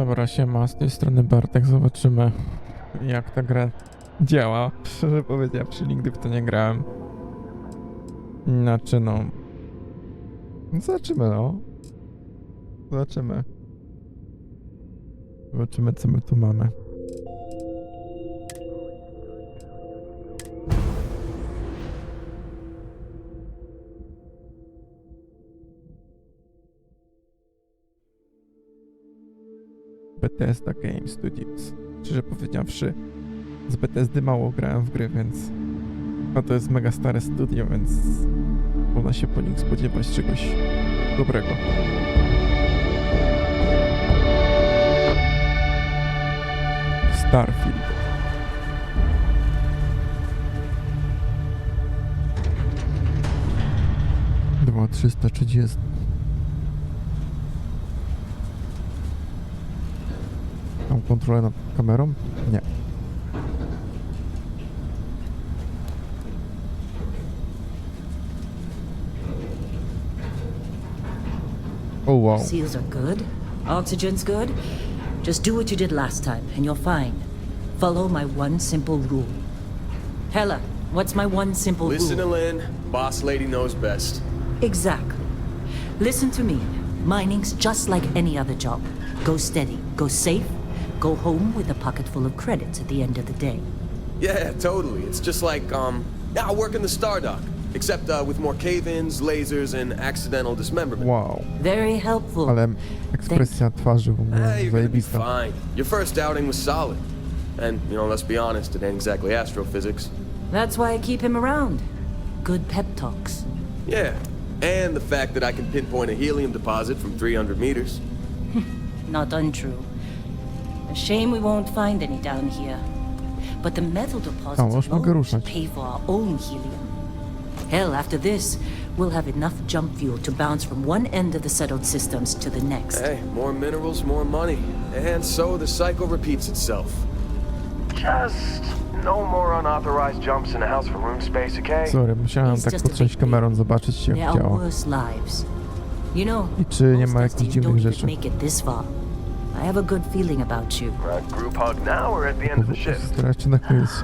Dobra, siema, z tej strony Bartek, zobaczymy jak ta gra działa. Szczerze powiedziawszy, nigdy w to nie grałem. Znaczy no... Zobaczymy no. Zobaczymy. Zobaczymy co my tu mamy. Bethesda Game Studios. Szczerze powiedziawszy, z Bethesdy mało grałem w gry, więc... A to jest mega stare studio, więc... Można się po nich spodziewać czegoś dobrego. Starfield. Dwa 330. Mam kontrolę nad kamerą? Nie. Oh wow. Seals are good. Oxygen's good. Just do what you did last time and you're fine. Follow my one simple rule. Hella, what's my one simple Listen to rule? Lynn. Boss lady knows best. Exactly. Listen to me. Mining's just like any other job. Go steady, go safe, go home with a pocket full of credits at the end of the day. Yeah, totally. It's just like, I work in the Stardock. Except with more cave-ins, lasers, and accidental dismemberment. Wow. Very helpful. Ale ekspresja twarzy w ogóle Hey, you're gonna be zajebista. fine. Your first outing was solid. And, let's be honest, it ain't exactly astrophysics. That's why I keep him around. Good pep talks. Yeah, and the fact that I can pinpoint a helium deposit from 300 meters. Not untrue. A shame we won't find any down here. But the metal deposits już mogę alone should ruszać. pay for our own helium. Hell, after this, we'll have enough jump fuel to bounce from one end of the settled systems to the next. Hey, more minerals, more money. And so the cycle repeats itself. Just no more unauthorized jumps in the house for room space, okay? Sorry, musiałem He's tak just a potrzeć big kamerą, zobaczyć There jak are działa. worse lives. You know, I czy nie most ma Dusty jakichś dziwnych don't rzeczy. even make it this far. I have a good feeling about you. Group hug now or at the end of the shift? Która jeszcze na koniec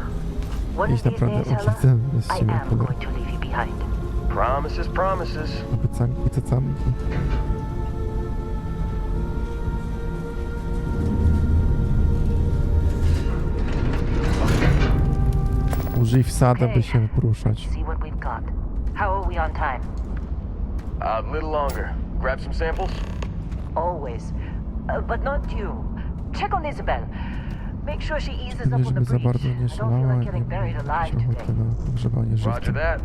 One iść of these naprawdę days, Hella, obiecem z I siebie am podać. going to leave you behind. Promises, promises. Obiecanki, cacanki. Użyj wsada, by się poruszać. See what we've got. How are we on time? A little longer. Grab some samples? Always. But not you. Check on Isabel. Make sure she eases Nie, up on żeby the za breach. bardzo nie I don't feel szalała, like nie getting buried mieć alive ochoty today. na ogrzewanie Roger żywcem. that.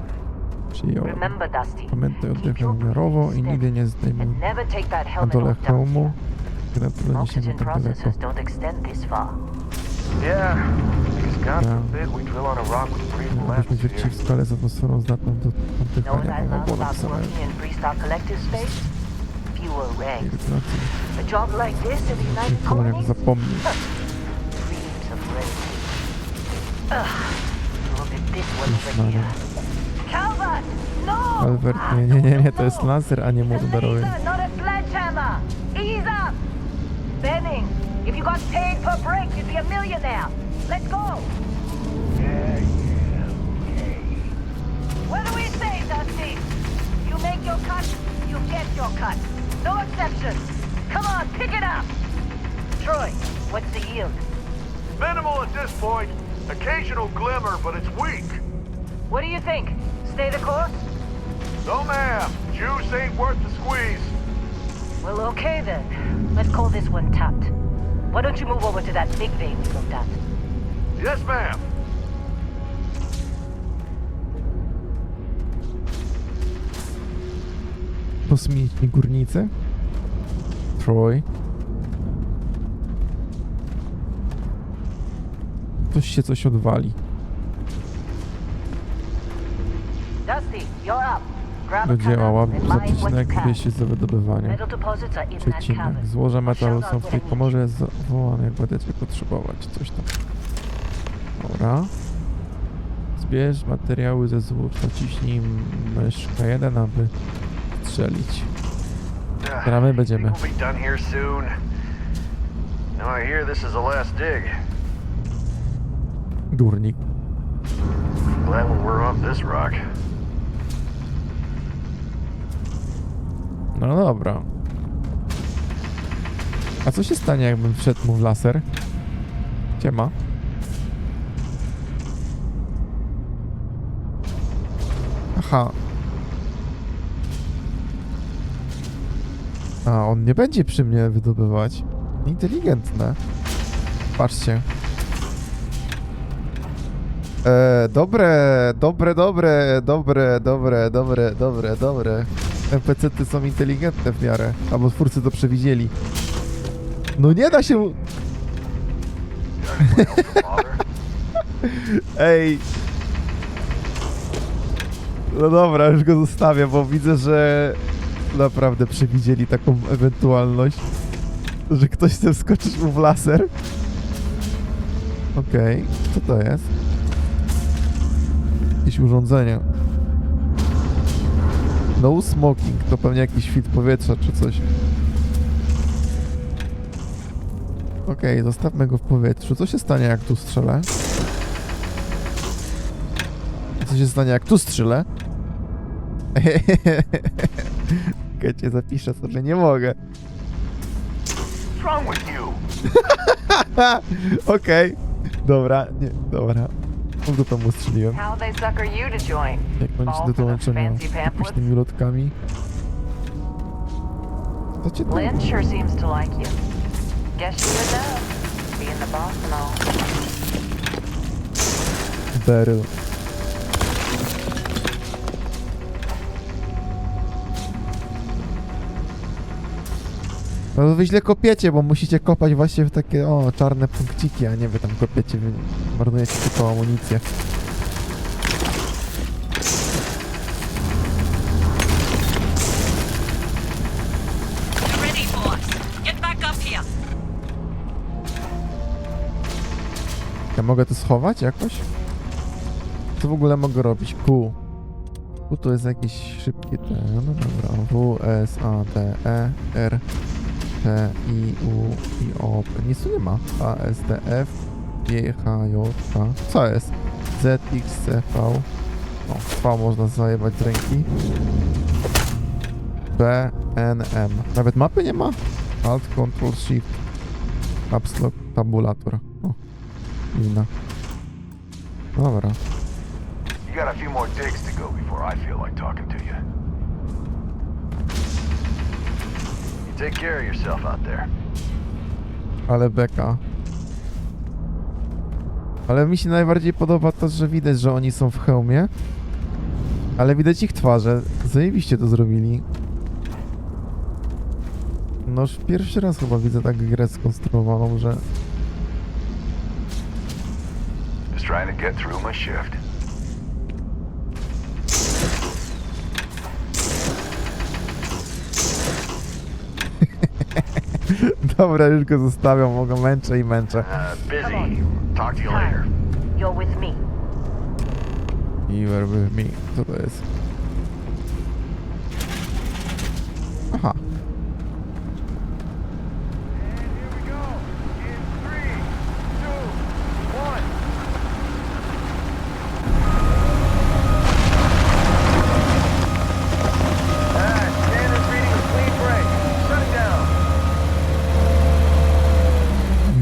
Przyjąłem. Remember, Dusty. Pamiętaj, Keep oddychaj your umiarowo i breathing nigdy nie steady. zdejmuj And never take that na helmet dole off down hełmu, here. kiedy na pewno nie sięgnie Oxygen tak daleko. processors don't extend this far. Yeah. Because God Yeah. forbid we drill on a rock with breathable Abyśmy atmosphere. wierci w skale z atmosferą zdatną do Know what oddychania, I no love było about napisane. working in Freestyle Collective Space? Fewer regs. Irytacji. A job like this in the United Kolor jak Colonies? zapomni. Reams of red tape. Ugh. Look at this one over Maria. here. Calvert! No! Albert, nie, to jest laser, a nie młot darowy. Laser, not a sledgehammer! Ease up! Benning, if you got paid per break, you'd be a millionaire. Let's go! What do we say, Dusty? You make your cut, you get your cut. No exceptions. Come on, pick it up! Troy, what's the yield? Minimal at this point. Occasional glimmer, but it's weak. What do you think? Stay the course? No, ma'am. Juice ain't worth the squeeze. Well, okay then. Let's call this one tapped. Why don't you move over to that big vein we looked at? Yes, ma'am. Kosmiczni górnicy? Troy? Coś odwali. Dusty, you're up. Grab a Do dzieła, cutter łap and mine what przecinek, you can. wieści za wydobywanie. Metal deposits are in that Przecinek. cabin. Złoże metalu są w tej Shout out komorze, zawołam jak będziecie potrzebować. Coś tam. Dobra. Zbierz materiały ze złóż. Naciśnij myszka 1, aby strzelić. Teraz my będziemy. We'll be done here soon. Now I hear this is the last dig. Górnik. Glad we're off this rock. No dobra. A co się stanie, jakbym wszedł mu w laser? Ciema. Aha. A, on nie będzie przy mnie wydobywać. Inteligentne. Patrzcie. Dobre. NPC-ty są inteligentne w miarę. Albo twórcy to przewidzieli. No nie da się... Ej. No dobra, już go zostawię, bo widzę, że naprawdę przewidzieli taką ewentualność, że ktoś chce wskoczyć mu w laser. Okej, co to jest? Jakieś urządzenie. No smoking, to pewnie jakiś filtr powietrza czy coś. Okej, zostawmy go w powietrzu. Co się stanie, jak tu strzelę? Co się stanie, jak tu strzelę? Czekajcie, zapiszę sobie, nie mogę. What's wrong with you? Okej. Dobra, nie, dobra. Do tomu strzeliłem. How they sucker you to join? Jak kończy All do for the dołączenia fancy pamphlets? tymi lotkami. Co cię tu? Lynn sure seems to like you. Guess you would know. Being the boss and all. Beryl. No wy źle kopiecie, bo musicie kopać właśnie w takie, o, czarne punkciki, a nie wy tam kopiecie, wy marnujecie tylko amunicję. You're ready, boys. Get back up here. Ja mogę to schować jakoś? Co w ogóle mogę robić? Q. Q to jest jakieś szybkie te, no dobra, W, S, A, T, E, R, T, I, U, I, O, P. Nic tu nie ma. A, S, D, F, G, H, J, K. Co jest? Z, X, C, V. O, V można zajebać z ręki. B, N, M. Nawet mapy nie ma? Alt, Ctrl, Shift. Caps Lock, tabulator. O, inna. Dobra. You got a few more digs to go before I feel like talking to you. You take care of yourself out there. Ale beka. Ale mi się najbardziej podoba to, że widać, że oni są w hełmie. Ale widać ich twarze. Zajebiście to zrobili. No już pierwszy raz chyba widzę tak grę skonstruowaną, że... Just trying to get through my shift. Dobra, już go zostawiam, mogę męczę i męczę. Busy. Talk to you later. You're with me. You were with me. Co to jest? Aha.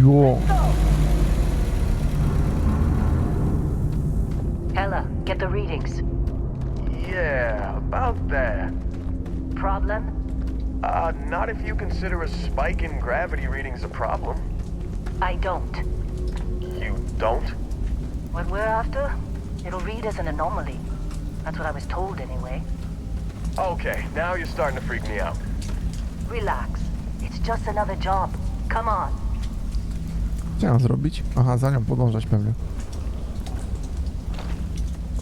Jo. Ella, get the readings. Yeah, about that. Problem? Not if you consider a spike in gravity readings a problem. I don't. You don't? What we're after, it'll read as an anomaly. That's what I was told anyway. Okay, now you're starting to freak me out. Relax. It's just another job. Come on. Co ja mam zrobić? Aha, za nią podążać pewnie.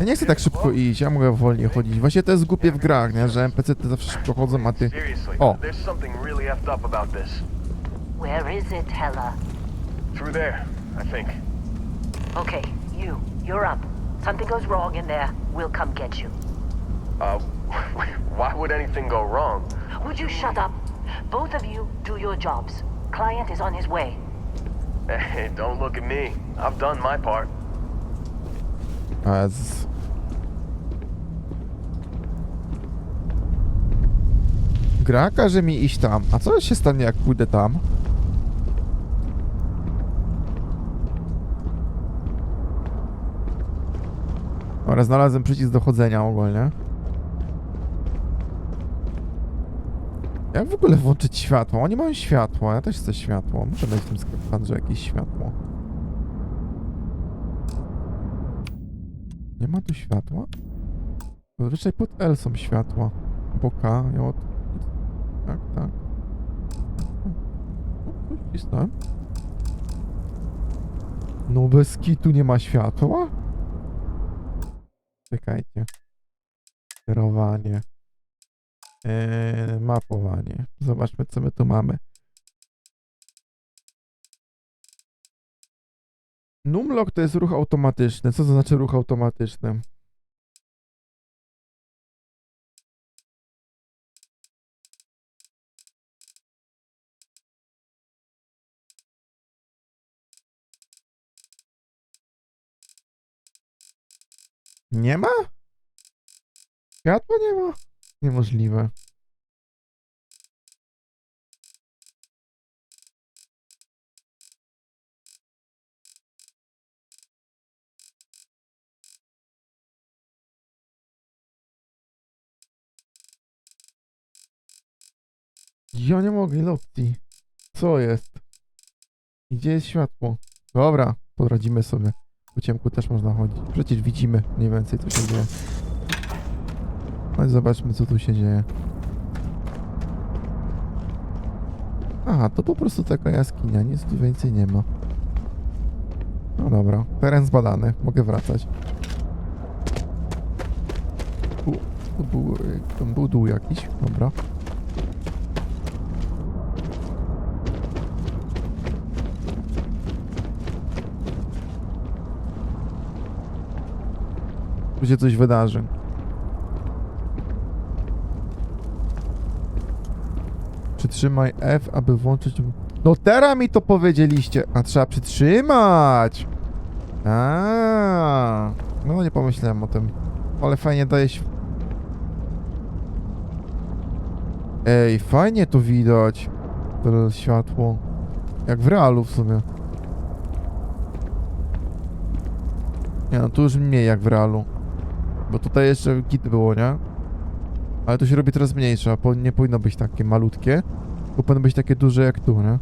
Ja nie chcę tak szybko iść, ja mogę wolniej chodzić. Właśnie to jest głupie w grach, nie? Że NPC-ty zawsze szybko chodzą, a ty... Seriously, O! there's something really effed up about this. Where is it, Hella? Through there, I think. Okay, you're up. Something goes wrong in there, we'll come get you. Why would anything go wrong? Would you shut up? Both of you do your jobs. Client is on his way. Hey, don't look at me. I've done my part. Jezus. Gra każe mi iść tam. A co się stanie, jak pójdę tam? Dobra, znalazłem przycisk do chodzenia ogólnie. Jak w ogóle włączyć światło? Oni mają światło, ja też chcę światło. Muszę dać w tym sklepandrze jakieś światło. Nie ma tu światła? Zazwyczaj pod L są światła. Po K, J. Tak, tak. O, wcisnąłem. No bez kitu nie ma światła? Czekajcie. Sterowanie. Mapowanie. Zobaczmy, co my tu mamy. Numlock to jest ruch automatyczny. Co to znaczy ruch automatyczny? Nie ma? Światła nie ma? Niemożliwe. Ja nie mogę, ile opcji. Co jest? Gdzie jest światło? Dobra, poradzimy sobie. Po ciemku też można chodzić. Przecież widzimy mniej więcej, co się dzieje. Chodź, zobaczmy, co tu się dzieje. Aha, to po prostu taka jaskinia, nic tu więcej nie ma. No dobra, teren zbadany, mogę wracać. Tu był dół jakiś, dobra. Tu się coś wydarzy. Przytrzymaj F, aby włączyć... No teraz mi to powiedzieliście! A trzeba przytrzymać! No nie pomyślałem o tym. Ale fajnie daje się... Ej, fajnie to widać. To światło. Jak w realu w sumie. Nie no, tu już mniej jak w realu. Bo tutaj jeszcze git było, nie? Ale to się robi teraz mniejsze, nie powinno być takie malutkie. Bo powinno być takie duże jak tu, nie?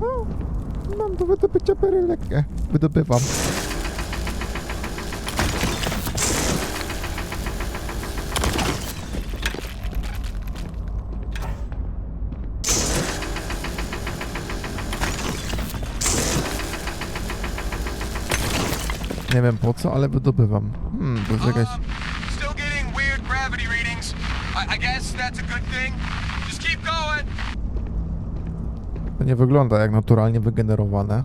O, mam do wydobycia perylekę. Wydobywam. Nie wiem po co, ale wydobywam. To jest jakaś... Still getting weird gravity readings. I guess that's a good thing. Just keep going. To nie wygląda jak naturalnie wygenerowane.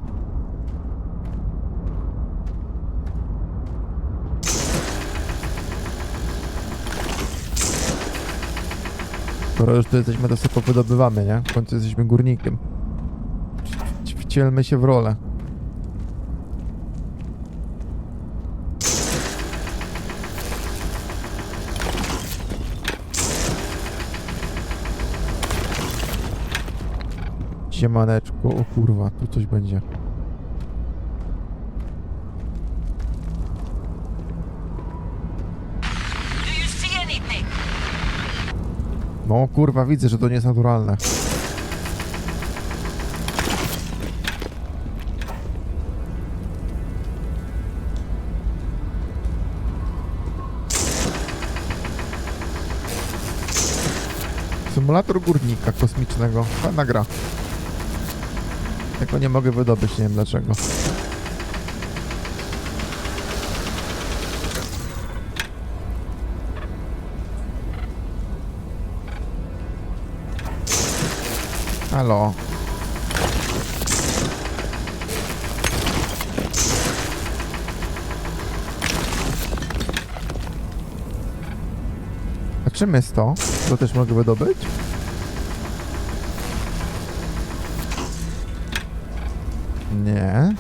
Skoro już tu jesteśmy, to sobie wydobywamy, nie? W końcu jesteśmy górnikiem. Wcielmy się w rolę. Siemaneczko, o kurwa, tu coś będzie. No kurwa, widzę, że to nie jest naturalne. Symulator górnika kosmicznego. Fajna gra. Tego nie mogę wydobyć, nie wiem dlaczego. Halo. A czym jest to? To też mogę wydobyć? Nie.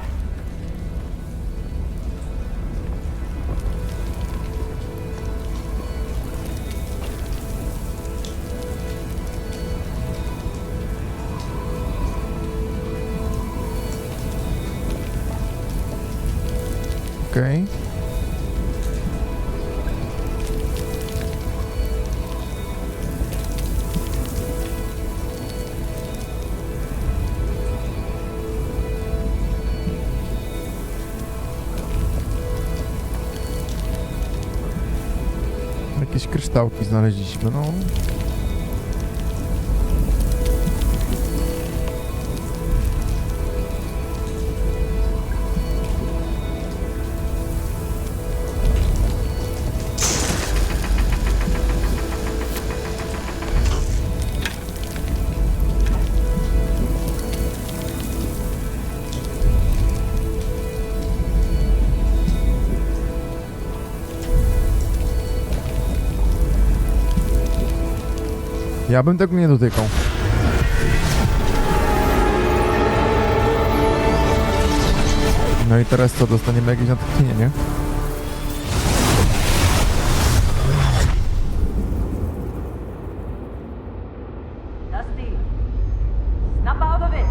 Okej. Jakieś kryształki znaleźliśmy, no. Ja bym tego nie dotykał. No i teraz co? Dostaniemy jakieś natchnienie. Dusty, snap out of it.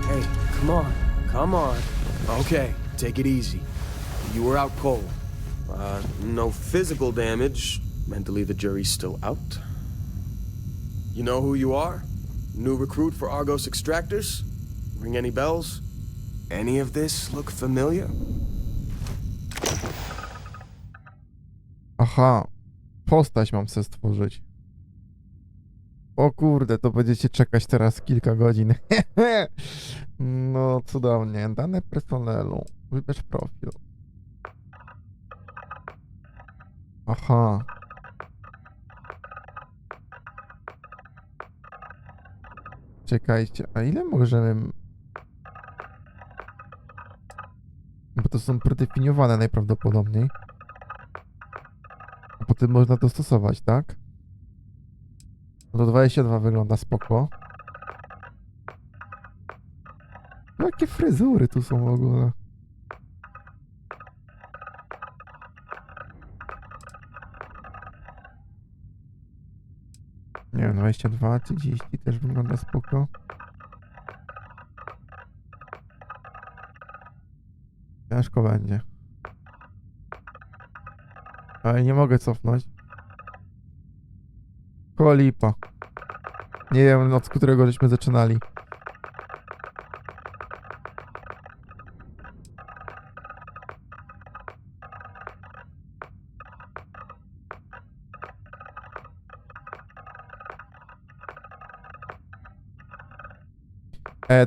Hey, come on. Come on. Okay, take it easy. You were out cold. No physical damage. Mentally, the jury's still out. You know who you are? New recruit for Argos Extractors? Ring any bells? Any of this look familiar? Aha. Postać mam sobie stworzyć. O kurde, to będziecie czekać teraz kilka godzin. No, cudownie. Dane personelu. Wybierz profil. Aha. Czekajcie, a ile możemy... Bo to są predefiniowane najprawdopodobniej. A potem można dostosować, tak? No to 22 wygląda spoko. Jakie fryzury tu są w ogóle? Nie wiem, 22, 30 też wygląda spoko. Ciężko będzie. Ale nie mogę cofnąć. Koła lipa. Nie wiem, od którego żeśmy zaczynali.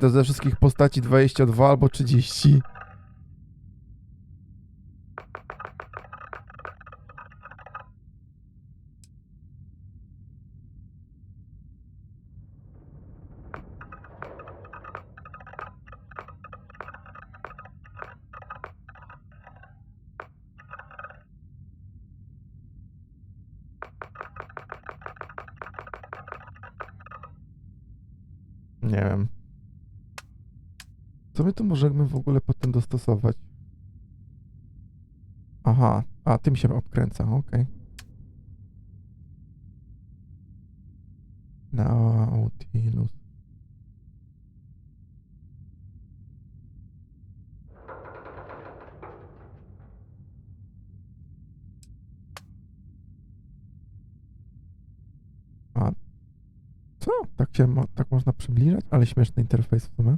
To ze wszystkich postaci 22 albo 30. Nie wiem. Co my tu możemy w ogóle potem dostosować? Aha, a tym się obkręca, okej. Nautilus. A co? Tak się tak można przybliżać? Ale śmieszny interfejs w sumie.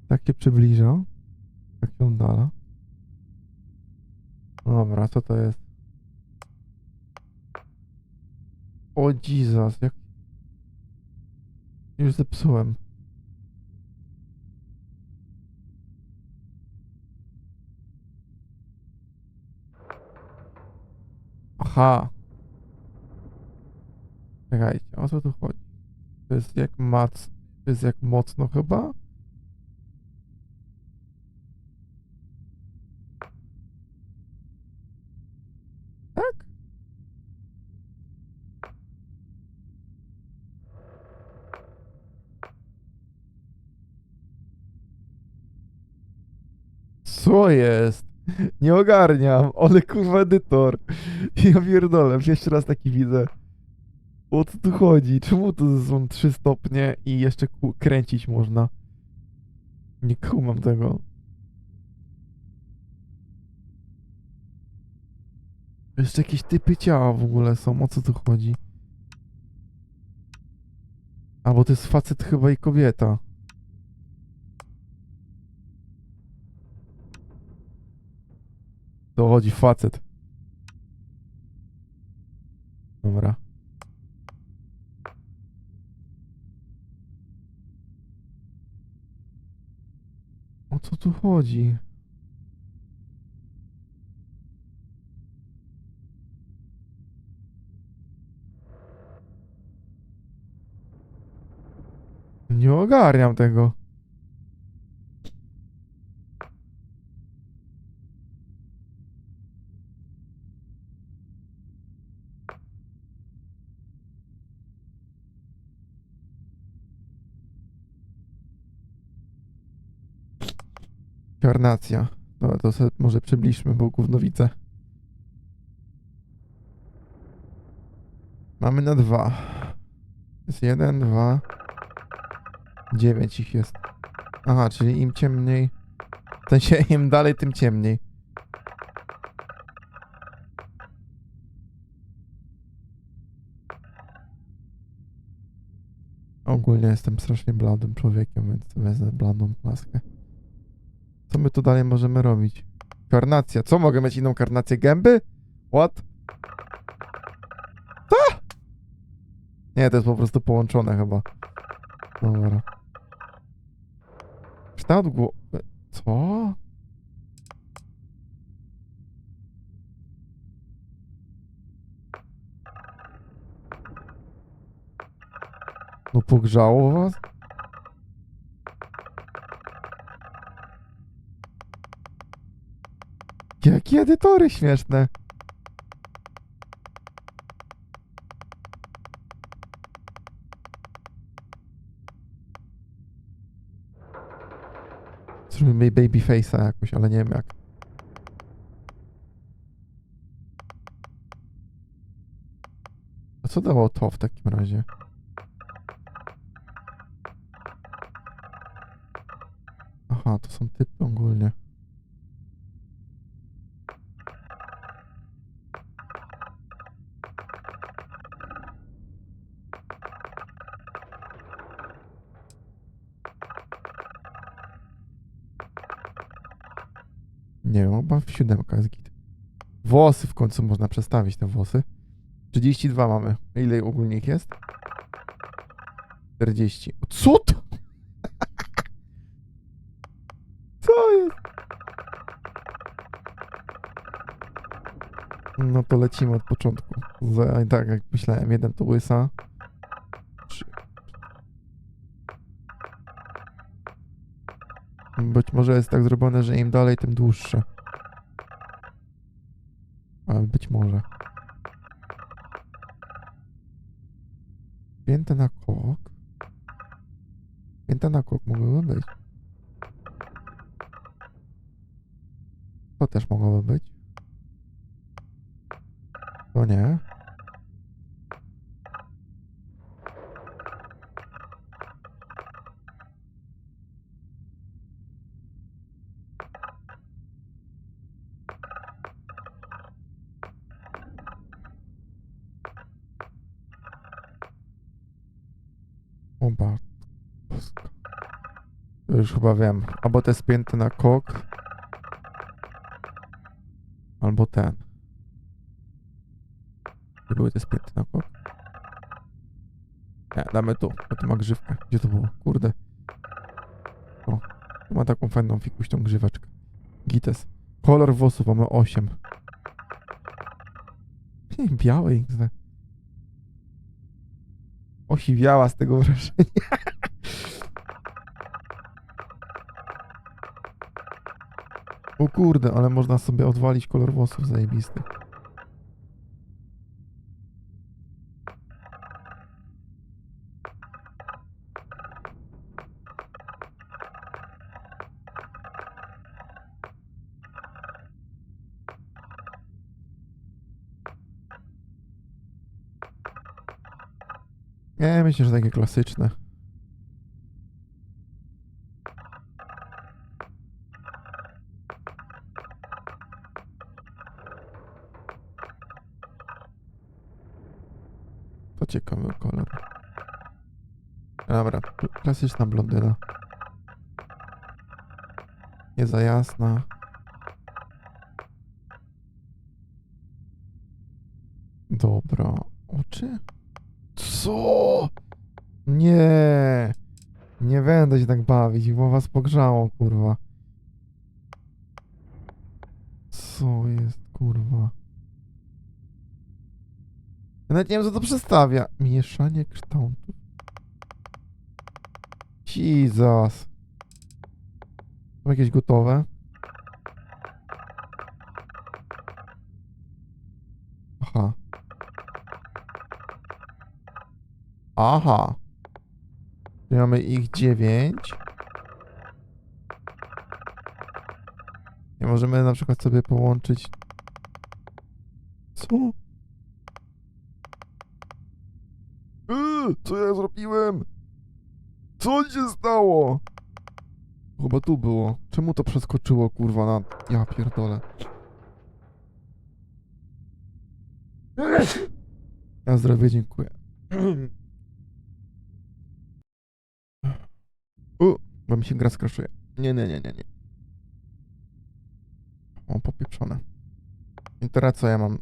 Tak się przybliża. Tak się oddala. Dobra, co to jest? O Jesus, jak... Już zepsułem. Aha. Czekajcie, o co tu chodzi? To jest jak to jest jak mocno chyba? Tak? Co jest? Nie ogarniam, ale kurwa edytor. Ja pierdolę, jeszcze raz taki widzę. O co tu chodzi? Czemu to są 3 stopnie i jeszcze kręcić można? Nie kumam tego. Jeszcze jakieś typy ciała w ogóle są, o co tu chodzi? A bo to jest facet chyba i kobieta. To chodzi facet. Dobra. O co tu chodzi? Nie ogarniam tego. Karnacja. Dobra, to sobie może przybliżmy, bo gówno widzę. Mamy na 2. Jest 1, 2. 9 ich jest. Aha, czyli im ciemniej. W sensie im dalej, tym ciemniej. Ogólnie jestem strasznie bladym człowiekiem, więc wezmę bladą laskę. Co my tu dalej możemy robić? Karnacja. Co? Mogę mieć inną karnację gęby? What? Co? Nie, to jest po prostu połączone chyba. Dobra. Kształt głowy. Co? No pogrzało was? Jakie edytory śmieszne. Zrobimy babyface'a jakoś, ale nie wiem jak. A co dało to w takim razie? Aha, to są typy ogólnie. Nie wiem, chyba w 7 jest git. Włosy w końcu można przestawić, te włosy. 32 mamy. Ile ogólnie ich jest? 40. O, co to? Co jest? No to lecimy od początku. Tak jak myślałem, jeden to łysa. 3. Być może jest tak zrobione, że im dalej, tym dłuższe. Ale być może. Pięte na kok. Pięte na kok mogłyby być. To też mogłoby być. To nie. O matko. To już chyba wiem. Albo to jest pięty na kok. Albo ten. Gdzie były te spięty na kok? Nie, damy tu. Bo to ma grzywkę. Gdzie to było? Kurde. O. To ma taką fajną fikuśną grzyweczkę. Gites. Kolor włosów mamy 8. Białe XD. Osiwiała z tego wrażenia. O kurde, ale można sobie odwalić kolor włosów zajebisty. Nie, myślę, że takie klasyczne. To ciekawy kolor. Dobra, klasyczna blondyna. Nie za jasna. Dobra. Oczy? Co? Nie. Nie będę się tak bawić, bo was pogrzało, kurwa. Co jest, kurwa? Ja nawet nie wiem, co to przedstawia. Mieszanie kształtów. Jesus. Są jakieś gotowe? Aha. Aha. Czyli mamy ich 9. I możemy na przykład sobie połączyć... Co? Co ja zrobiłem? Co się stało? Chyba tu było. Czemu to przeskoczyło, kurwa, na... Ja pierdolę. Na zdrowie, dziękuję. Bo mi się gra skraszuje. Nie. O, popieprzone. I teraz co ja mam?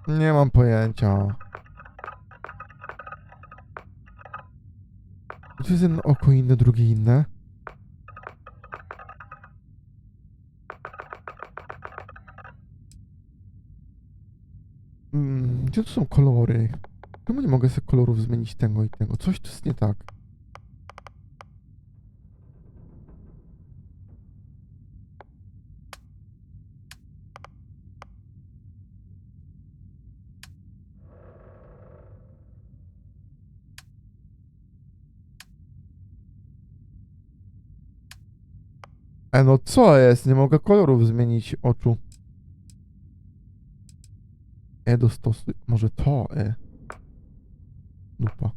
Nie mam pojęcia. Czy jest jedno oko inne, drugie inne? Gdzie tu są kolory? Czemu nie mogę sobie kolorów zmienić tego i tego? Coś tu jest nie tak. No co jest? Nie mogę kolorów zmienić oczu. Dostosuj... Może to, Dupa.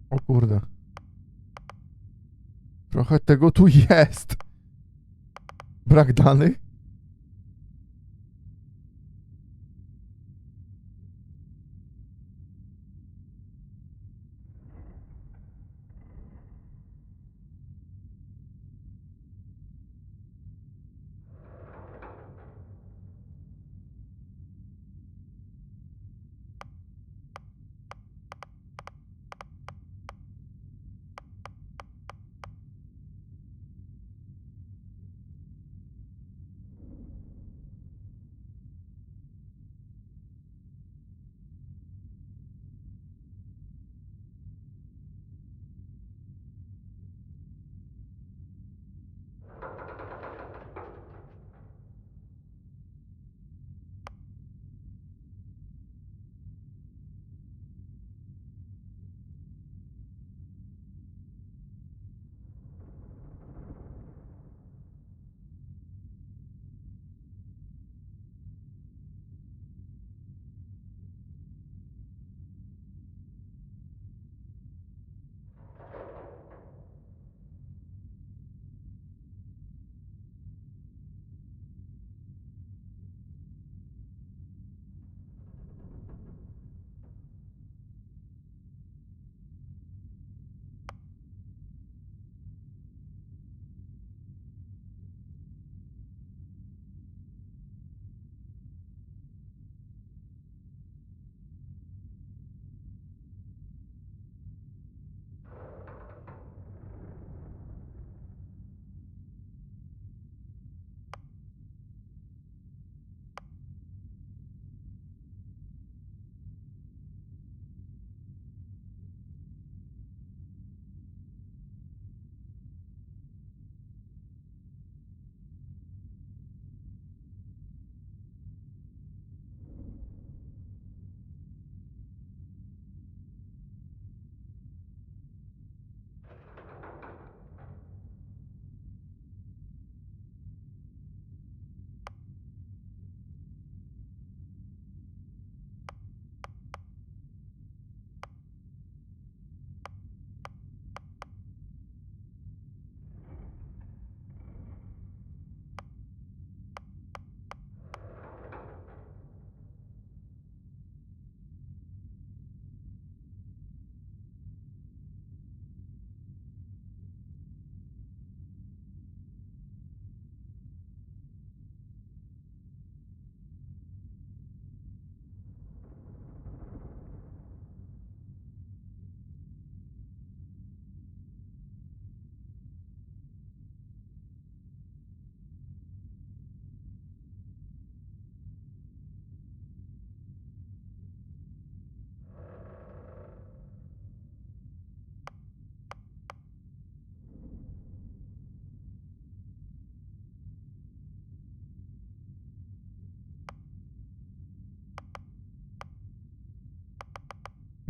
O kurde. Trochę tego tu jest. Brak danych?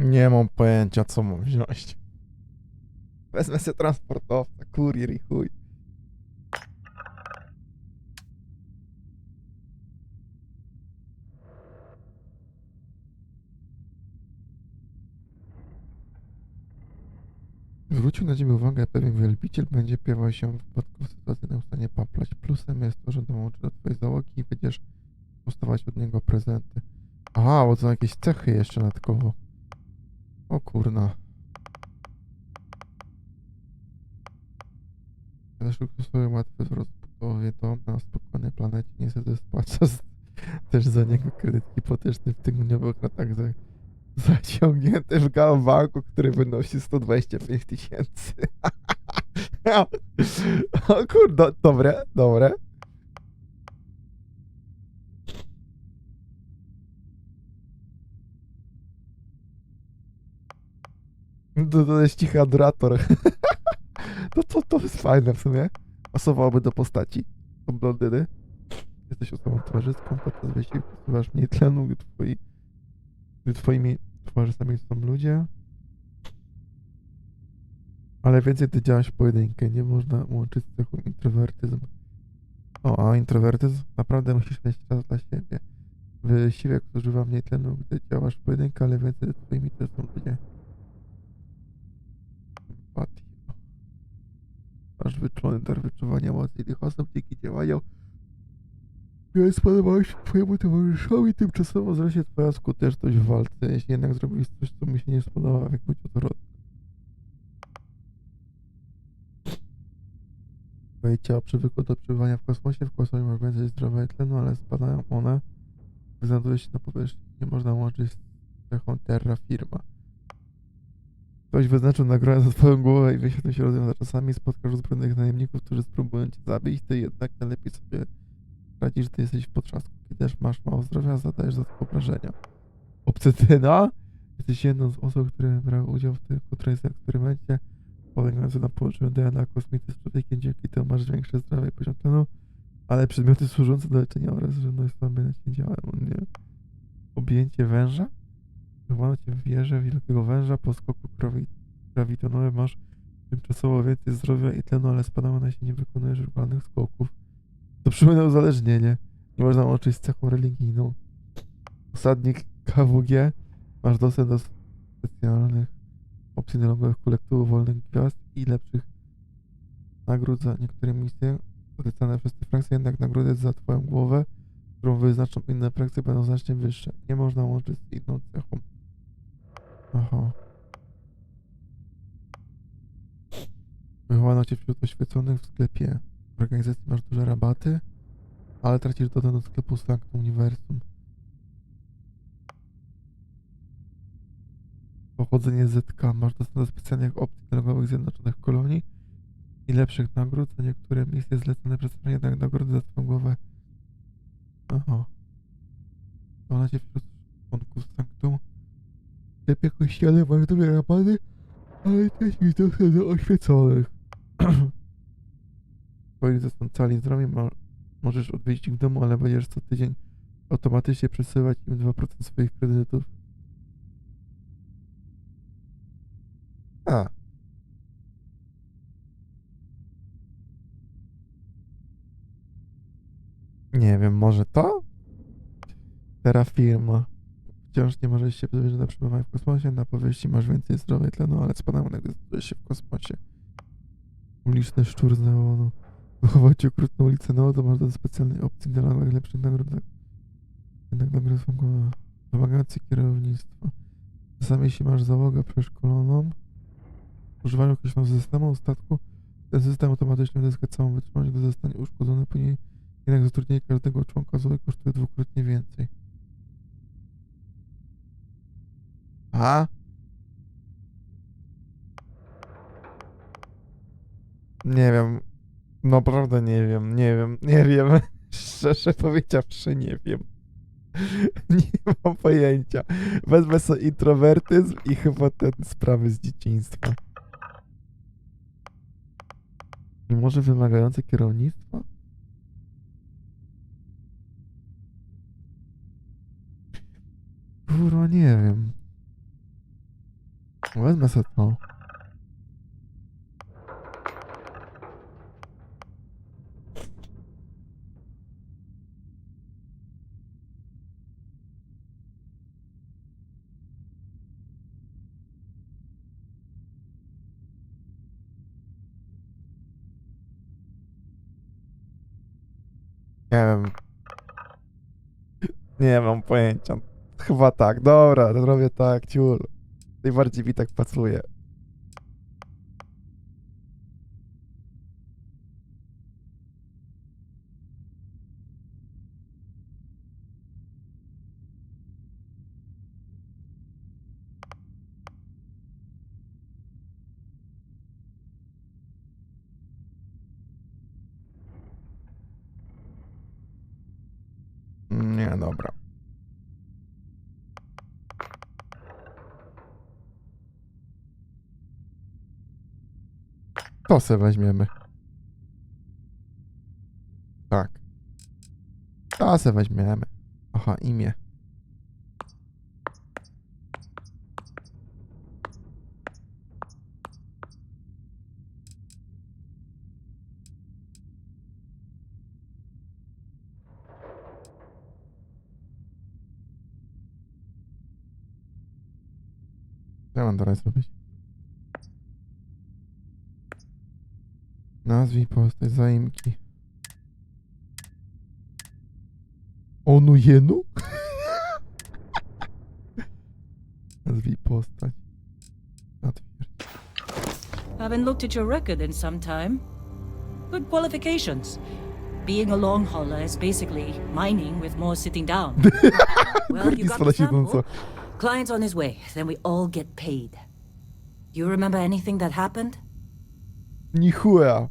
Nie mam pojęcia, co mam wziąć. Wezmę sobie transportowca, kurier i chuj. Zwrócił na ciebie uwagę, pewien wielbiciel będzie piewał się w wypadku sytuacyjnym w stanie paplać. Plusem jest to, że dołączy do twojej załogi i będziesz dostawać od niego prezenty. Aha, bo to są jakieś cechy jeszcze dodatkowo. O kurna. Nasz luksusowy łatwy wzrost budowy dom na spokojnej planecie niestety spłaca też za niego kredyt hipoteczny w tygodniowych ratach zaciągnięty w banku, który wynosi 125 tysięcy. O kurde, dobre, dobre. To jest cichy adorator. To jest fajne w sumie. Pasowałoby do postaci. Do blondyny. Jesteś osobą towarzyską, podczas wysiłku używasz mniej tlenu, gdy twoimi towarzystami są ludzie. Ale więcej ty działasz w pojedynkę, nie można łączyć z cechą introwertyzm. O, a introwertyzm? Naprawdę musisz mieć czas dla siebie. Wysiłek zużywa mniej tlenu, gdy działasz w pojedynkę, ale więcej twoimi to są ludzie. Empatia. Masz wyczulony dar wyczuwania emocji tych osób dzięki działaniom. Jeżeli spodobałeś się twojemu towarzyszowi, tymczasowo wzrośnie twoja skuteczność w walce. Jeśli jednak zrobisz coś, co mu się nie spodoba, jak być odwrotnie. Twoje ciało przywykło do przebywania w kosmosie. W kosmosie masz więcej zdrowia i tlenu, ale spadają one, gdy znajduje się na powierzchni. Nie można łączyć z cechą terra firma. Ktoś wyznaczył nagrodę za twoją głowę i wyświetlił się rozwiązać. Czasami spotkasz uzbrojonych najemników, którzy spróbują cię zabić, ty jednak najlepiej sobie radzisz, gdy jesteś w potrzasku. Kiedy też masz mało zdrowia, zadajesz dodatkowe obrażenia. Obcetyna? Jesteś jedną z osób, które brały udział w tym eksperymencie polegającym na połączeniu DNA kosmity z człowiekiem. Dzięki temu masz większe zdrowie i poziom tlenu, ale przedmioty służące do leczenia oraz żywność słabe na ciebie działają. Nie. Objęcie węża? Chowano cię w wieży wielkiego węża. Po skoku grawitonowym masz tymczasowo więcej zdrowia i tlenu, ale spadamy na się, nie wykonujesz regularnych skoków. To przypomina uzależnienie. Nie można łączyć z cechą religijną. Osadnik KWG. Masz dostęp do specjalnych opcji dialogowych kolektywów wolnych gwiazd i lepszych nagród za niektóre misje polecane przez te frakcje, jednak nagrody za twoją głowę, którą wyznaczą inne frakcje, będą znacznie wyższe. Nie można łączyć z inną cechą. Aha. Wychowano cię wśród oświeconych w sklepie. W organizacji masz duże rabaty, ale tracisz dostęp do sklepu Sanctum Universum. Pochodzenie ZK. Masz dostęp do specjalnych opcji dialogowych Zjednoczonych Kolonii i lepszych nagród za niektóre misje zlecone przez jednak nagrody za twoją głowę. Aha. Wychowano cię wśród członków Sanctum. W sklepie kościelnym masz duże rabaty, ale tracisz dostęp do oświeconych. Twoi są cali zdrowi, możesz odwiedzić ich w domu, ale będziesz co tydzień automatycznie przesyłać im 2% swoich kredytów. A. Nie wiem, może to? Terra firma. Wciąż nie możesz się pozwolić na przebywanie w kosmosie. Na powierzchni masz więcej zdrowia i tlenu, ale spadają, gdy znajdujesz się w kosmosie. Uliczny szczur z neonu. Wychował cię okrutną ulicę neonu, masz do specjalnej opcji dialogowych lepszych nagród. Jednak nagrody są wymagające kierownictwa. Czasami jeśli masz załogę przeszkoloną, używają określonego systemu statku, ten system automatycznie uzyska całą wytrzymałość, gdy zostanie uszkodzony później. Jednak zatrudnienie każdego członka załogi kosztuje dwukrotnie więcej. A? Nie wiem. Naprawdę nie wiem, nie wiem. Szczerze powiedziawszy, nie wiem. Nie mam pojęcia. Wezmę sobie introwertyzm i chyba te sprawy z dzieciństwa. I może wymagające kierownictwa? Kurwa, nie wiem. Wezmę sobie to. Nie wiem. Nie mam pojęcia. Chyba tak. Dobra, zrobię tak, ciul. Najbardziej mi tak pasuje. Nie, dobra. To se weźmiemy. Tak. To se weźmiemy. Aha, imię. Co ja mam teraz zrobić? Nazwij postać zaimki. Onu jenu? Nazwij postać. Otwierdź. Haven't looked at your record in some time. Good qualifications. Being a long hauler is basically mining with more sitting down. Well, you got the sample. Client's on his way, then we all get paid. You remember anything that happened? Ni chuja.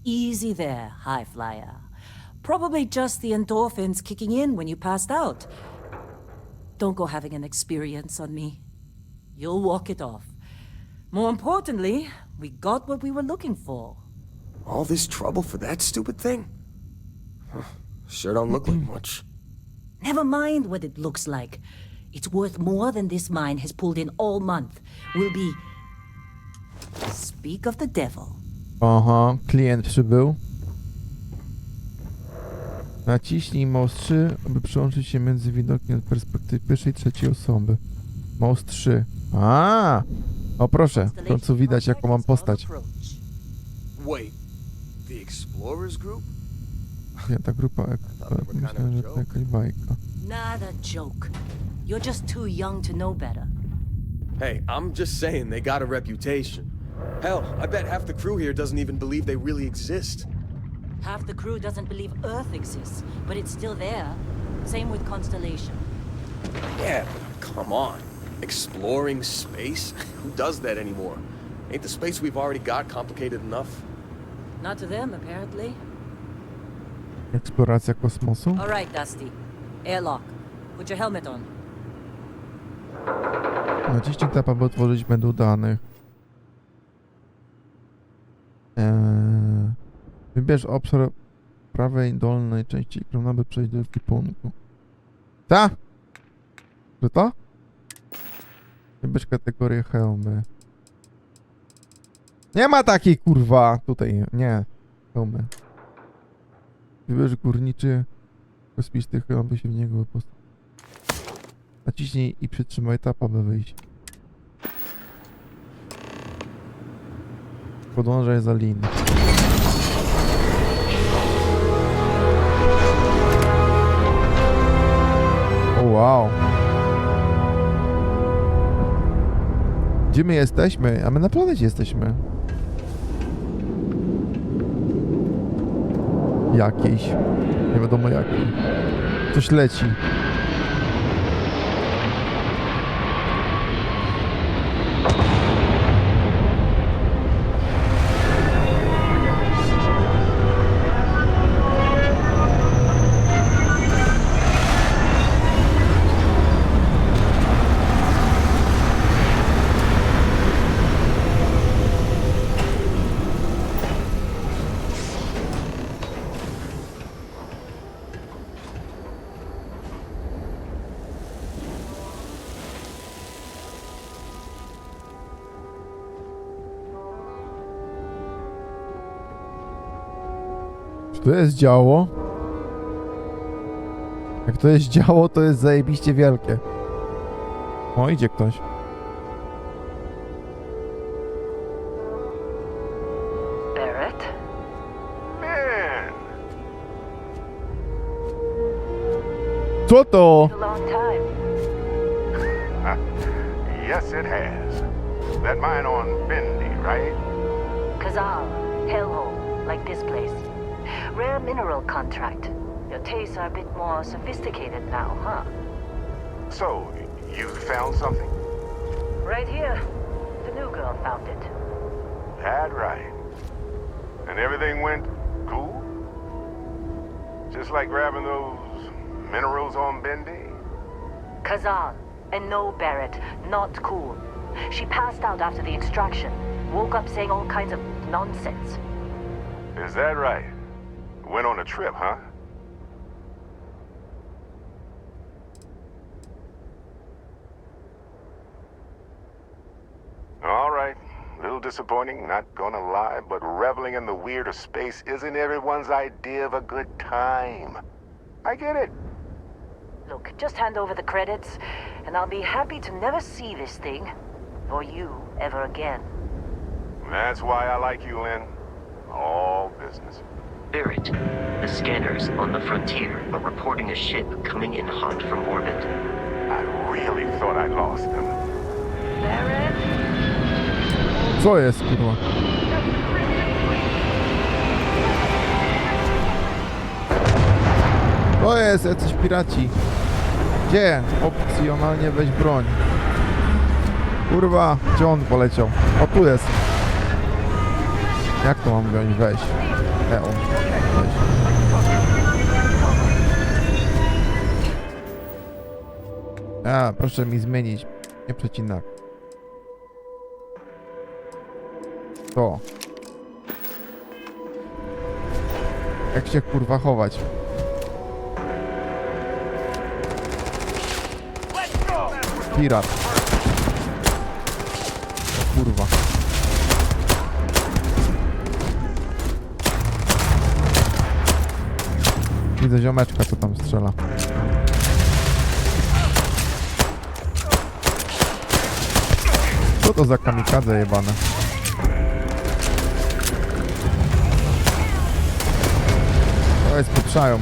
Easy there, high flyer. Probably just the endorphins kicking in when you passed out. Don't go having an experience on me. You'll walk it off. More importantly, we got what we were looking for. All this trouble for that stupid thing? Huh, sure don't look like much. Never mind what it looks like. It's worth more than this mine has pulled in all month. We'll be... Speak of the devil. Aha, klient przybył. Naciśnij mouse 3, aby przełączyć się między widokiem od perspektywy pierwszej i trzeciej osoby. Mouse 3. A, o proszę, w końcu widać jaką mam postać. Wait, the Explorers Group? Ja, ta grupa, myślę, że to jakaś bajka. Not a joke. You're just too young to know better. Hey, I'm just saying they got a reputation. Hell, I bet half the crew here doesn't even believe they really exist. Half the crew doesn't believe Earth exists, but it's still there. Same with Constellation. Yeah, but come on. Exploring space? Who does that anymore? Ain't the space we've already got complicated enough? Not to them, apparently. Eksploracja kosmosu? All right, Dusty. Airlock. Put your helmet on. Naciśnij tab, aby otworzyć menu danych. Wybierz obszar prawej dolnej części ekranu, aby przejść do ekwipunku. Ta? Że to? Wybierz kategorię hełmy. Nie ma takiej, kurwa! Tutaj, nie. Hełmy. Wybierz górniczy kosmiczny hełm, aby się w niego wyposażyć. Naciśnij i przytrzymaj tab, aby wyjść. Podążaj za linią. O wow. Gdzie my jesteśmy? A my na planecie jesteśmy. Jakiejś. Nie wiadomo jakiej. Coś leci. Czy to jest działo? Jak to jest działo, to jest zajebiście wielkie. O, idzie ktoś. Barrett? Man, Co to? A long time. yes it has. That mine on Bendy, right? Kazal, hellhole, like this place. Rare mineral contract. Your tastes are a bit more sophisticated now, huh? So, you found something? Right here. The new girl found it. That right. And everything went cool? Just like grabbing those minerals on Bendy? Kazal, and no Barrett, not cool. She passed out after the extraction. Woke up saying all kinds of nonsense. Is that right? Went on a trip, huh? All right. Little disappointing, not gonna lie, but reveling in the weird of space isn't everyone's idea of a good time. I get it. Look, just hand over the credits, and I'll be happy to never see this thing, or you, ever again. That's why I like you, Lynn. All business. Barrett, the scanners on the frontier are reporting a ship coming in hot from orbit. I really thought I lost them. Barrett? Co jest, kurwa? To jest jacyś piraci. Gdzie? Opcjonalnie weź broń. Kurwa, gdzie on poleciał? O, tu jest. Jak to mam wziąć? Weź. On. Weź. A, proszę mi zmienić. Nie przecinak. To. Jak się kurwa chować? Pirat. O kurwa. Widzę ziomeczka, co tam strzela. Co to za kamikadze jebane? To jest pieprzają.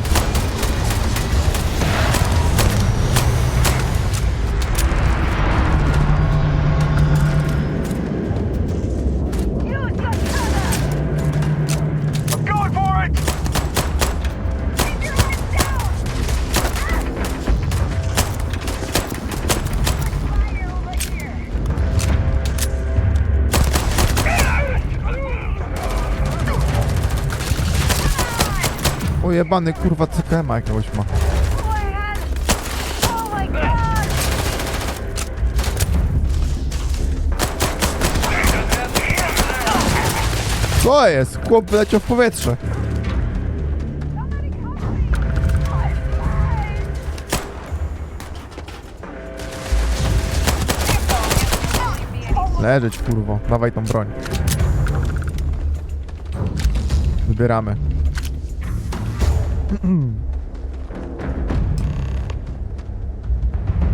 I'm going for it! O jebany kurwa CKM jakiegoś ma. Oh my god! Co jest? Chłop wyleciał w powietrze. Leżeć kurwo. Dawaj tą broń. Zbieramy.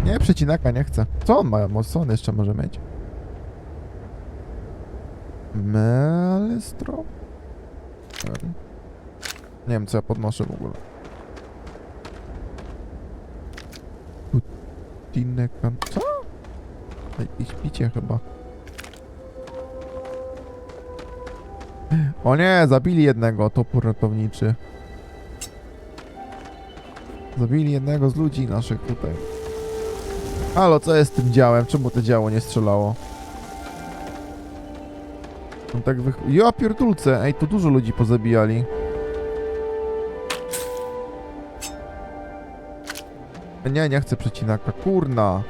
Nie, przecinaka nie chcę. Co on ma? Co on jeszcze może mieć? Melestro? Nie wiem, co ja podnoszę w ogóle. Putinekan... Co? Jakieś picie chyba. O nie, zabili jednego, topór ratowniczy. Zabili jednego z ludzi naszych tutaj. Halo, co jest z tym działem? Czemu to działo nie strzelało? On tak ja pierdulce! Ej, tu dużo ludzi pozabijali. Nie, nie chcę przecinaka, kurna!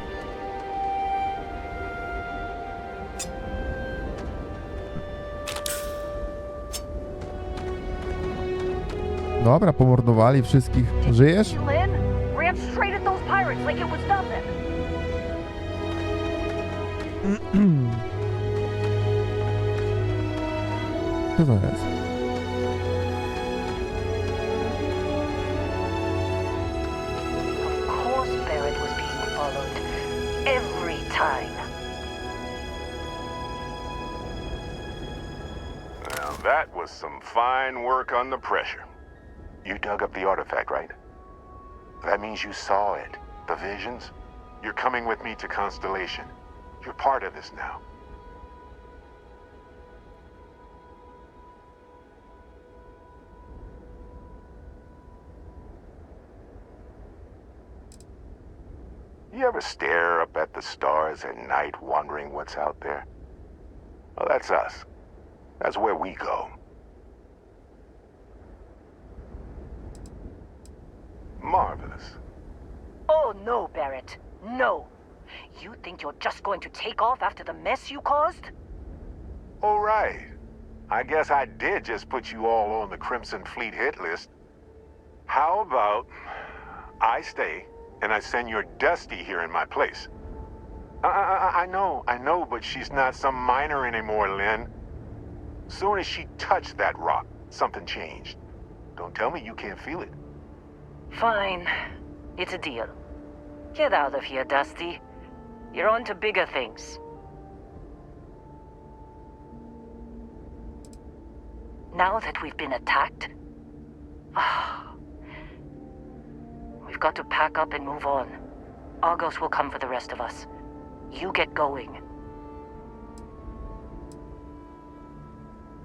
Dobra, pomordowali wszystkich. Żyjesz? Lynn ran straight at those pirates like it was nothing. Co to jest? Every time. Now that was some fine work under pressure. You dug up the artifact, right? That means you saw it. The visions? You're coming with me to Constellation. You're part of this now. You ever stare up at the stars at night wondering what's out there? Well, that's us. That's where we go. Marvelous. Oh, no, Barrett. No. You think you're just going to take off after the mess you caused? All right. I guess I did just put you all on the Crimson Fleet hit list. How about I stay and I send your Dusty here in my place? I know, but she's not some minor anymore, Lynn. Soon as she touched that rock, something changed. Don't tell me you can't feel it. Fine. It's a deal. Get out of here, Dusty. You're on to bigger things. Now that we've been attacked, we've got to pack up and move on. Argos will come for the rest of us. You get going.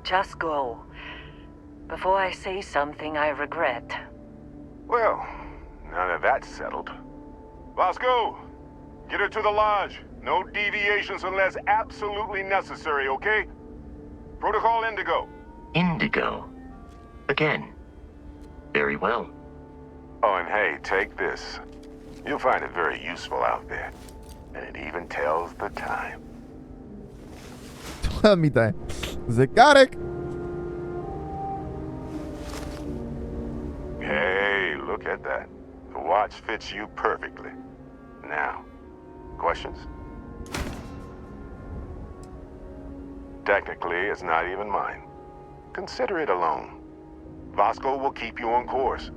Just go. Before I say something I regret. Well, now that that's settled. Bosco, get her to the lodge. No deviations unless absolutely necessary, okay? Protocol Indigo. Indigo. Again. Very well. Oh, and hey, take this. You'll find it very useful out there. And it even tells the time. Tell me that. Zegarek! Hey, look at that. The watch fits you perfectly. Now, questions? Technically, it's not even mine. Consider it a loan. Vasco will keep you on course.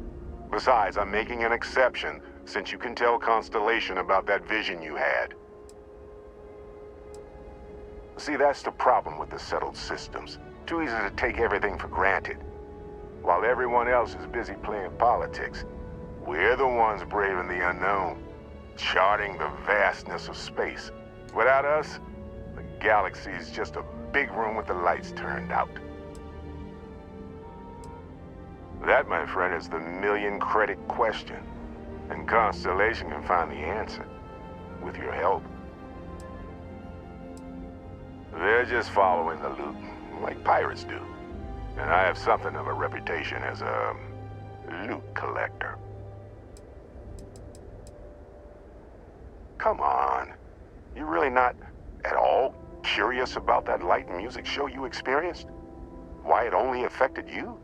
Besides, I'm making an exception since you can tell Constellation about that vision you had. See, that's the problem with the settled systems. Too easy to take everything for granted. While everyone else is busy playing politics, we're the ones braving the unknown, charting the vastness of space. Without us, the galaxy is just a big room with the lights turned out. That, my friend, is the million-credit question. And Constellation can find the answer, with your help. They're just following the loot, like pirates do. And I have something of a reputation as a loot collector. Come on. You really not at all curious about that light and music show you experienced? Why it only affected you?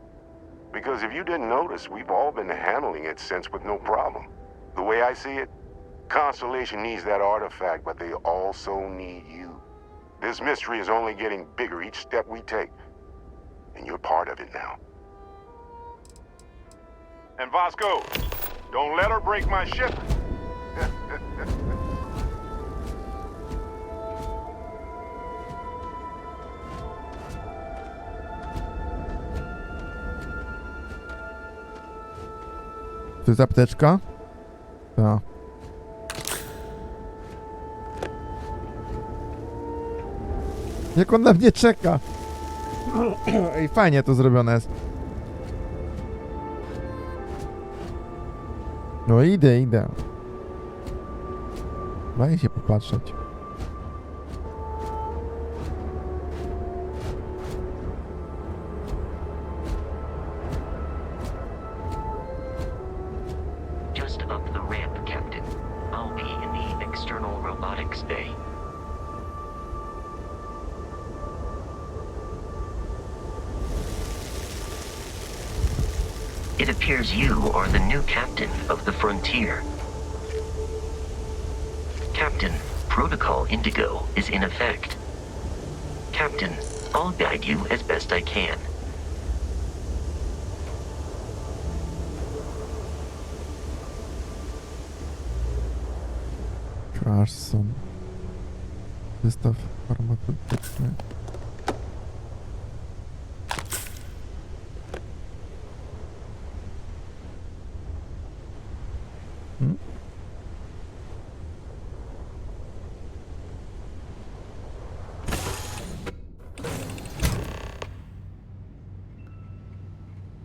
Because if you didn't notice, we've all been handling it since with no problem. The way I see it, Constellation needs that artifact, but they also need you. This mystery is only getting bigger each step we take. And you're part of it now. And Vasco, don't let her break my ship. To jest apteczka? Tak. Jak on na mnie czeka? Ej, fajnie to zrobione jest. No idę. Daję się popatrzeć. Just up the ramp, Captain. I'll be in the external robotics bay. It appears you are the new captain of the Frontier. Captain, Protocol Indigo is in effect. Captain, I'll guide you as best I can. Carson. Zestaw farmaceutyczny.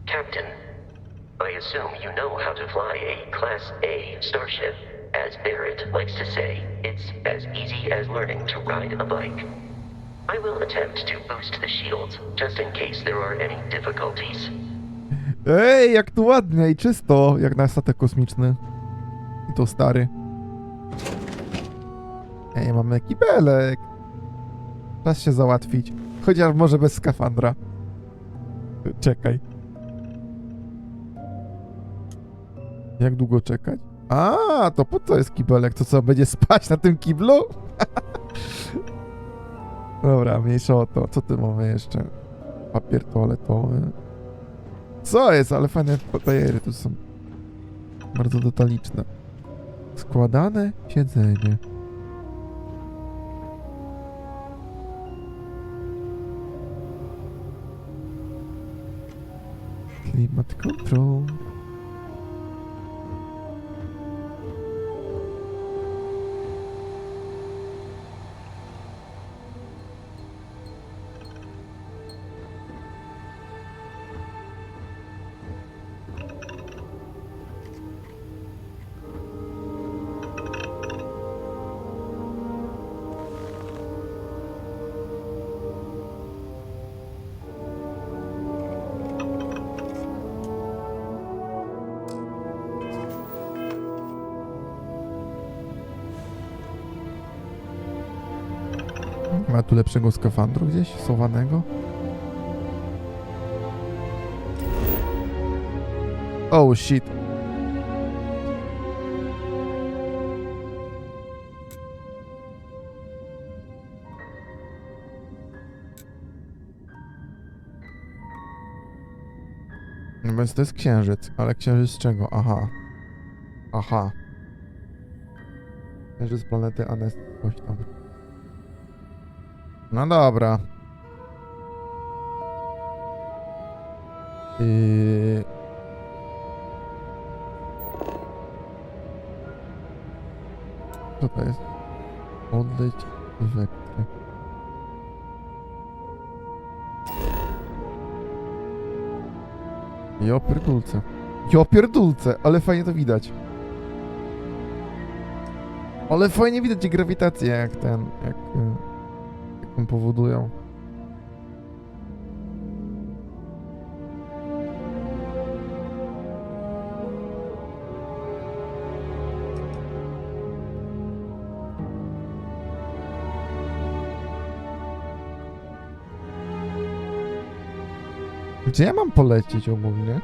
Captain, I assume you know how to fly a Class A starship. As Barrett likes to say, it's as easy as learning to ride a bike. I will attempt to boost the shields, just in case there are any difficulties. Ej, jak tu ładnie i czysto, jak na statek kosmiczny. I to stary. Ej, mamy kibelek. Czas się załatwić. Chociaż może bez skafandra. Czekaj. Jak długo czekać? A, to po co jest kibelek? To co, będzie spać na tym kiblu? Dobra, mniejsza o to. Co tu mamy jeszcze? Papier toaletowy. Co jest? Ale fajne papiery tu są. Bardzo detaliczne. Składane siedzenie. Klimat control. Ma tu lepszego skafandru gdzieś, schowanego? Oh shit. No więc to jest księżyc, ale księżyc z czego? Aha. Aha. Księżyc planety Anes, coś tam. No dobra. Co to jest? Odleć wektry. Jo pierdulce. Jo pierdulce, ale fajnie to widać. Ale fajnie widać grawitację, jak ten, jak ją powodują. Gdzie ja mam polecieć ogólnie?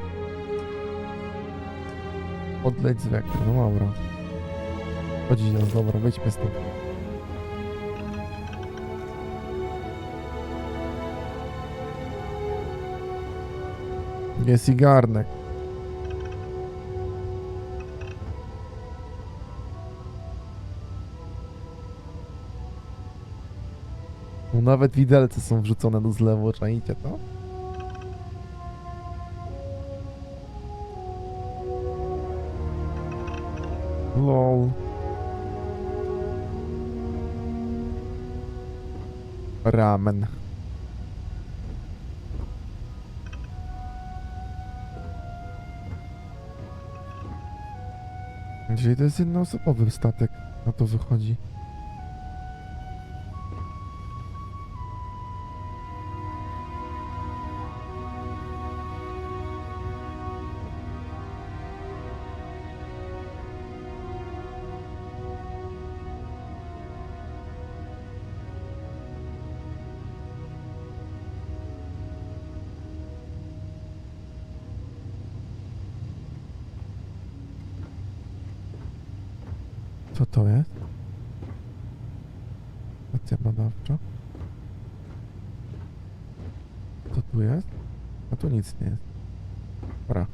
Odleć z wektru, no dobra. Chodzi nas, dobra, wyjdźmy stąd. Jest i garnek. No nawet widelce są wrzucone do zlewu, czaicie to? Lol. Ramen. Czyli to jest jednoosobowy statek, na to wychodzi. Co to jest? Stacja badawcza. Co tu jest? A tu nic nie jest. Dobra.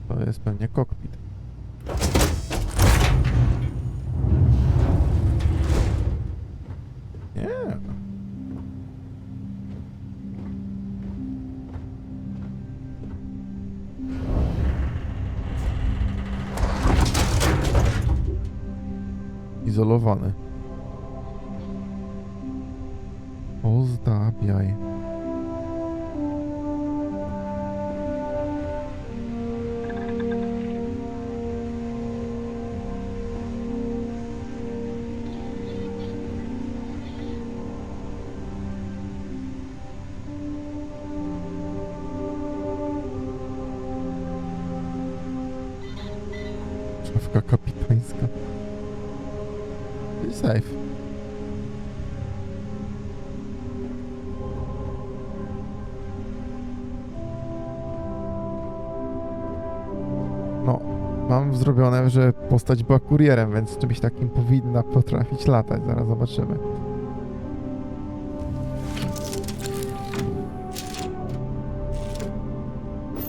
To jest pewnie kokpit. izolowany. Ozdabiaj. Szafka kapitańska. I safe. No, mam zrobione, że postać była kurierem, więc czymś takim powinna potrafić latać. Zaraz zobaczymy.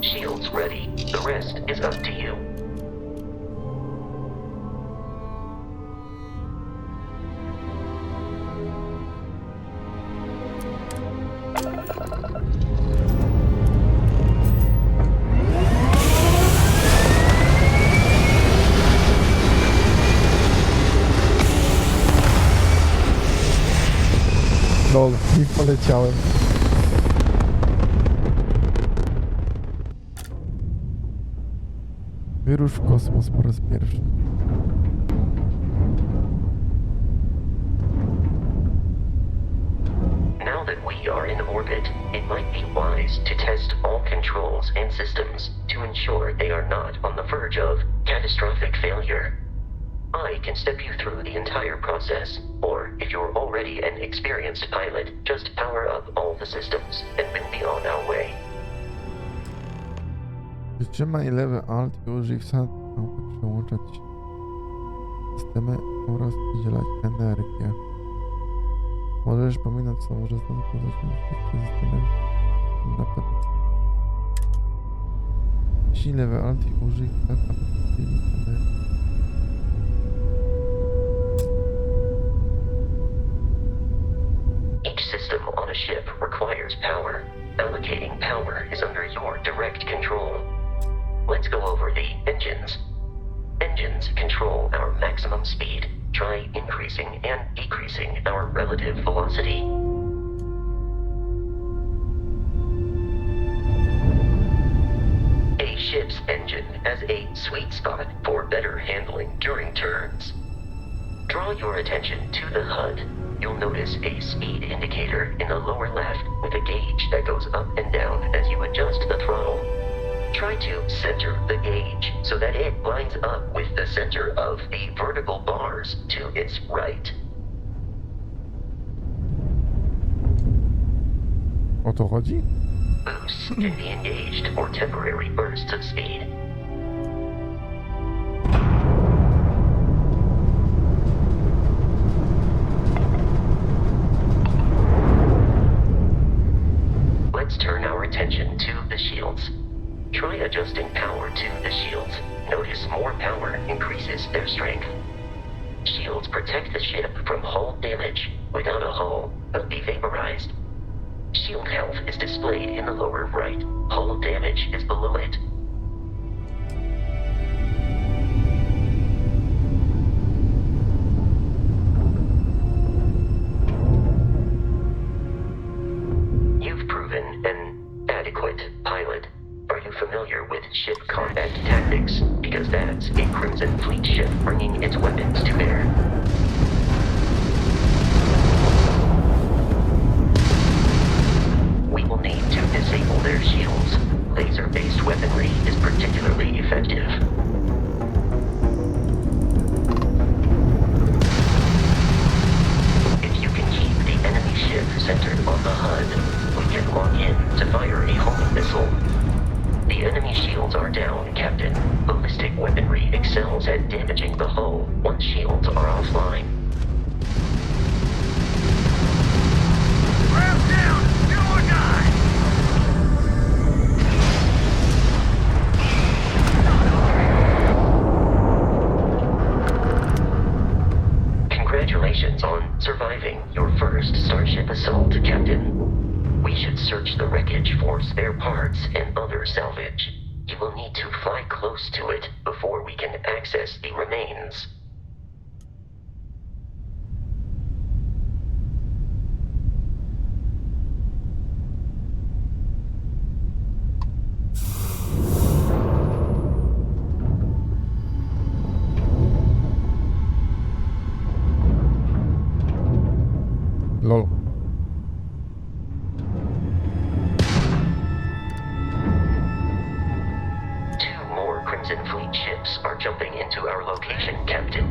Shields ready. The rest is up to you. Lol, i poleciałem. Wyrusz w kosmos po raz pierwszy. Now that we are in orbit, it might be wise to test all controls and systems to ensure they are not on the verge of catastrophic failure. I can step you through the entire process, or if you're already an experienced pilot, just power up all the systems and we'll be on our way. Przytrzymaj lewy alt i użyj wsadki, aby przełączać systemy oraz przydzielać energię. Możesz pominąć, co może zaznaczyć przez systemy na pewno. Wciśnij lewy alt i użyj wsadki, aby przydzielić energię. Each system on a ship requires power. Allocating power is under your direct control. Let's go over the engines. Engines control our maximum speed. Try increasing and decreasing our relative velocity. A ship's engine has a sweet spot for better handling during turns. Draw your attention to the HUD. You'll notice a speed indicator in the lower left with a gauge that goes up and down as you adjust the throttle. Try to center the gauge so that it lines up with the center of the vertical bars to its right. O to chodzi? Boosts can be engaged for temporary bursts of speed. Let's turn our attention to the shields. Try adjusting power to the shields. Notice more power increases their strength. Shields protect the ship from hull damage. Without a hull, it'll be vaporized. Shield health is displayed in the lower right. Hull damage is below it. You've proven an adequate pilot. Are you familiar with ship combat tactics? Because that's a Crimson Fleet ship bringing its weapons to bear. We will need to disable their shields. Laser-based weaponry is particularly effective. If you can keep the enemy ship centered on the HUD, we can lock in to fire a homing missile. The enemy shields are down, Captain. Ballistic weaponry excels at damaging the hull once shields are offline. Ramp down! Do or die! Congratulations on surviving your first Starship assault, Captain. We should search the wreckage for spare parts and other salvage. You will need to fly close to it before we can access the remains. location, Captain.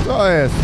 Co jest?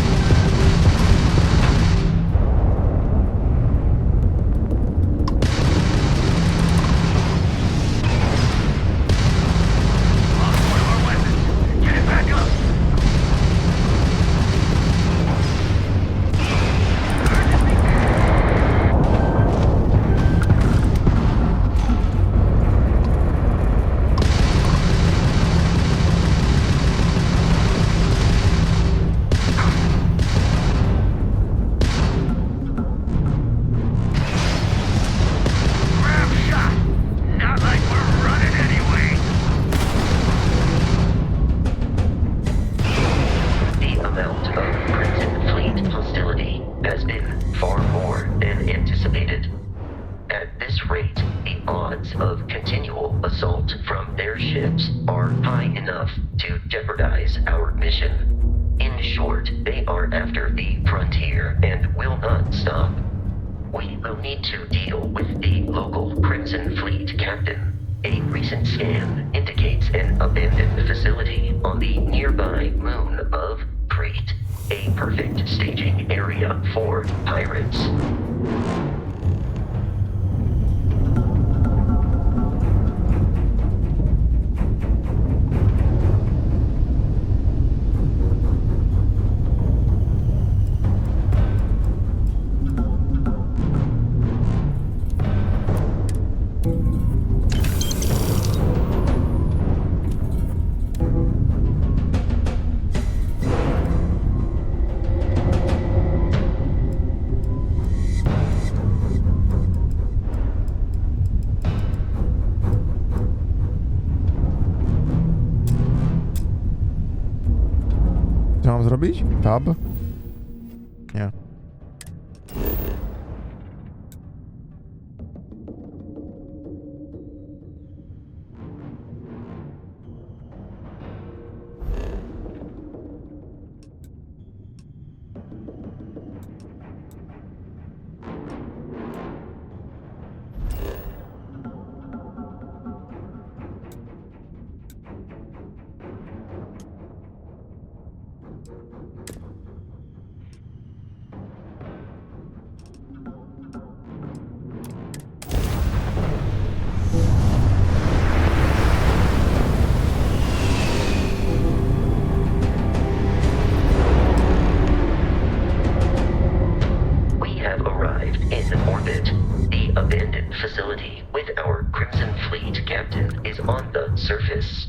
Of continual assault from their ships are high enough to jeopardize our mission. In short, they are after the frontier and will not stop. We will need to deal with the local Crimson Fleet captain. A recent scan indicates an abandoned facility on the nearby moon of Crete, a perfect staging area for pirates. Co mam zrobić? Tab? Nie. Facility with our Crimson Fleet captain is on the surface.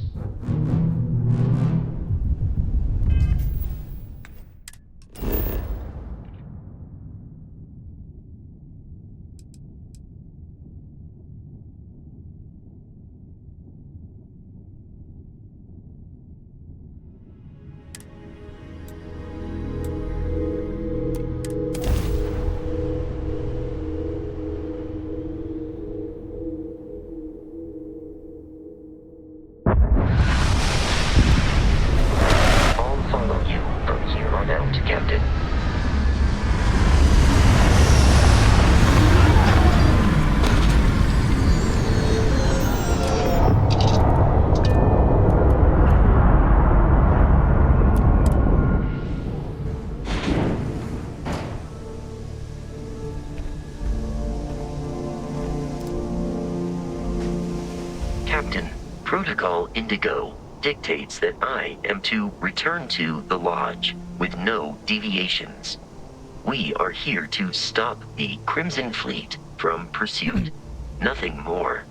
Captain. Captain, Protocol Indigo dictates that I am to return to the Lodge with no deviations. We are here to stop the Crimson Fleet from pursuit, nothing more.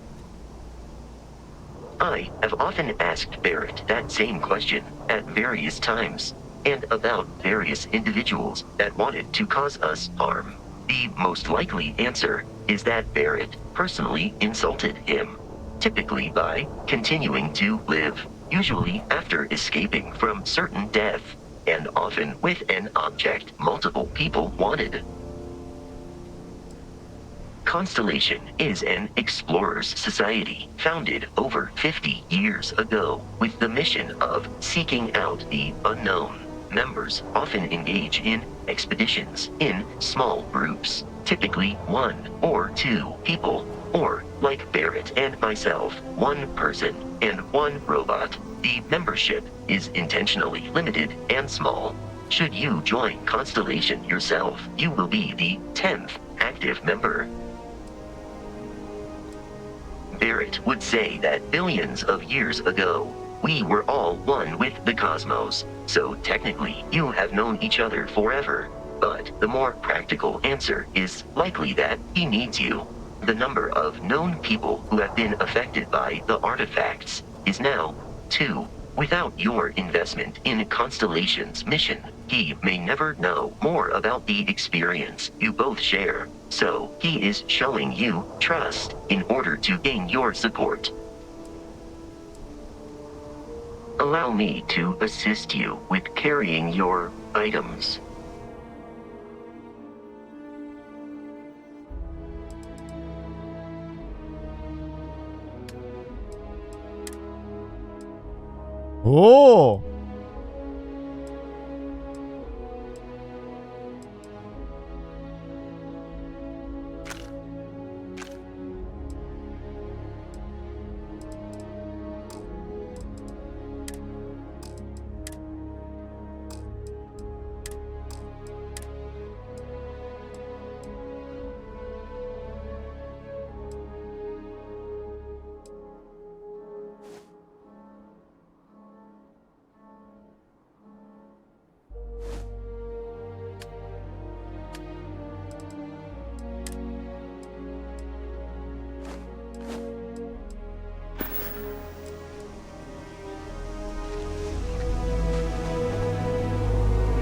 I have often asked Barrett that same question at various times, and about various individuals that wanted to cause us harm. The most likely answer is that Barrett personally insulted him, typically by continuing to live, usually after escaping from certain death, and often with an object multiple people wanted. Constellation is an explorers society founded over 50 years ago with the mission of seeking out the unknown. Members often engage in expeditions in small groups, typically 1 or 2 people. or like Barrett and myself, one person and one robot. The membership is intentionally limited and small. Should you join Constellation yourself, you will be the 10th active member. Barrett would say that billions of years ago, we were all one with the cosmos, so technically you have known each other forever. But the more practical answer is likely that he needs you. The number of known people who have been affected by the artifacts is now 2. Without your investment in Constellation's mission, he may never know more about the experience you both share. So he is showing you trust in order to gain your support. Allow me to assist you with carrying your items. O!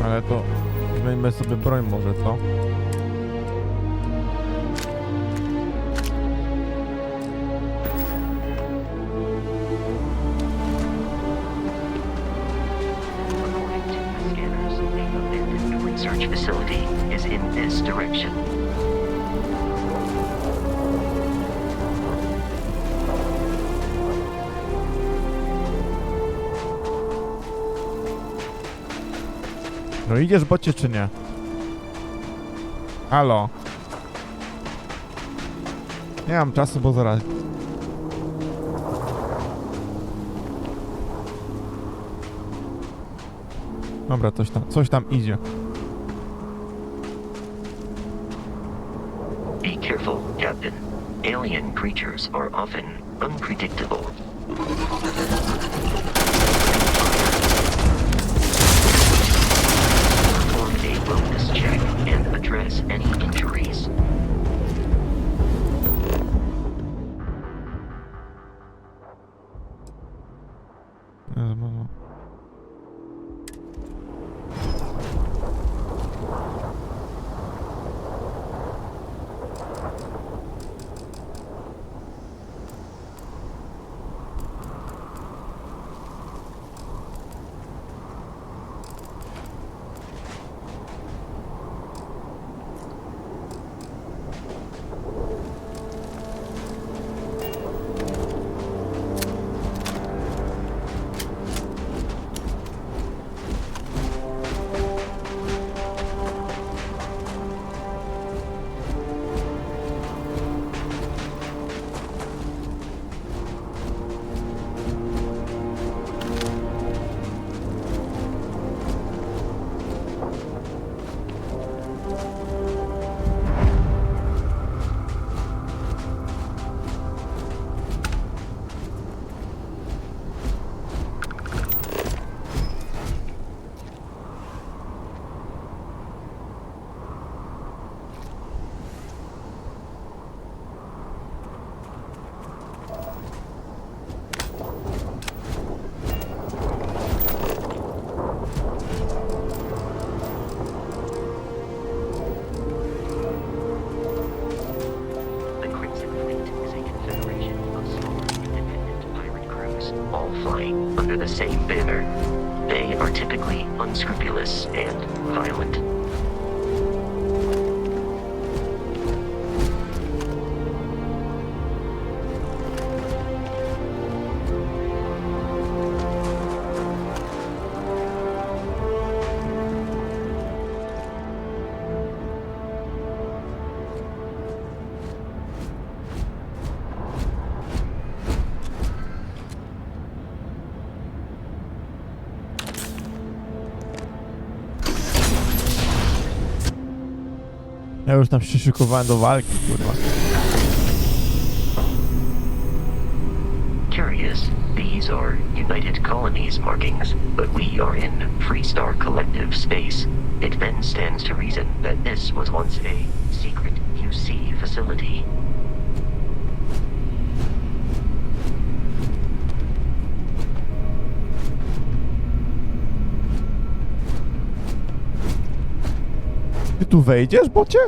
Ale to zmieńmy sobie broń może, co? According to the scanners, the abandoned research facility is in this direction. No idziesz, bocie, czy nie? Halo? Nie mam czasu, bo zaraz... Dobra, coś tam idzie. Be careful, Captain. Alien creatures are often unpredictable. Perform a wellness check and address any injuries. Flying under the same banner. They are typically unscrupulous and violent. Ja już tam się szykowałem do walki, kurwa. Curious, these are United Colonies markings, but we are in Freestar Collective space. It then stands to reason that this was once a secret UC facility. Ty tu wejdziesz, bocie?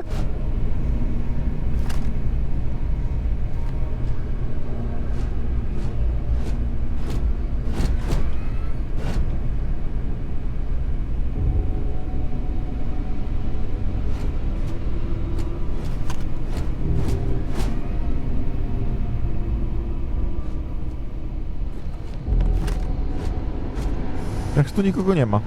Jak tu nikogo nie ma.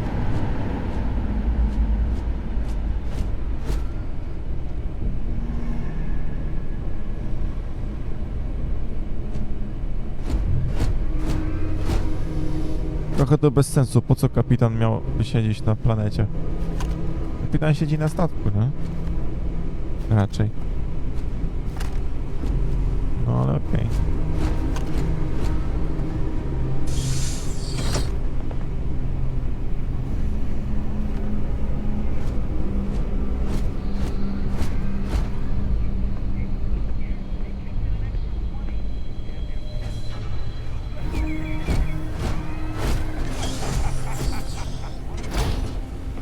Trochę to bez sensu, po co kapitan miał siedzieć na planecie? Kapitan siedzi na statku, nie? Raczej. No ale okej.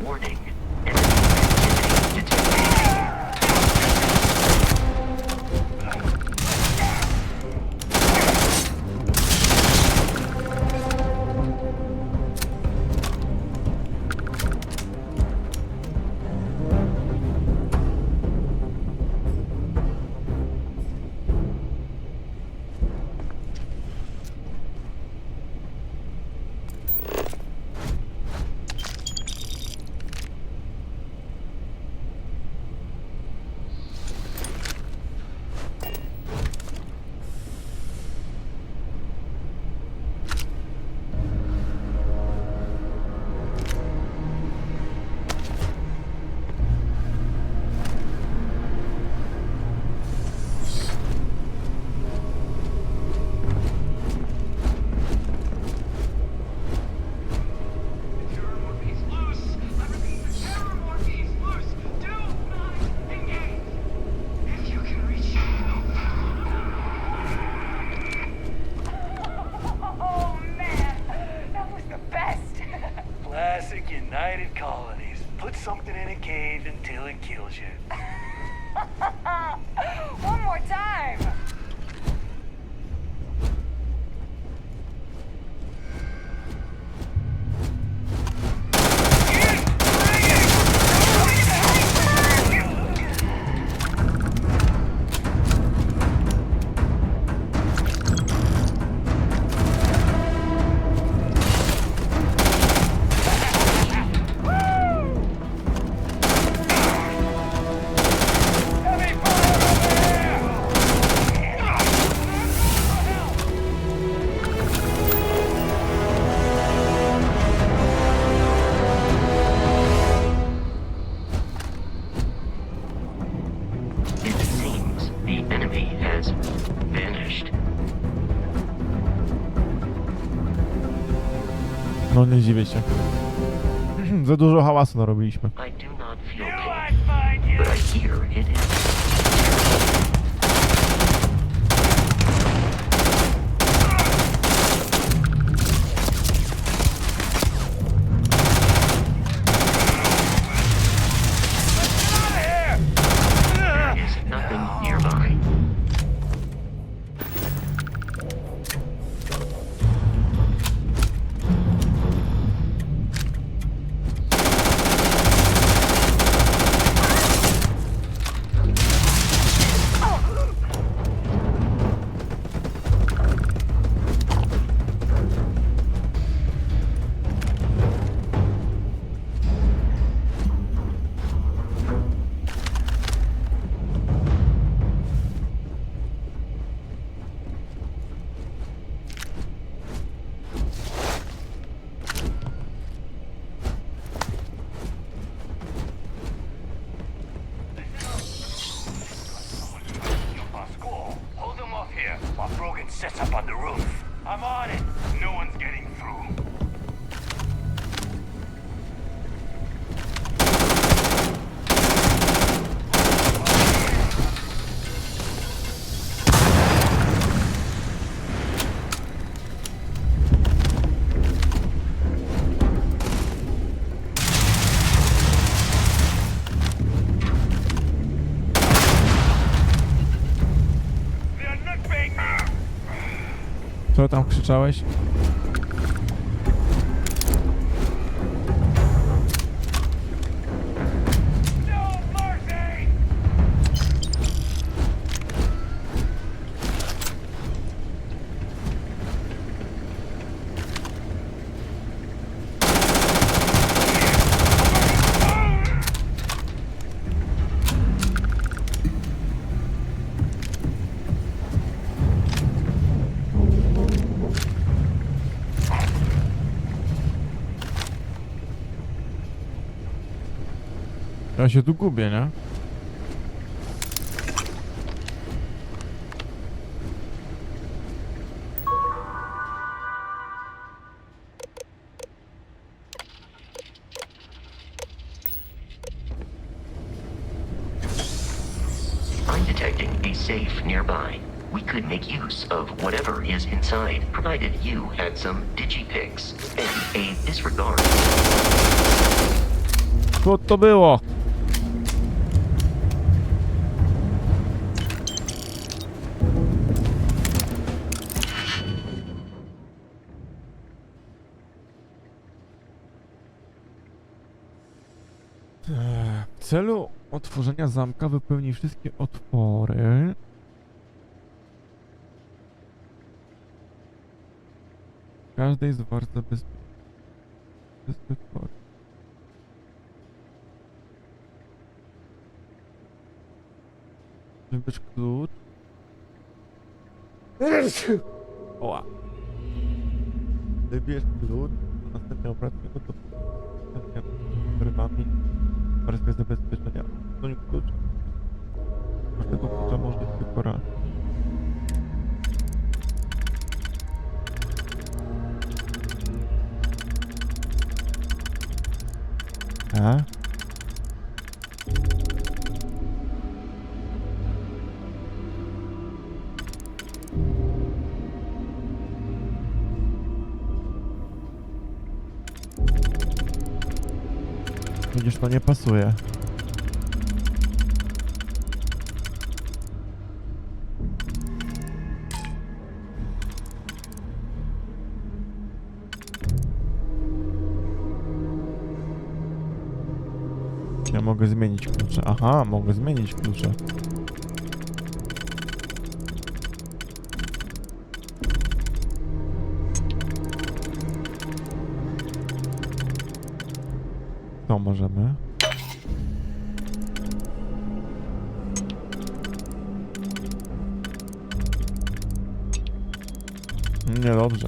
Warning. Enemy activity detected. Oh man, that was the best. Classic United Colonies. Put something in a cave until it kills you. One more time. It seems the enemy has vanished. No nie dziwię się. Za dużo hałasu narobiliśmy. I do not feel Knew pain, I'd find you. but I hear it is. There is nothing nearby. Co tam krzyczałeś? No mercy! Ja się tu gubię, nie? I'm detecting a safe nearby. We could make use of whatever is inside, provided you had some digipics and a disregard. Co to było? W celu otworzenia zamka wypełnij wszystkie otwory. W każdej z wart zabezpieczeń. Wszystkie otwory. Wybierz klucz. Oła. Wybierz klucz. Następnie opracuj go do wyrwami. Warstwy zabezpieczenia. Suń klucz. Każdego klucza może być tylko raz. A? Widzisz, to nie pasuje. Ja mogę zmienić klucze. Aha, mogę zmienić klucze. To możemy. Niedobrze.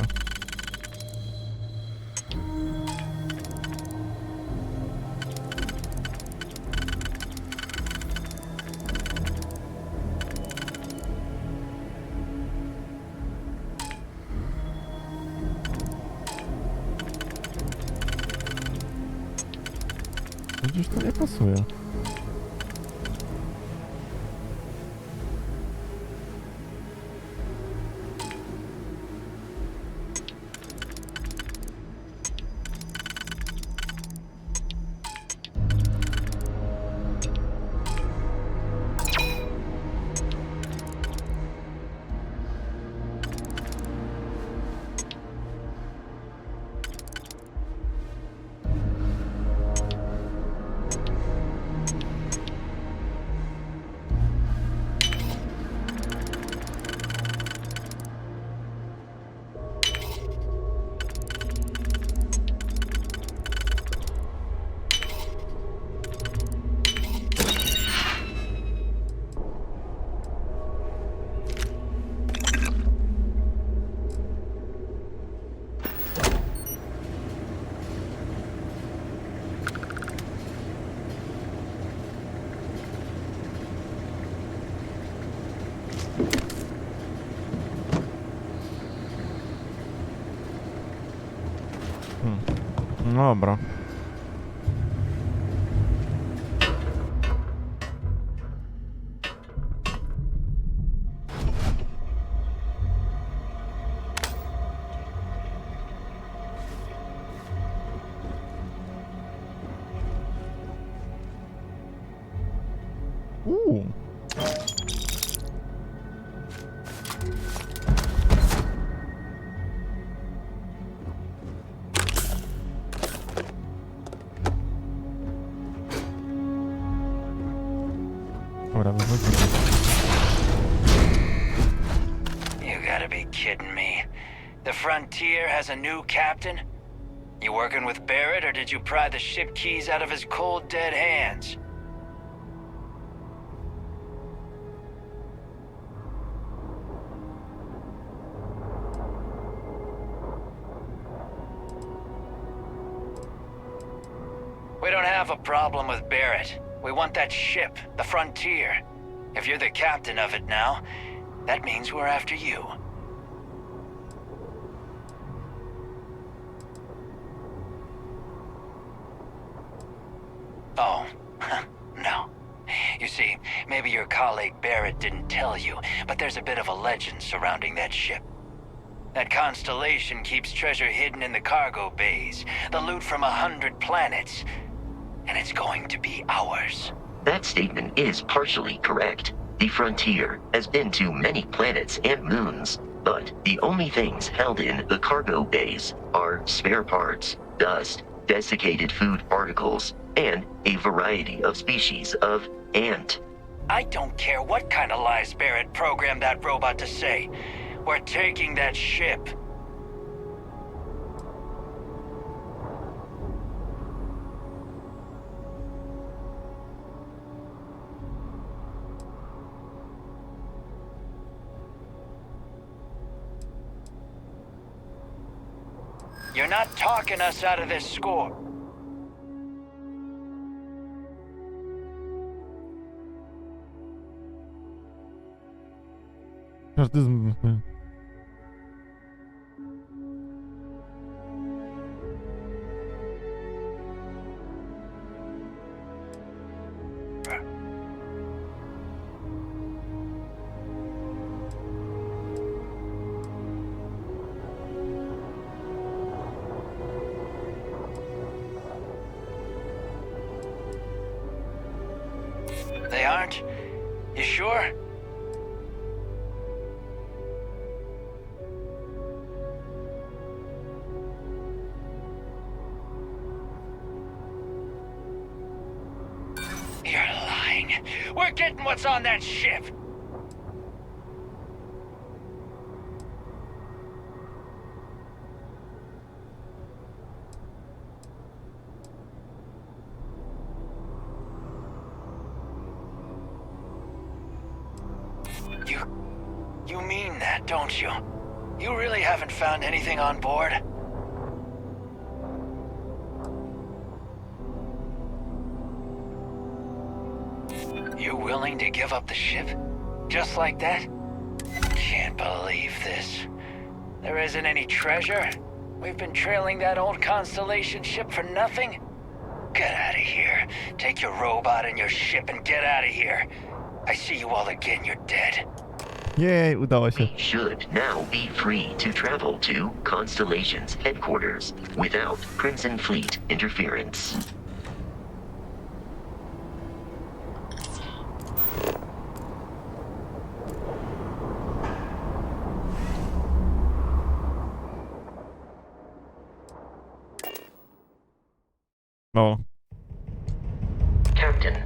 Widzisz, to nie pasuje. No dobra. Dobra, wychodzimy. You gotta be kidding me. The Frontier has a new captain? You working with Barrett, or did you pry the ship keys out of his cold, dead hands? We don't have a problem with Barrett. We want that ship, the Frontier. If you're the captain of it now, that means we're after you. Oh, no. You see, maybe your colleague Barrett didn't tell you, but there's a bit of a legend surrounding that ship. That constellation keeps treasure hidden in the cargo bays, the loot from 100 planets, and it's going to be ours. That statement is partially correct. The Frontier has been to many planets and moons, but the only things held in the cargo bays are spare parts, dust, desiccated food particles, and a variety of species of ant. I don't care what kind of lies Barrett programmed that robot to say. We're taking that ship. You're not talking us out of this score. Każdy z... They aren't? You sure? You're lying. We're getting what's on that ship. You mean that, don't you? You really haven't found anything on board? You willing to give up the ship? Just like that? Can't believe this. There isn't any treasure? We've been trailing that old Constellation ship for nothing? Get out of here. Take your robot and your ship and get out of here. I see you all again, you're dead. Jej, udało się. We should now be free to travel to Constellation's headquarters without Crimson Fleet interference. No. Captain,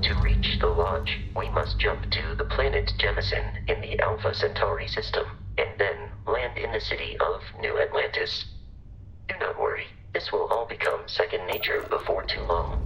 to reach the lodge, we must jump to the planet Jemison in the Alpha Centauri system, and then land in the city of New Atlantis. Do not worry, this will all become second nature before too long.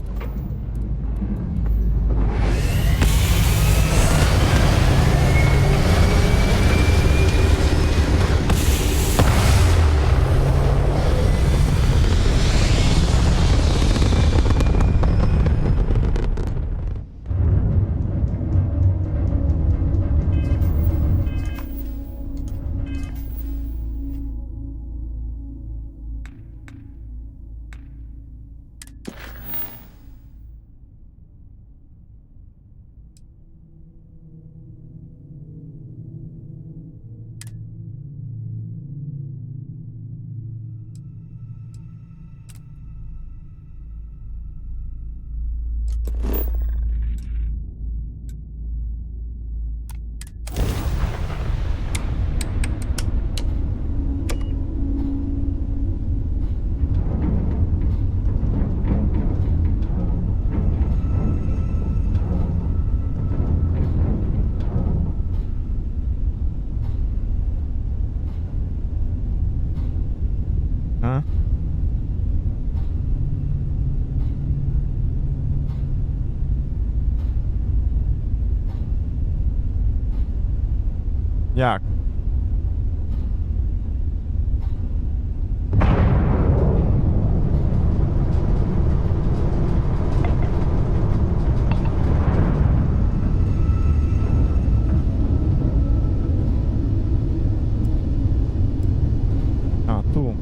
Jak? A, tu.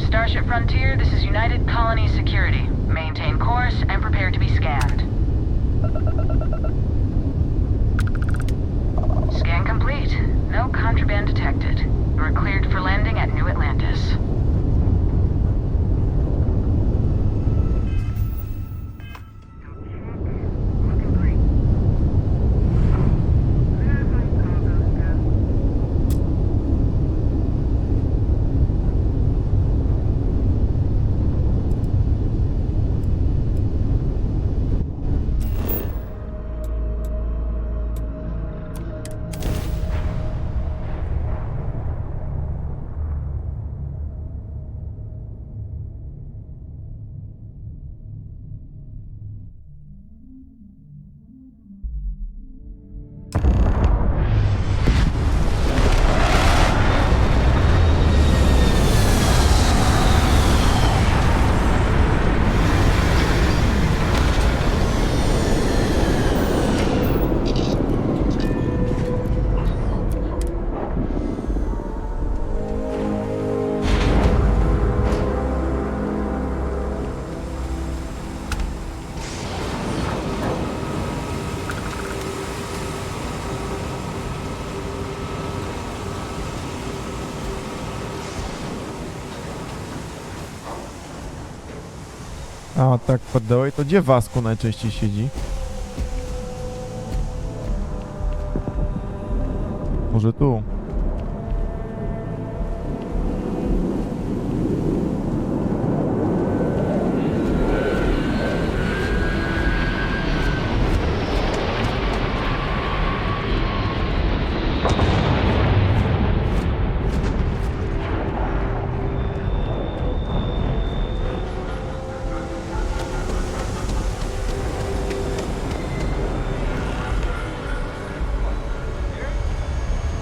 Starship Frontier, this is United Colony Security. Maintain course and prepare to be scanned. Scan complete. No contraband detected. We're cleared for landing at New Atlantis. A, tak, poddołej. To gdzie Wasku najczęściej siedzi? Może tu?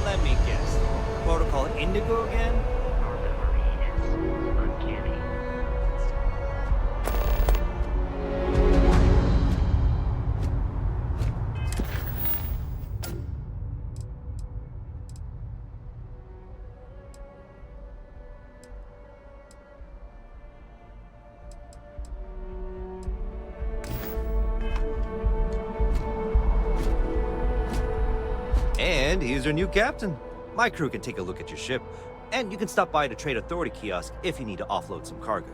Let me guess. Protocol Indigo again? Uncanny. And here's your new captain. My crew can take a look at your ship, and you can stop by the Trade Authority kiosk if you need to offload some cargo.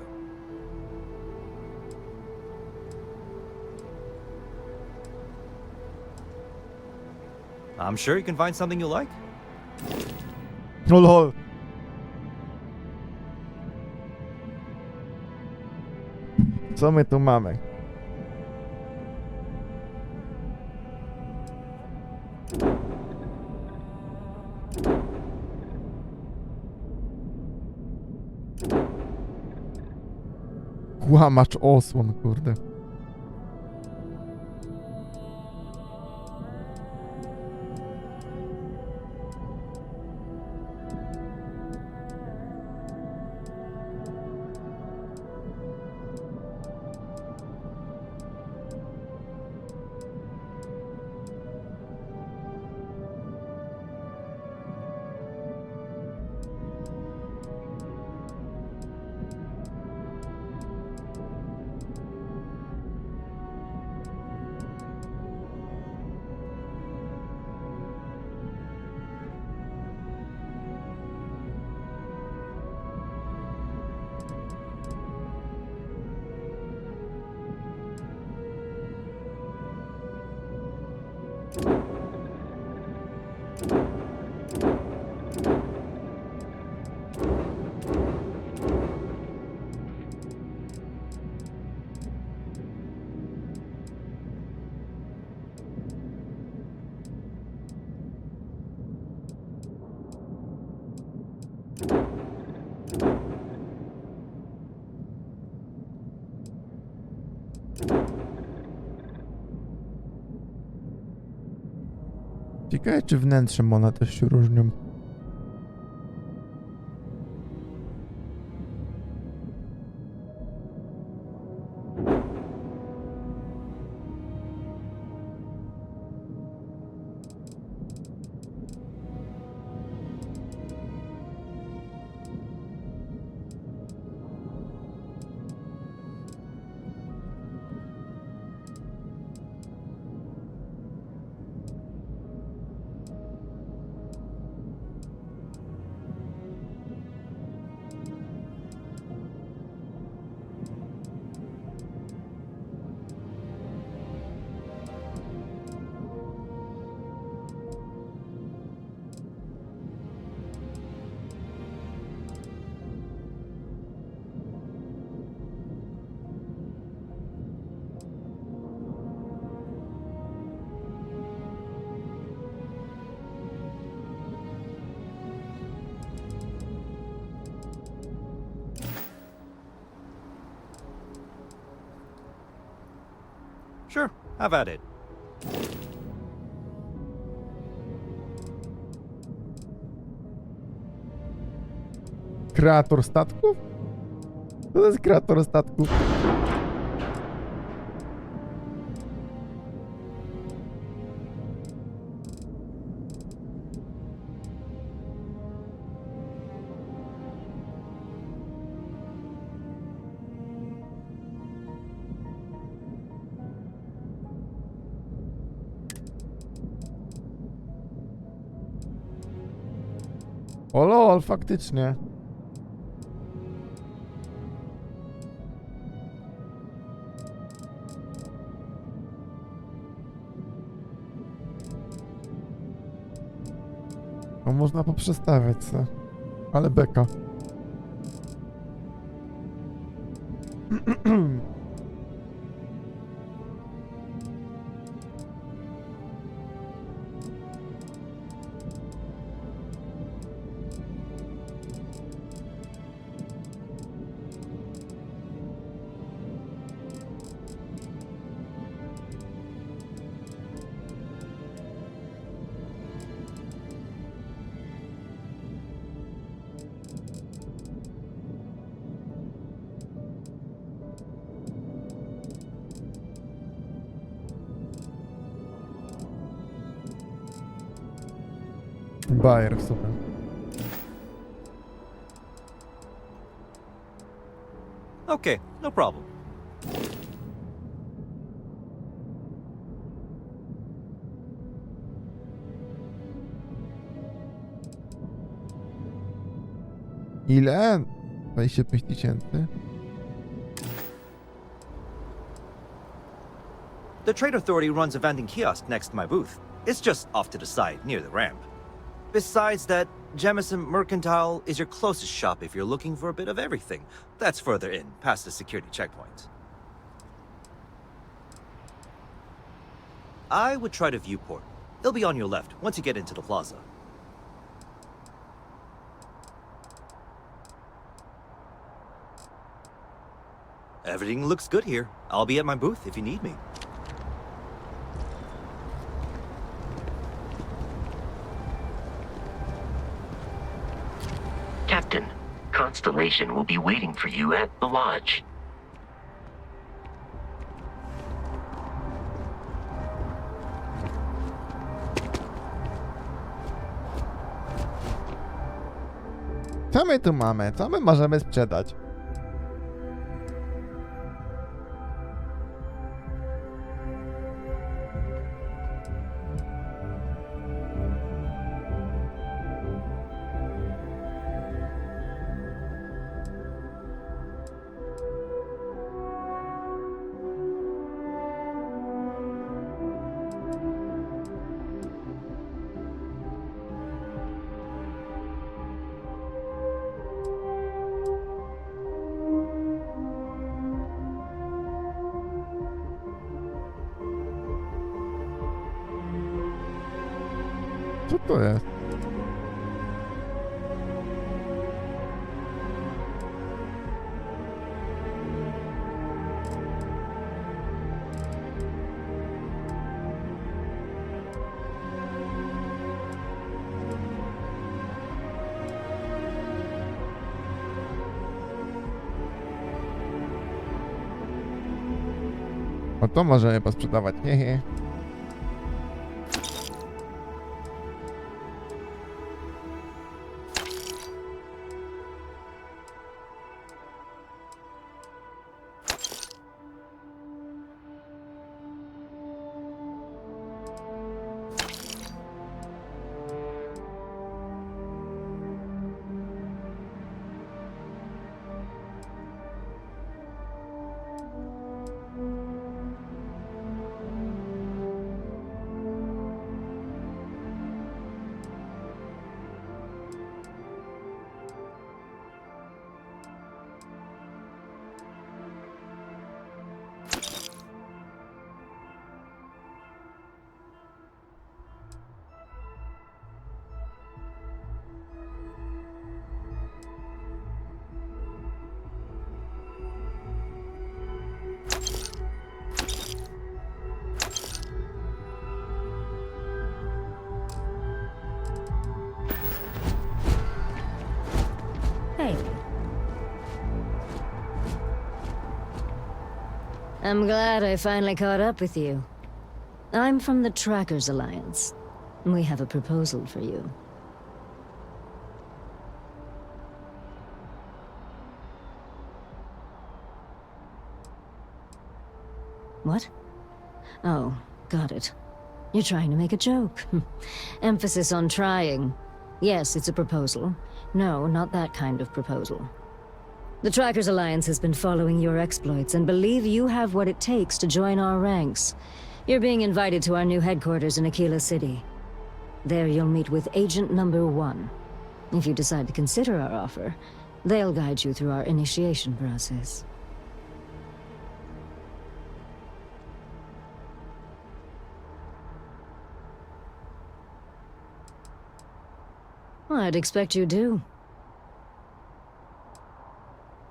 I'm sure you can find something you like. O lol. Co my tu mamy? Kłamacz osłon, kurde. Ciekawe, czy wnętrzem one też się różnią. Sure, have at it. Kreator statków? To jest kreator statków. O lol, faktycznie. No można poprzestawiać se. Ale beka. Bajer w sumie. Okay, no problem. Ile? 25 000. The Trade Authority runs a vending kiosk next to my booth. It's just off to the side, near the ramp. Besides that, Jemison Mercantile is your closest shop if you're looking for a bit of everything. That's further in, past the security checkpoint. I would try to Viewport. It'll be on your left, once you get into the plaza. Everything looks good here. I'll be at my booth if you need me. Captain, Constellation will be waiting for you at the lodge. Co my tu mamy? Co my możemy sprzedać? Co to jest? O to możemy posprzedawać, hehe. Hey. I'm glad I finally caught up with you. I'm from the Trackers Alliance. We have a proposal for you. What? Oh, got it. You're trying to make a joke. Emphasis on trying. Yes, it's a proposal. No, not that kind of proposal. The Trackers Alliance has been following your exploits and believe you have what it takes to join our ranks. You're being invited to our new headquarters in Aquila City. There you'll meet with Agent Number 1. If you decide to consider our offer, they'll guide you through our initiation process. I'd expect you do.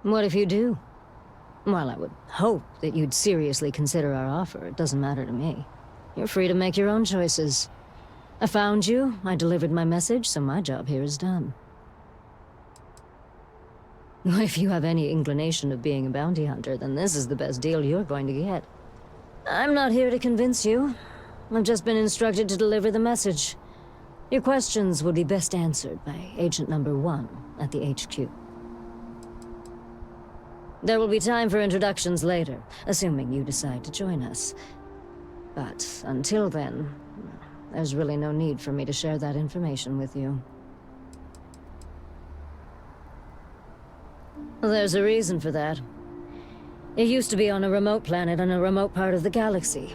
What if you do? Well, I would hope that you'd seriously consider our offer. It doesn't matter to me. You're free to make your own choices. I found you, I delivered my message, so my job here is done. If you have any inclination of being a bounty hunter, then this is the best deal you're going to get. I'm not here to convince you. I've just been instructed to deliver the message. Your questions would be best answered by Agent Number 1 at the HQ. There will be time for introductions later, assuming you decide to join us. But until then, there's really no need for me to share that information with you. There's a reason for that. It used to be on a remote planet in a remote part of the galaxy.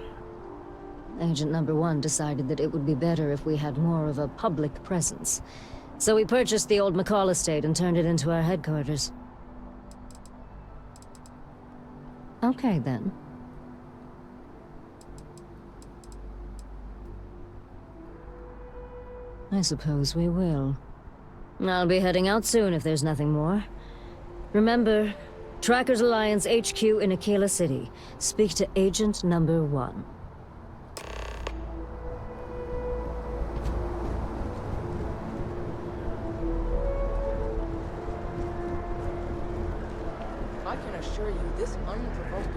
Agent Number 1 decided that it would be better if we had more of a public presence. So we purchased the old McCall estate and turned it into our headquarters. Okay, then. I suppose we will. I'll be heading out soon if there's nothing more. Remember, Trackers Alliance HQ in Aquila City. Speak to Agent Number 1. I can assure you this unprovoked...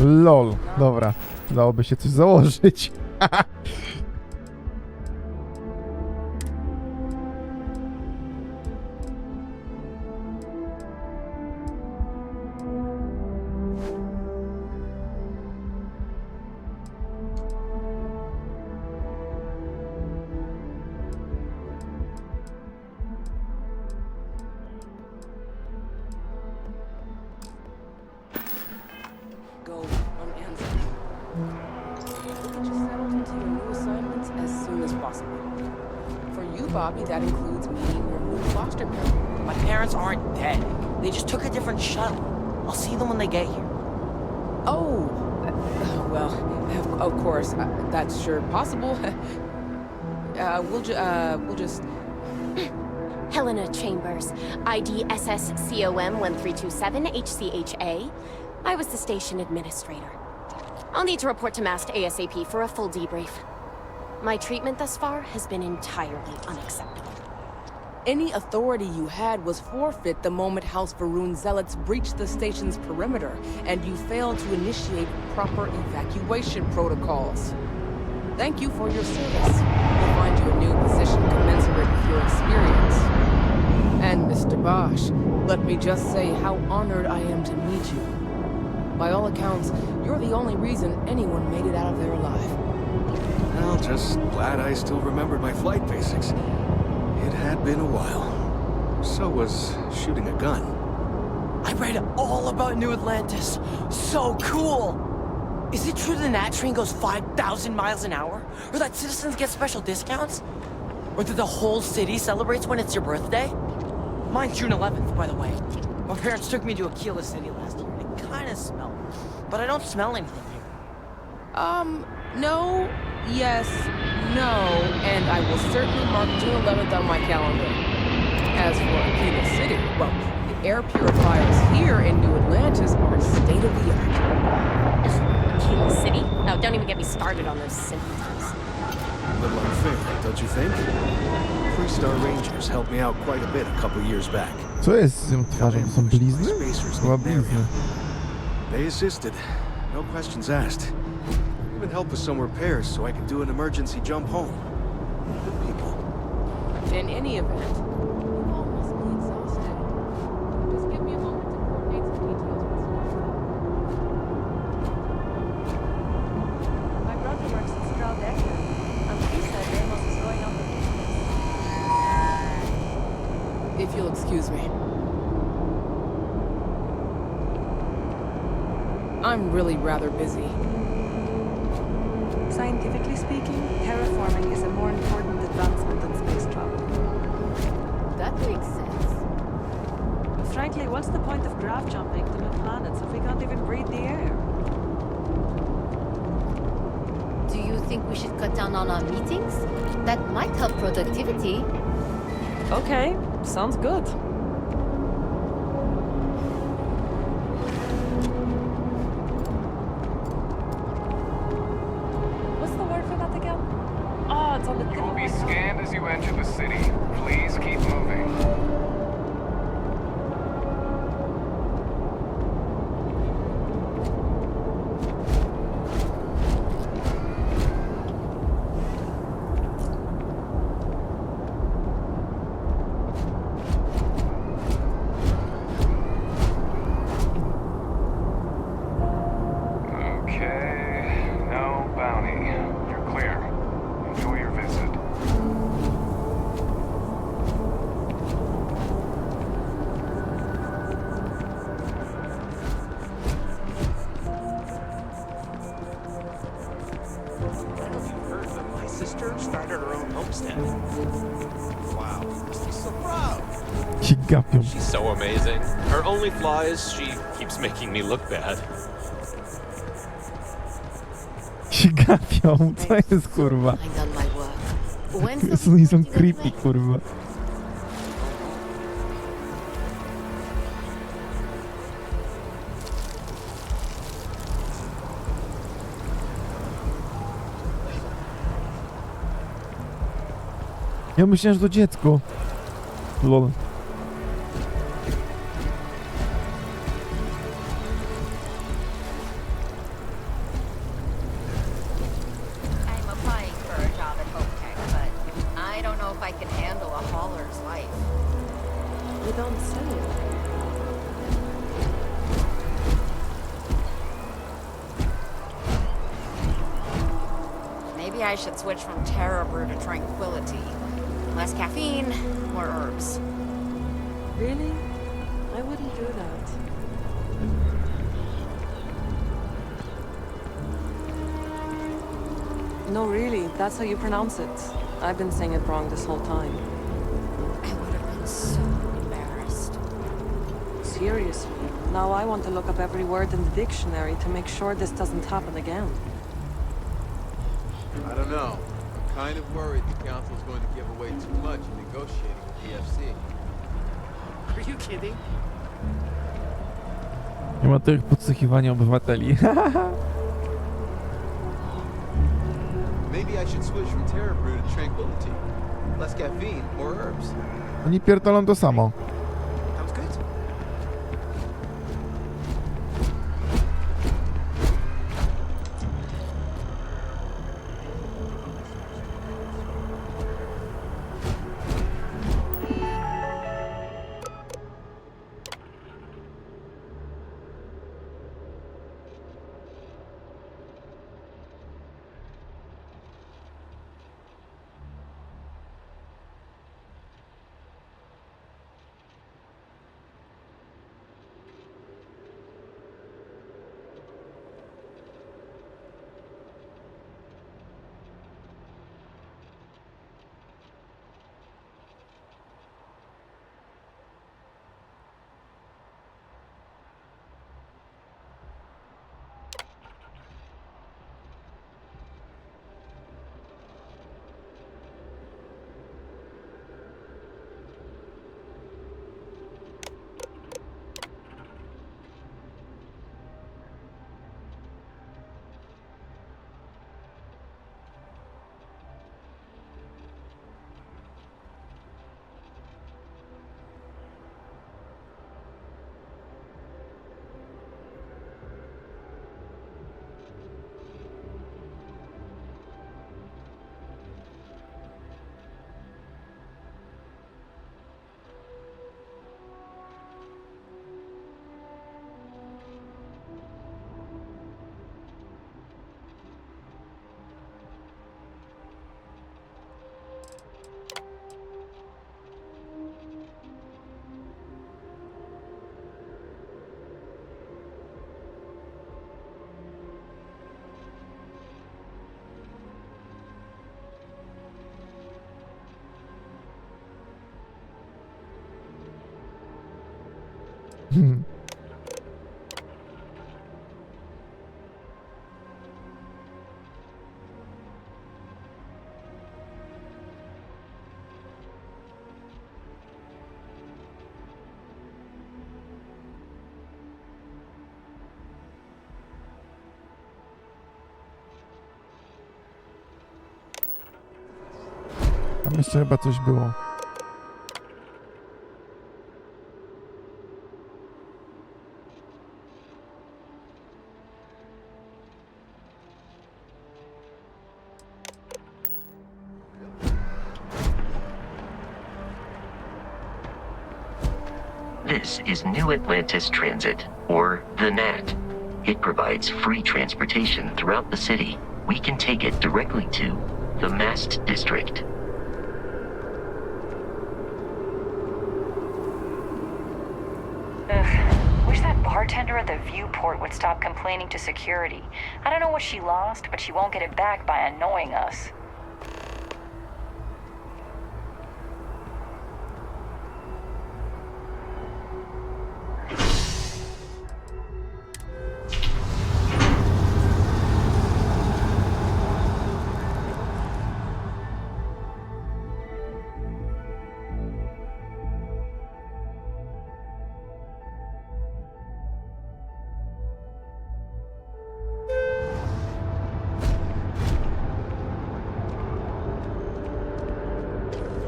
LOL, dobra. Dałoby się coś założyć. Go unanswered. Look at you settled into your new assignments as soon as possible. For you, Bobby, that includes meeting your new foster parent. My parents aren't dead. They just took a different shuttle. I'll see them when they get here. Oh, well, of course, that's sure possible. we'll just... Helena Chambers, ID SSCOM 1327 HCHA. I was the station administrator. I'll need to report to MAST ASAP for a full debrief. My treatment thus far has been entirely unacceptable. Any authority you had was forfeit the moment House Varun zealots breached the station's perimeter, and you failed to initiate proper evacuation protocols. Thank you for your service. We'll find you a new position commensurate with your experience. And Mr. Bosch, let me just say how honored I am to meet you. By all accounts, you're the only reason anyone made it out of there alive. Well, just glad I still remembered my flight basics. It had been a while. So was shooting a gun. I read all about New Atlantis. So cool! Is it true the Nat train goes 5,000 miles an hour? Or that citizens get special discounts? Or that the whole city celebrates when it's your birthday? Mine's June 11th, by the way. My parents took me to Aquila City last year. It kinda smelled. But I don't smell anything here. No, yes, no, and I will certainly mark June 11th on my calendar. As for Aquila City, well, the air purifiers here in New Atlantis are state-of-the-art. Aquila City? Oh, don't even get me started on those symptoms. A little unfair, don't you think? 3-star Rangers helped me out quite a bit a couple years back. Co jest z tą twarzą? Są blizny? Chyba blizny. They assisted. No questions asked. Even help with some repairs so I could do an emergency jump home. Good people. In any event, you all must be exhausted. Just give me a moment to coordinate some details with Starfield. My brother works at Stroud Echo, and he said Ramos is going on the If you'll excuse me. I'm really rather busy. Scientifically speaking, terraforming is a more important advancement than space travel. That makes sense. Frankly, what's the point of graph jumping to new planets if we can't even breathe the air? Do you think we should cut down on our meetings? That might help productivity. Okay, sounds good. What's the word for that again? Oh, it's on the tip You will of be my tongue. scanned as you enter the city. Please keep moving. Okay, no bounty. You're clear. Enjoy your visit. My sister started her own homestead. Wow, she's so proud. Się gapią. She's so amazing. Her only flaw is she keeps making me look bad. Się gapią. Co jest, kurwa? I done my work. When's the Oni są creepy, kurwa. Ja myślałem, że to dziecko. Lol. I'm applying for a job at Hopetech, but I don't know if I can handle a hauler's life. You don't say. Maybe I should switch from Terra Brew to Tranquility. Less caffeine, more herbs. Really? I wouldn't do that. No, really, that's how you pronounce it. I've been saying it wrong this whole time. I would have been so embarrassed. Seriously, now I want to look up every word in the dictionary to make sure this doesn't happen again. I don't know. kind of worried the council's going to give away too much in negotiating with the FC. Are you kidding? Nie ma tych podsłuchiwania obywateli. Maybe I should switch from Terror Brew to Tranquility. Less caffeine, more herbs. Oni pierdolą to samo. Sounds good. Tam jeszcze chyba coś było. This is New Atlantis Transit, or the NAT. It provides free transportation throughout the city. We can take it directly to the Mast District. Wish that bartender at the viewport would stop complaining to security. I don't know what she lost, but she won't get it back by annoying us.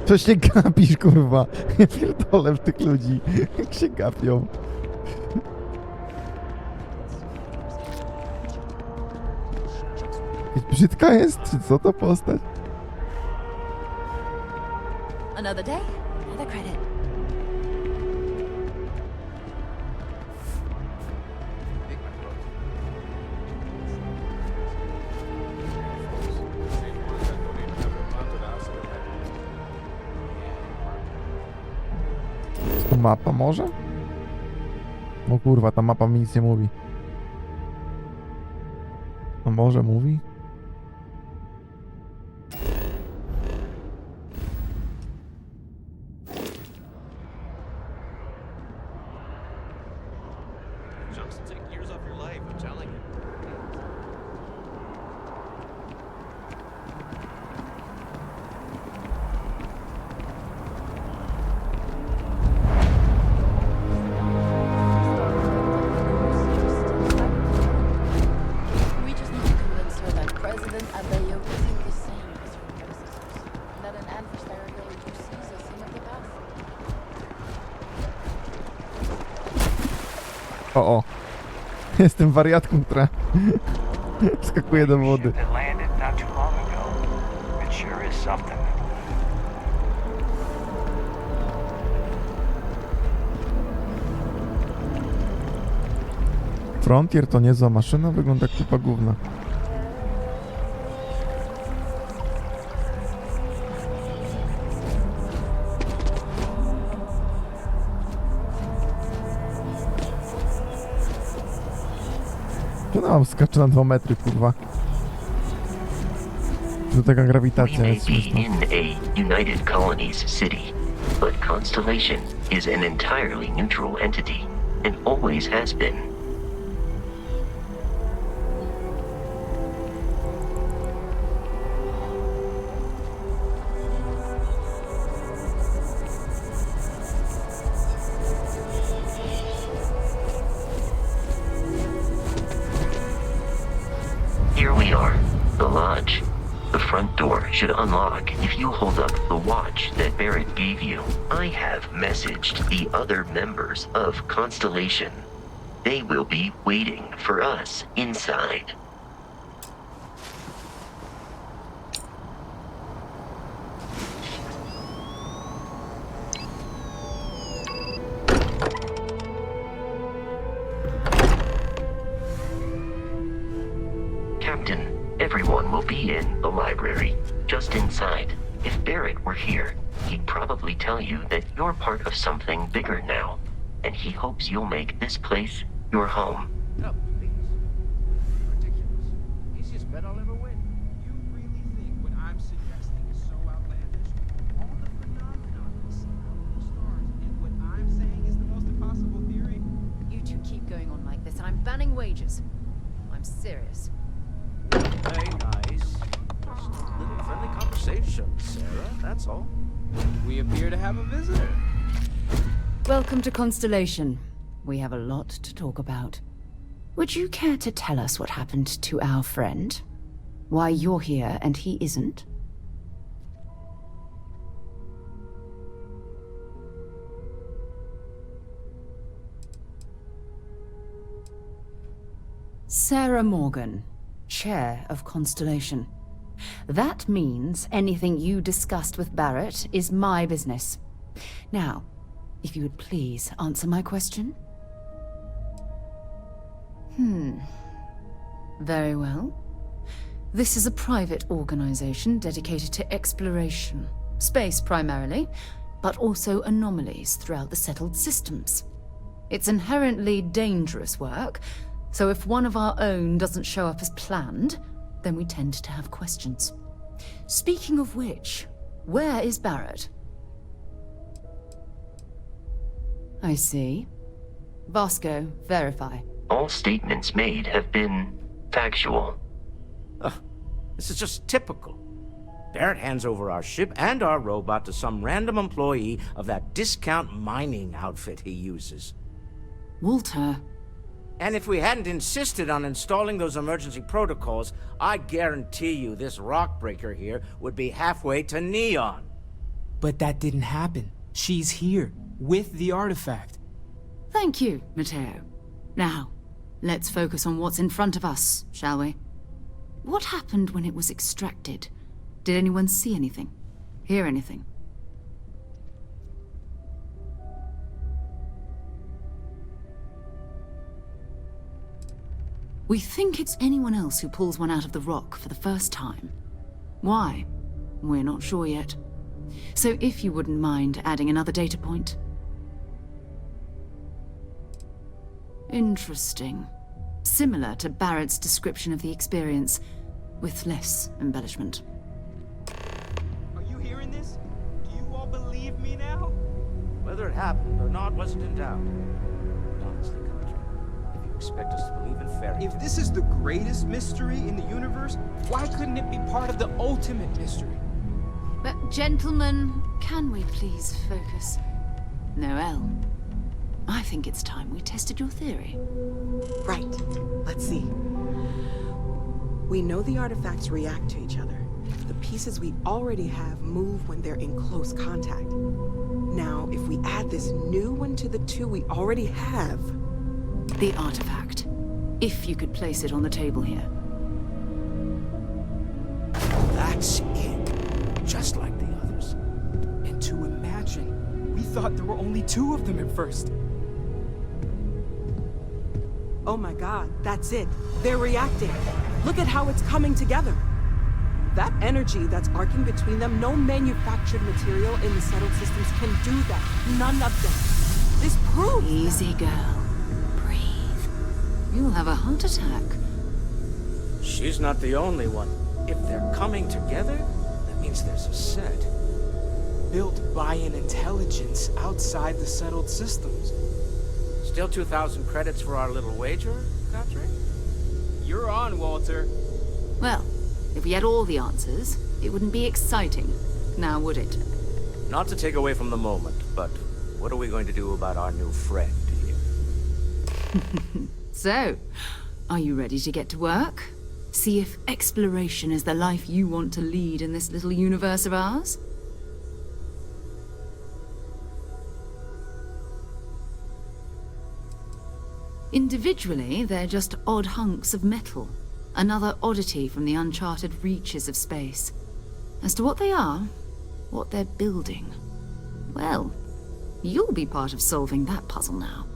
Co się gapisz, kurwa? Ja pierdolę w tych ludzi. Jak się gapią. Jakaś brzydka jest, czy co to postać? Another day, another credit. Jest tu mapa może? O kurwa, ta mapa mi nic nie mówi. No może mówi? Jumps take years off your life, I'm telling you. President Adeyo isn't the same as your predecessors. Not an adversarial who sees us in the past. O. Jestem wariatką, która skakuje do wody. That landed not too long ago. It sure is something. Frontier to niezła maszyna, wygląda jak kupa gówna. To nam skacze na 2 metry, kurwa. To taka grawitacja We may jest be śmieszna. in a United Colonies city, but Constellation is an entirely neutral entity, and always has been. Here we are, the lodge. The front door should unlock if you hold up the watch that Barrett gave you. I have messaged the other members of Constellation. They will be waiting for us inside. Captain, everyone will be in the library, just inside. If Barrett were here, he'd probably tell you that you're part of something bigger now, and he hopes you'll make this place your home. No, please. Ridiculous. Easiest bet I'll ever win. You really think what I'm suggesting is so outlandish? All the phenomena we see out in the stars, and what I'm saying is the most impossible theory? You two keep going on like this, and I'm banning wages. I'm serious. Hey, nice. Just a little friendly conversation, Sarah, that's all. We appear to have a visitor. Welcome to Constellation. We have a lot to talk about. Would you care to tell us what happened to our friend? Why you're here and he isn't? Sarah Morgan, Chair of Constellation. That means anything you discussed with Barrett is my business. Now, if you would please answer my question. Very well. This is a private organization dedicated to exploration. Space primarily, but also anomalies throughout the settled systems. It's inherently dangerous work, so if one of our own doesn't show up as planned, then we tend to have questions. Speaking of which, where is Barrett? I see. Vasco, verify. All statements made have been factual. This is just typical. Barrett hands over our ship and our robot to some random employee of that discount mining outfit he uses. Walter. And if we hadn't insisted on installing those emergency protocols, I guarantee you this rock breaker here would be halfway to Neon. But that didn't happen. She's here, with the artifact. Thank you, Matteo. Now, let's focus on what's in front of us, shall we? What happened when it was extracted? Did anyone see anything? Hear anything? We think it's anyone else who pulls one out of the rock for the first time. Why? We're not sure yet. So if you wouldn't mind adding another data point. Interesting. Similar to Barrett's description of the experience, with less embellishment. Are you hearing this? Do you all believe me now? Whether it happened or not wasn't in doubt. Honestly, Contra, if you expect us to believe in fairy If this is the greatest mystery in the universe, why couldn't it be part of the ultimate mystery? But gentlemen, can we please focus? Noelle, I think it's time we tested your theory. Right. Let's see. We know the artifacts react to each other. The pieces we already have move when they're in close contact. Now, if we add this new one to the two we already have... The artifact. If you could place it on the table here. That's it. Just like the others. And to imagine, we thought there were only 2 of them at first. Oh my god, that's it. They're reacting. Look at how it's coming together. That energy that's arcing between them, no manufactured material in the settled systems can do that. None of them. This proves... Easy, girl. Breathe. You'll have a heart attack. She's not the only one. If they're coming together, that means there's a set. Built by an intelligence outside the settled systems. Still 2,000 credits for our little wager, Patrick? You're on, Walter. Well, if we had all the answers, it wouldn't be exciting. Now, would it? Not to take away from the moment, but what are we going to do about our new friend here? So, are you ready to get to work? See if exploration is the life you want to lead in this little universe of ours? Individually, they're just odd hunks of metal. Another oddity from the uncharted reaches of space. As to what they are, what they're building, well, you'll be part of solving that puzzle now.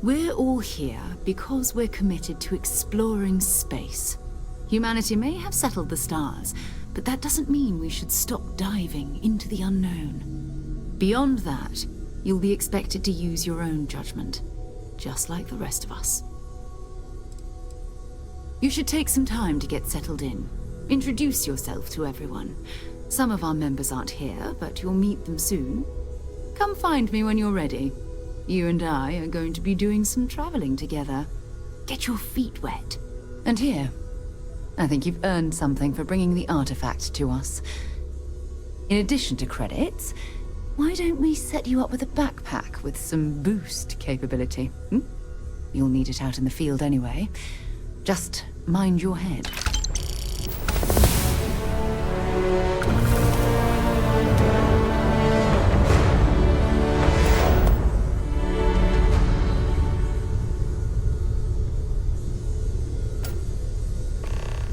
We're all here because we're committed to exploring space. Humanity may have settled the stars, but that doesn't mean we should stop diving into the unknown. Beyond that, you'll be expected to use your own judgment, just like the rest of us. You should take some time to get settled in. Introduce yourself to everyone. Some of our members aren't here, but you'll meet them soon. Come find me when you're ready. You and I are going to be doing some traveling together. Get your feet wet. And here, I think you've earned something for bringing the artifact to us. In addition to credits, why don't we set you up with a backpack with some boost capability? You'll need it out in the field anyway. Just mind your head.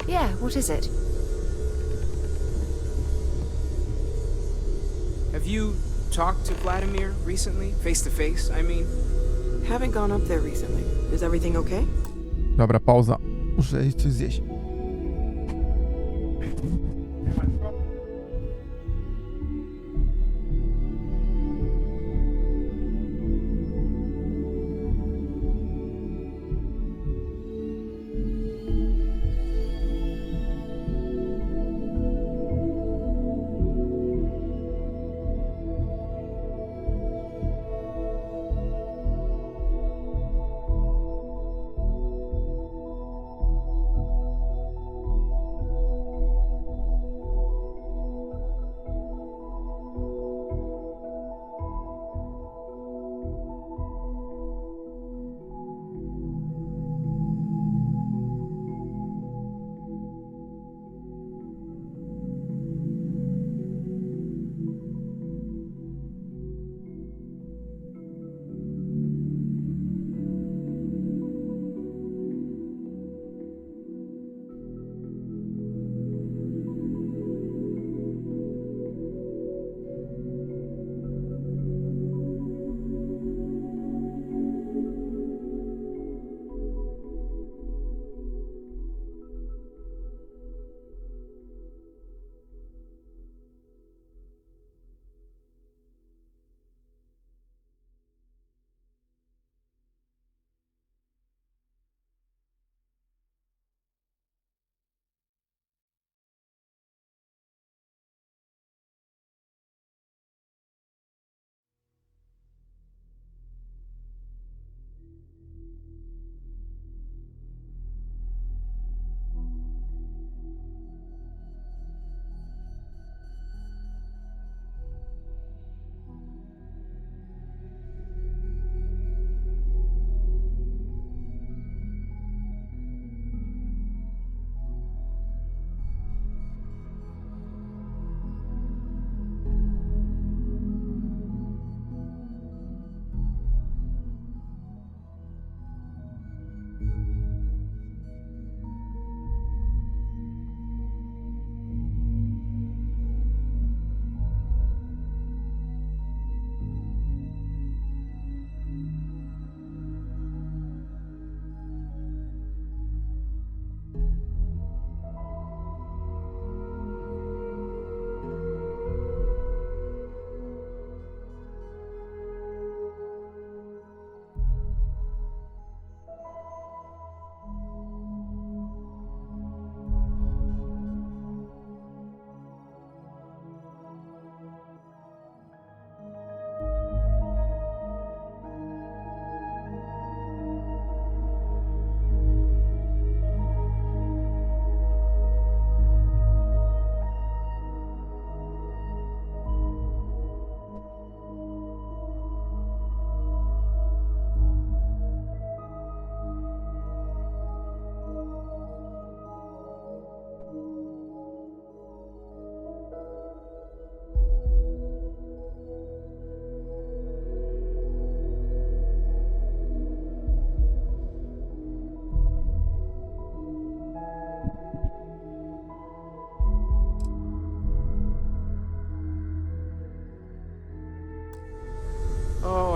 Yeah, what is it? Have you talked to Vladimir recently? Face to face, I mean? Haven't gone up there recently. Is everything okay? Dobra, pauza. Muszę iść coś zjeść.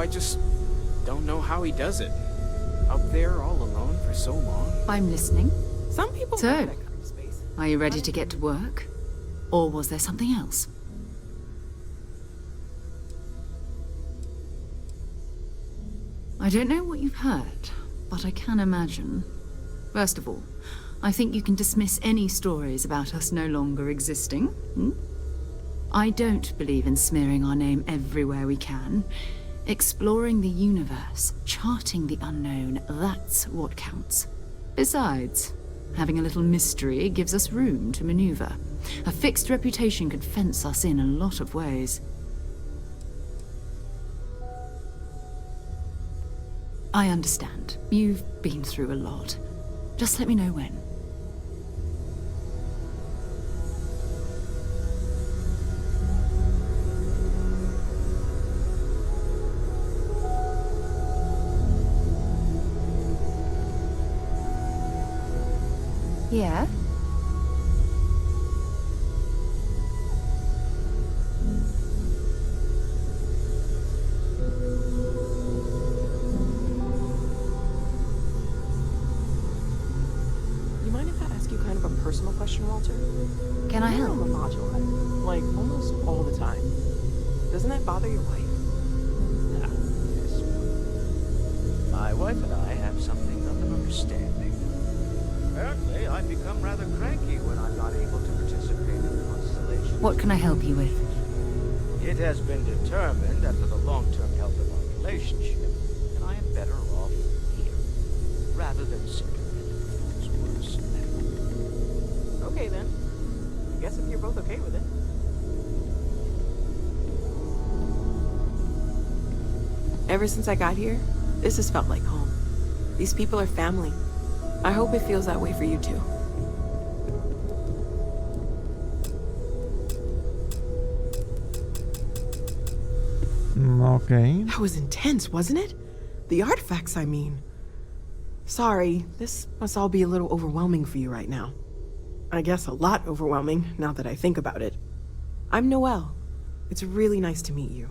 I just don't know how he does it. Up there all alone for so long. I'm listening. Some people So, love that kind of space. are you ready to get to work? Or was there something else? I don't know what you've heard, but I can imagine. First of all, I think you can dismiss any stories about us no longer existing. I don't believe in smearing our name everywhere we can. Exploring the universe, charting the unknown, that's what counts. Besides, having a little mystery gives us room to maneuver. A fixed reputation could fence us in a lot of ways. I understand. You've been through a lot. Just let me know when. Yeah? You mind if I ask you kind of a personal question, Walter? Can I You're help? on the module, like almost all the time. Doesn't that bother your wife? Yes. My wife and I have something of an understanding. Apparently, I've become rather cranky when I'm not able to participate in the constellation. What can I help you with? It has been determined that for the long-term health of our relationship, that I am better off here, rather than simply making things worse. Okay then. I guess if you're both okay with it. Ever since I got here, this has felt like home. These people are family. I hope it feels that way for you too. Okej. That was intense, wasn't it? The artifacts, I mean. Sorry, this must all be a little overwhelming for you right now. I guess a lot overwhelming, now that I think about it. I'm Noelle. It's really nice to meet you.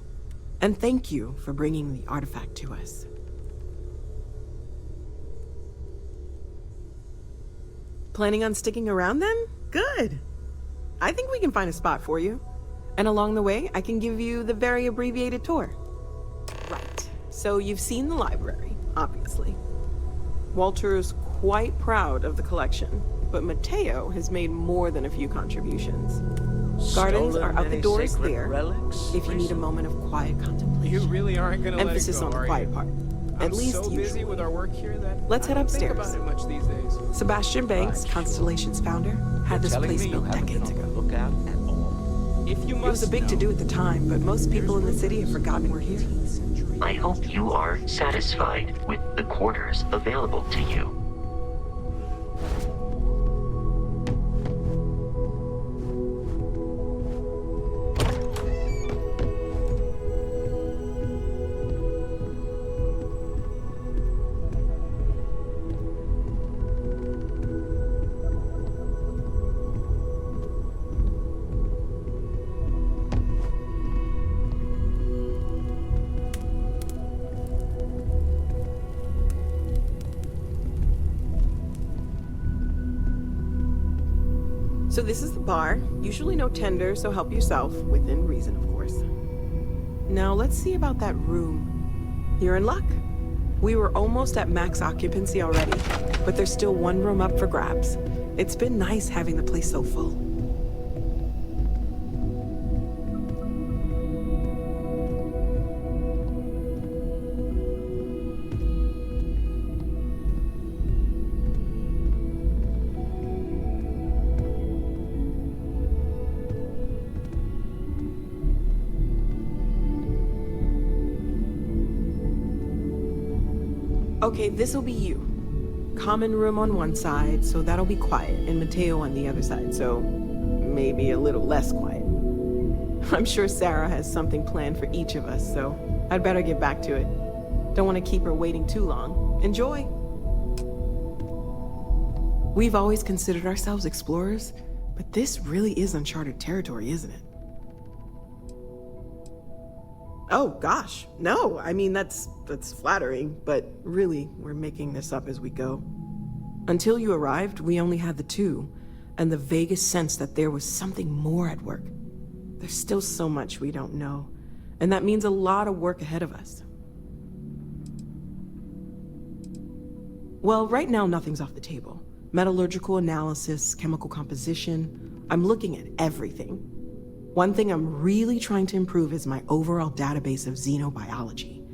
And thank you for bringing the artifact to us. Planning on sticking around then? Good. I think we can find a spot for you. And along the way, I can give you the very abbreviated tour. Right. So you've seen the library, obviously. Walter is quite proud of the collection, but Mateo has made more than a few contributions. Gardens are out the doors there, if you need a moment of quiet contemplation. You really aren't gonna Emphasis let it go, on the are quiet you? part. I'm At least so busy usually. with our work here that Let's head I don't think upstairs. about it much these days. Sebastian Banks, Constellation's founder, had this place built decades ago. Lookout at all. If you It was a big to-do at the time, but most people in the city have forgotten we're here. I hope you are satisfied with the quarters available to you. So this is the bar. Usually no tender, so help yourself, within reason, of course. Now let's see about that room. You're in luck. We were almost at max occupancy already, but there's still one room up for grabs. It's been nice having the place so full. Okay, this'll be you. Common room on one side, so that'll be quiet, and Mateo on the other side, so maybe a little less quiet. I'm sure Sarah has something planned for each of us, so I'd better get back to it. Don't want to keep her waiting too long. Enjoy! We've always considered ourselves explorers, but this really is uncharted territory, isn't it? Oh, gosh. No, I mean, that's flattering, but really, we're making this up as we go. Until you arrived, we only had the two, and the vaguest sense that there was something more at work. There's still so much we don't know, and that means a lot of work ahead of us. Well, right now, nothing's off the table. Metallurgical analysis, chemical composition, I'm looking at everything. One thing I'm really trying to improve is my overall database of xenobiology.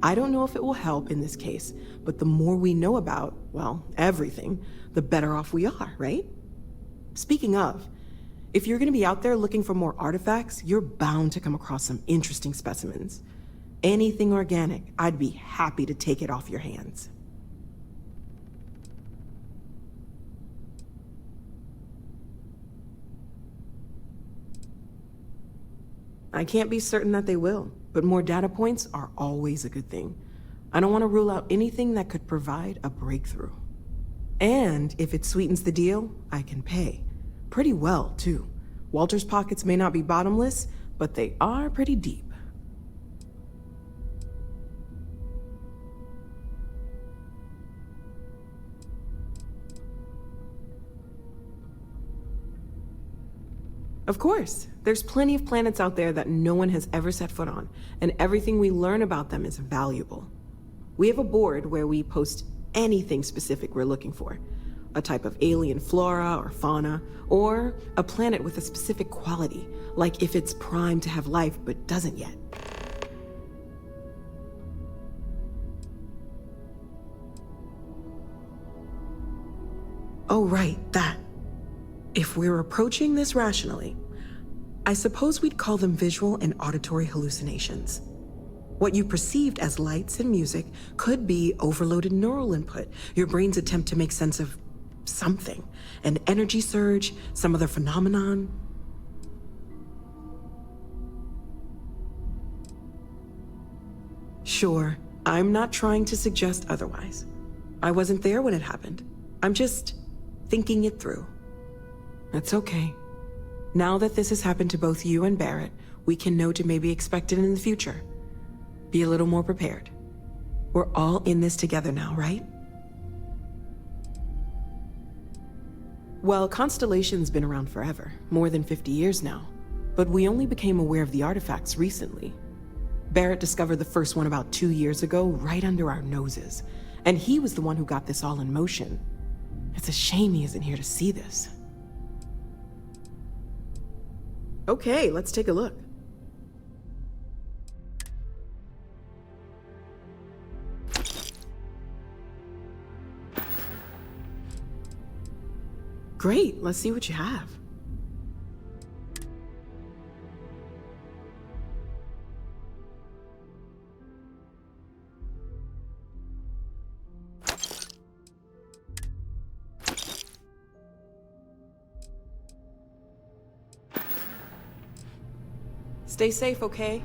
I don't know if it will help in this case, but the more we know about, well, everything, the better off we are, right? Speaking of, if you're gonna be out there looking for more artifacts, you're bound to come across some interesting specimens. Anything organic, I'd be happy to take it off your hands. I can't be certain that they will, but more data points are always a good thing. I don't want to rule out anything that could provide a breakthrough. And if it sweetens the deal, I can pay. Pretty well, too. Walter's pockets may not be bottomless, but they are pretty deep. Of course, there's plenty of planets out there that no one has ever set foot on, and everything we learn about them is valuable. We have a board where we post anything specific we're looking for. A type of alien flora or fauna, or a planet with a specific quality, like if it's primed to have life but doesn't yet. Oh, right, that. If we're approaching this rationally, I suppose we'd call them visual and auditory hallucinations. What you perceived as lights and music could be overloaded neural input, your brain's attempt to make sense of something, an energy surge, some other phenomenon. Sure, I'm not trying to suggest otherwise. I wasn't there when it happened. I'm just thinking it through. That's okay. Now that this has happened to both you and Barrett, we can know to maybe expect it in the future. Be a little more prepared. We're all in this together now, right? Well, Constellation's been around forever, more than 50 years now. But we only became aware of the artifacts recently. Barrett discovered the first one about 2 years ago, right under our noses. And he was the one who got this all in motion. It's a shame he isn't here to see this. Okay, let's take a look. Great, let's see what you have. Stay safe, okay?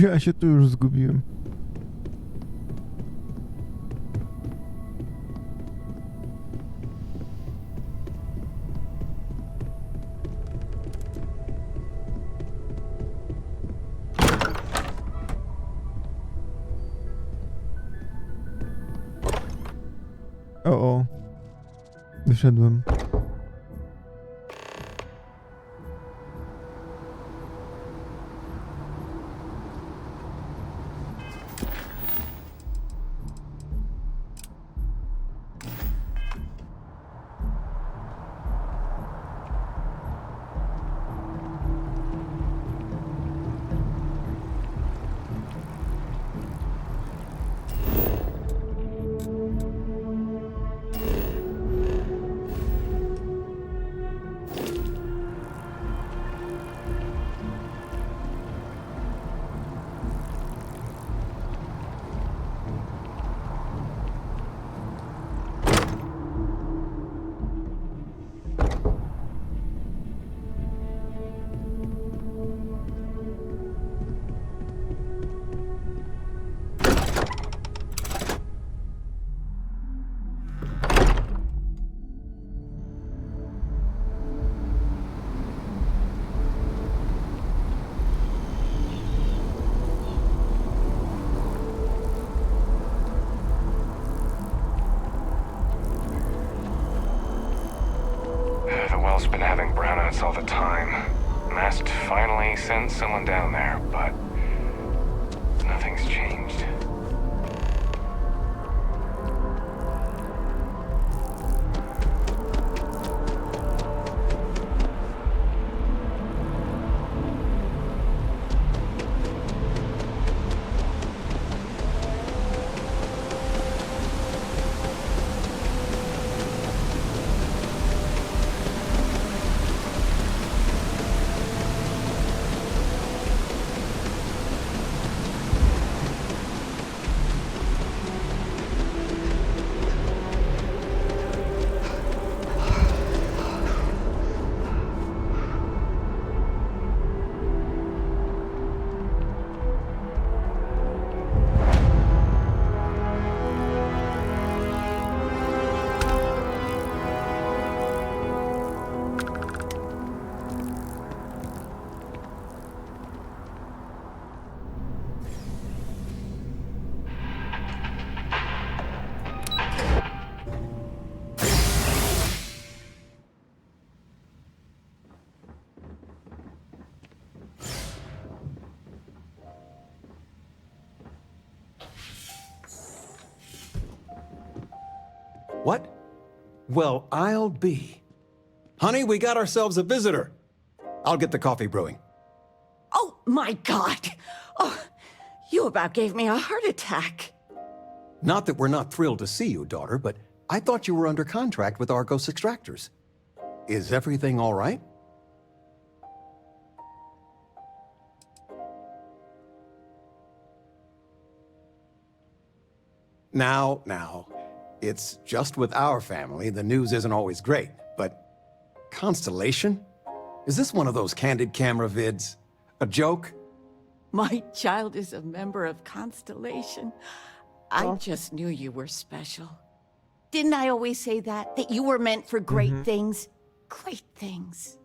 Ja się tu już zgubiłem. O, wyszedłem. The well's been having brownouts all the time. Mast finally sent someone down there, but nothing's changed. What? Well, I'll be. Honey, we got ourselves a visitor. I'll get the coffee brewing. Oh, my God. Oh, you about gave me a heart attack. Not that we're not thrilled to see you, daughter, but I thought you were under contract with Argos Extractors. Is everything all right? Now, it's just with our family, the news isn't always great, but Constellation? Is this one of those candid camera vids? A joke? My child is a member of Constellation. I just knew you were special. Didn't I always say that? That you were meant for great things? Great things.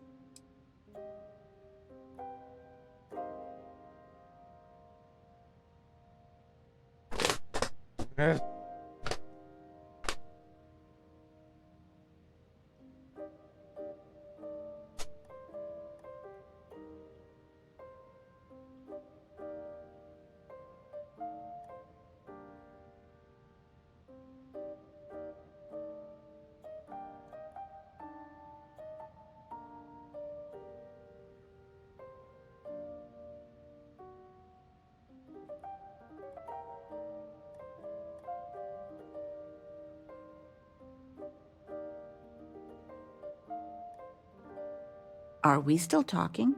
Are we still talking?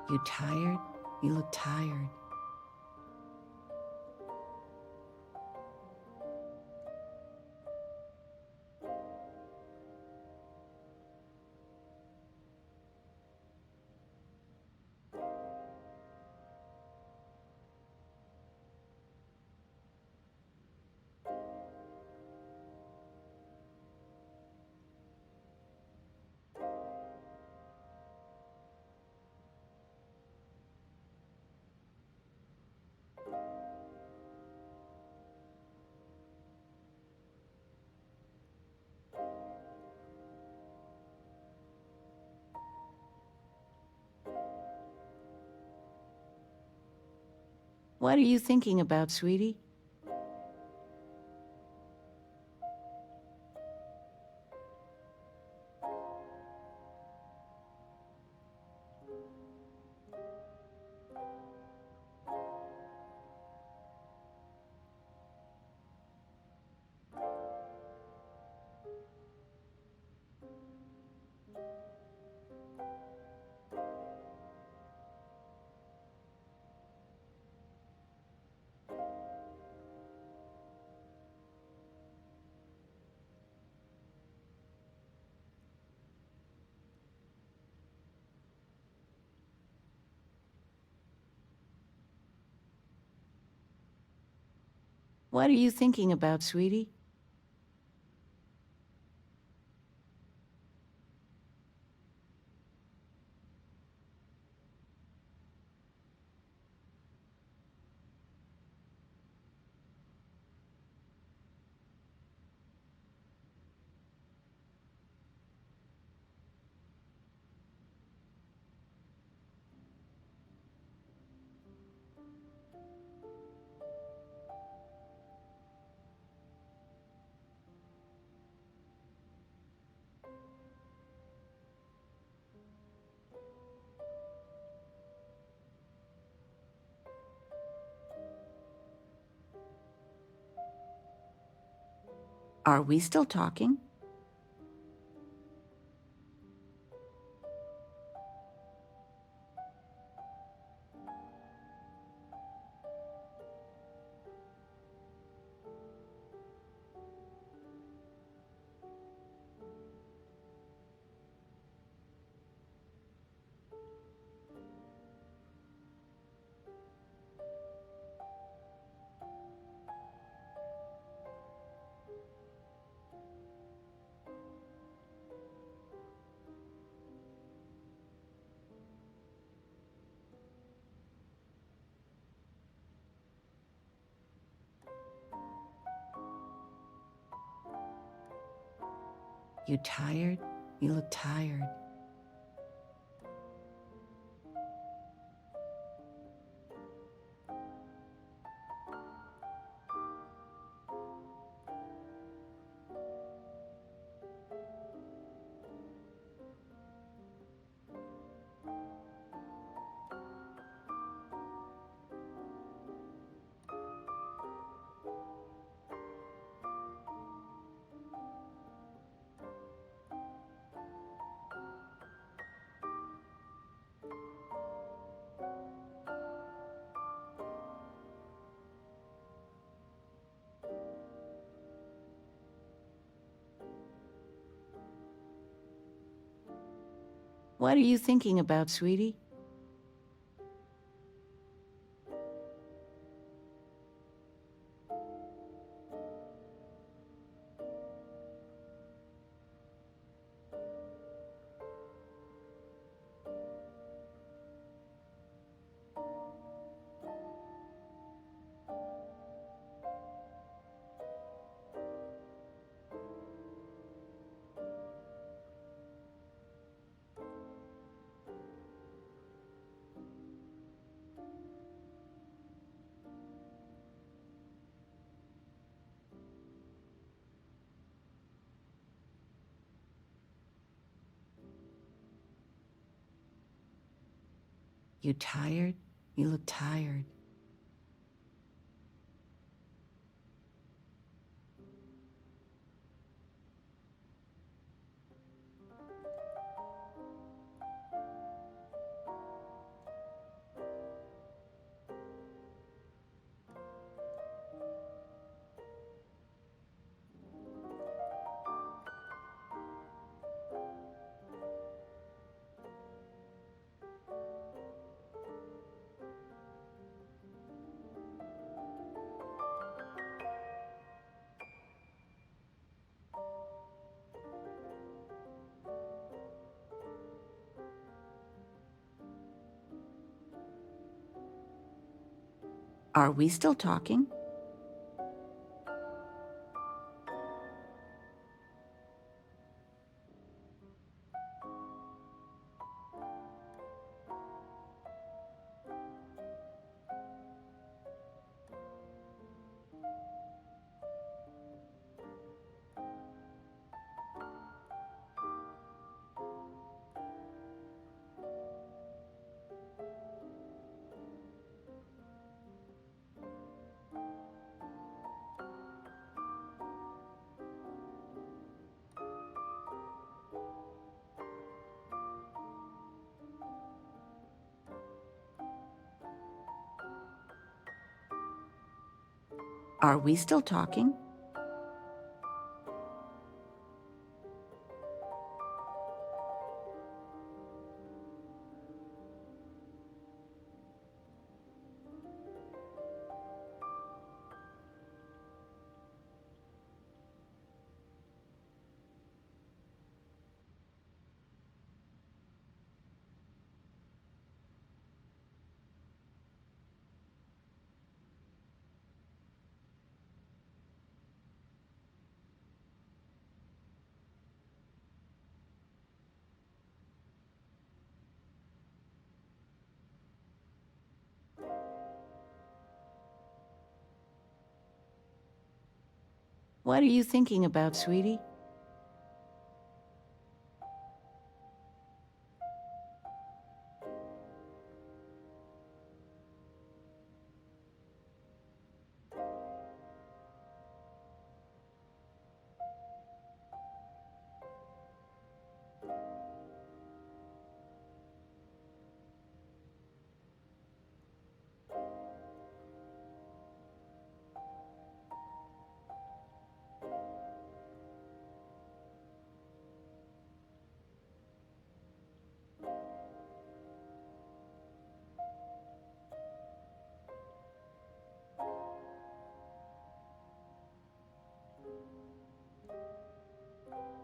You tired? You look tired. What are you thinking about, sweetie? What are you thinking about, sweetie? Are we still talking? You tired? You look tired. What are you thinking about, sweetie? You tired? You look tired. Are we still talking? Are we still talking? What are you thinking about, sweetie?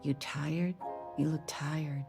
You tired? You look tired.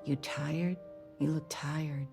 You tired? You look tired.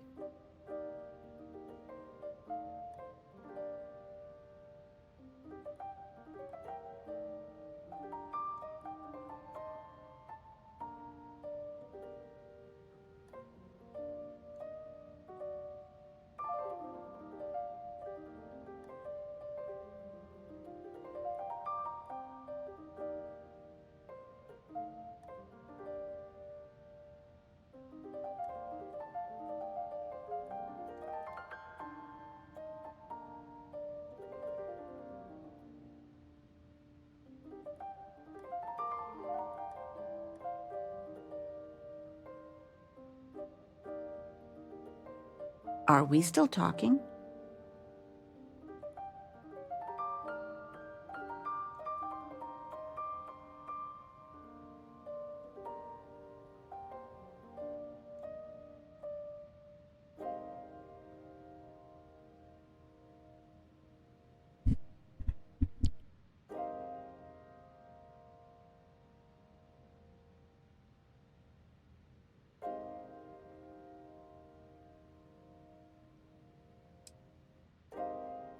Are we still talking?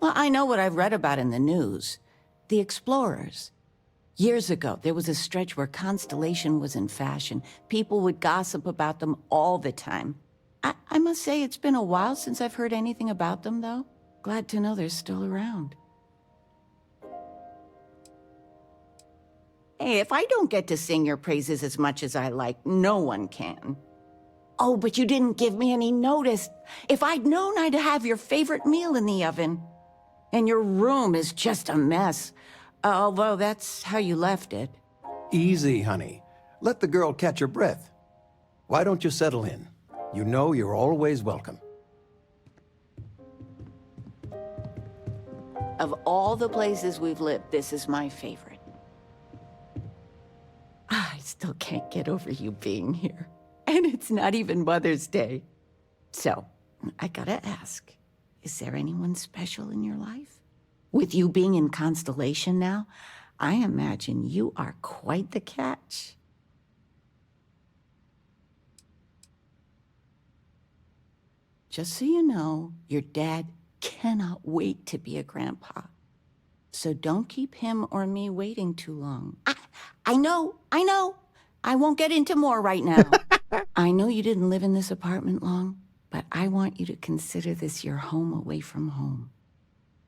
Well, I know what I've read about in the news. The explorers. Years ago, there was a stretch where Constellation was in fashion. People would gossip about them all the time. I must say it's been a while since I've heard anything about them, though. Glad to know they're still around. Hey, if I don't get to sing your praises as much as I like, no one can. Oh, but you didn't give me any notice. If I'd known I'd have your favorite meal in the oven. And your room is just a mess. Although that's how you left it. Easy, honey. Let the girl catch her breath. Why don't you settle in? You know you're always welcome. Of all the places we've lived, this is my favorite. I still can't get over you being here. And it's not even Mother's Day. So, I gotta ask, is there anyone special in your life? With you being in Constellation now, I imagine you are quite the catch. Just so you know, your dad cannot wait to be a grandpa. So don't keep him or me waiting too long. I know. I won't get into more right now. I know you didn't live in this apartment long, but I want you to consider this your home away from home.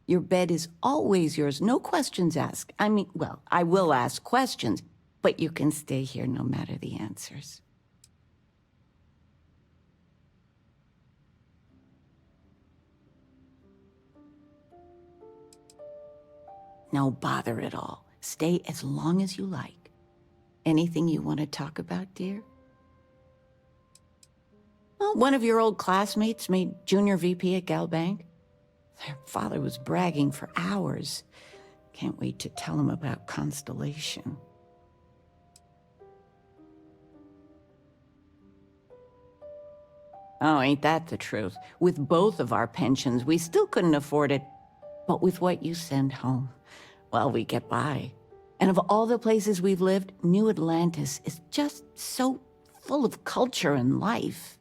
Your bed is always yours, no questions asked. I mean, well, I will ask questions, but you can stay here no matter the answers. No bother at all. Stay as long as you like. Anything you want to talk about, dear? Well, one of your old classmates made junior VP at Galbank. Their father was bragging for hours. Can't wait to tell him about Constellation. Oh, ain't that the truth? With both of our pensions, we still couldn't afford it. But with what you send home, well, we get by. And of all the places we've lived, New Atlantis is just so full of culture and life.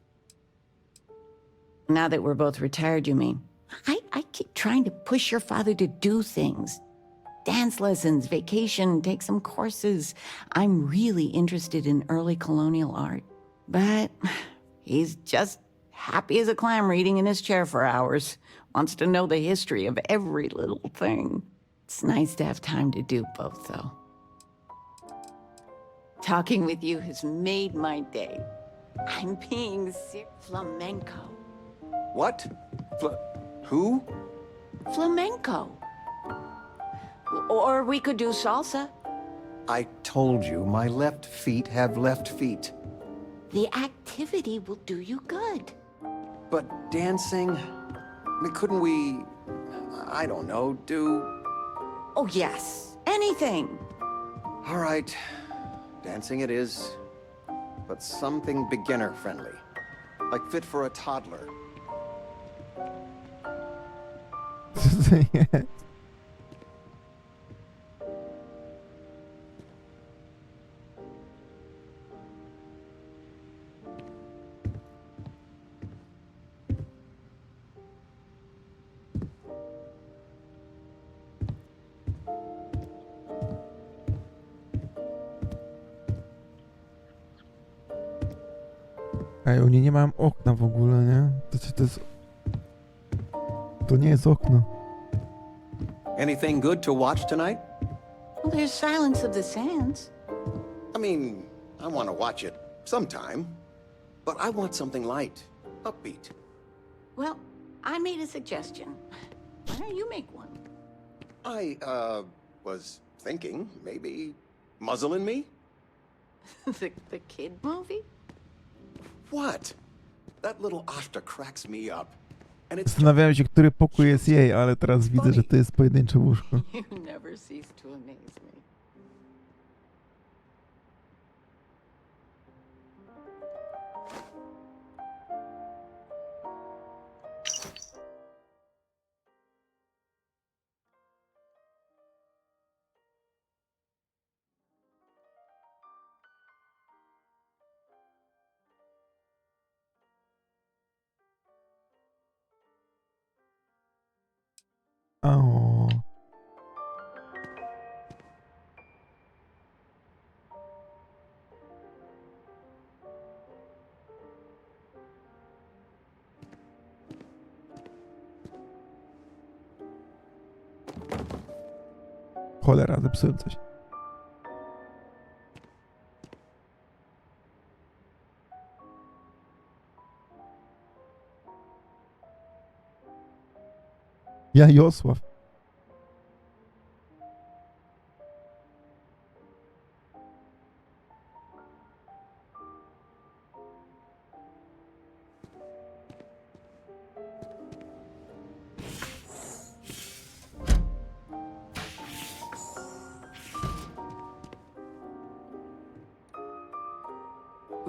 Now that we're both retired, you mean? I keep trying to push your father to do things. Dance lessons, vacation, take some courses. I'm really interested in early colonial art. But he's just happy as a clam reading in his chair for hours. Wants to know the history of every little thing. It's nice to have time to do both, though. Talking with you has made my day. I'm being flamenco. What? Who? Flamenco. Or we could do salsa. I told you, my left feet have left feet. The activity will do you good. But dancing? Couldn't we, I don't know, do... Oh, yes. Anything. All right. Dancing it is. But something beginner-friendly. Like fit for a toddler. Ej, oni nie mają okna w ogóle, nie? To jest... To nie jest okno. Anything good to watch tonight? Well, there's Silence of the Sands. I mean, I want to watch it sometime. But I want something light, upbeat. Well, I made a suggestion. Why don't you make one? I, was thinking maybe Muzzle and Me? the kid movie? What? That little Ashta cracks me up. And it's Zastanawiałem się, który pokój jest jej, ale teraz widzę, że to jest pojedyncze łóżko. You never cease to amaze me. O. Cholera, zepsułem coś. Jajosław.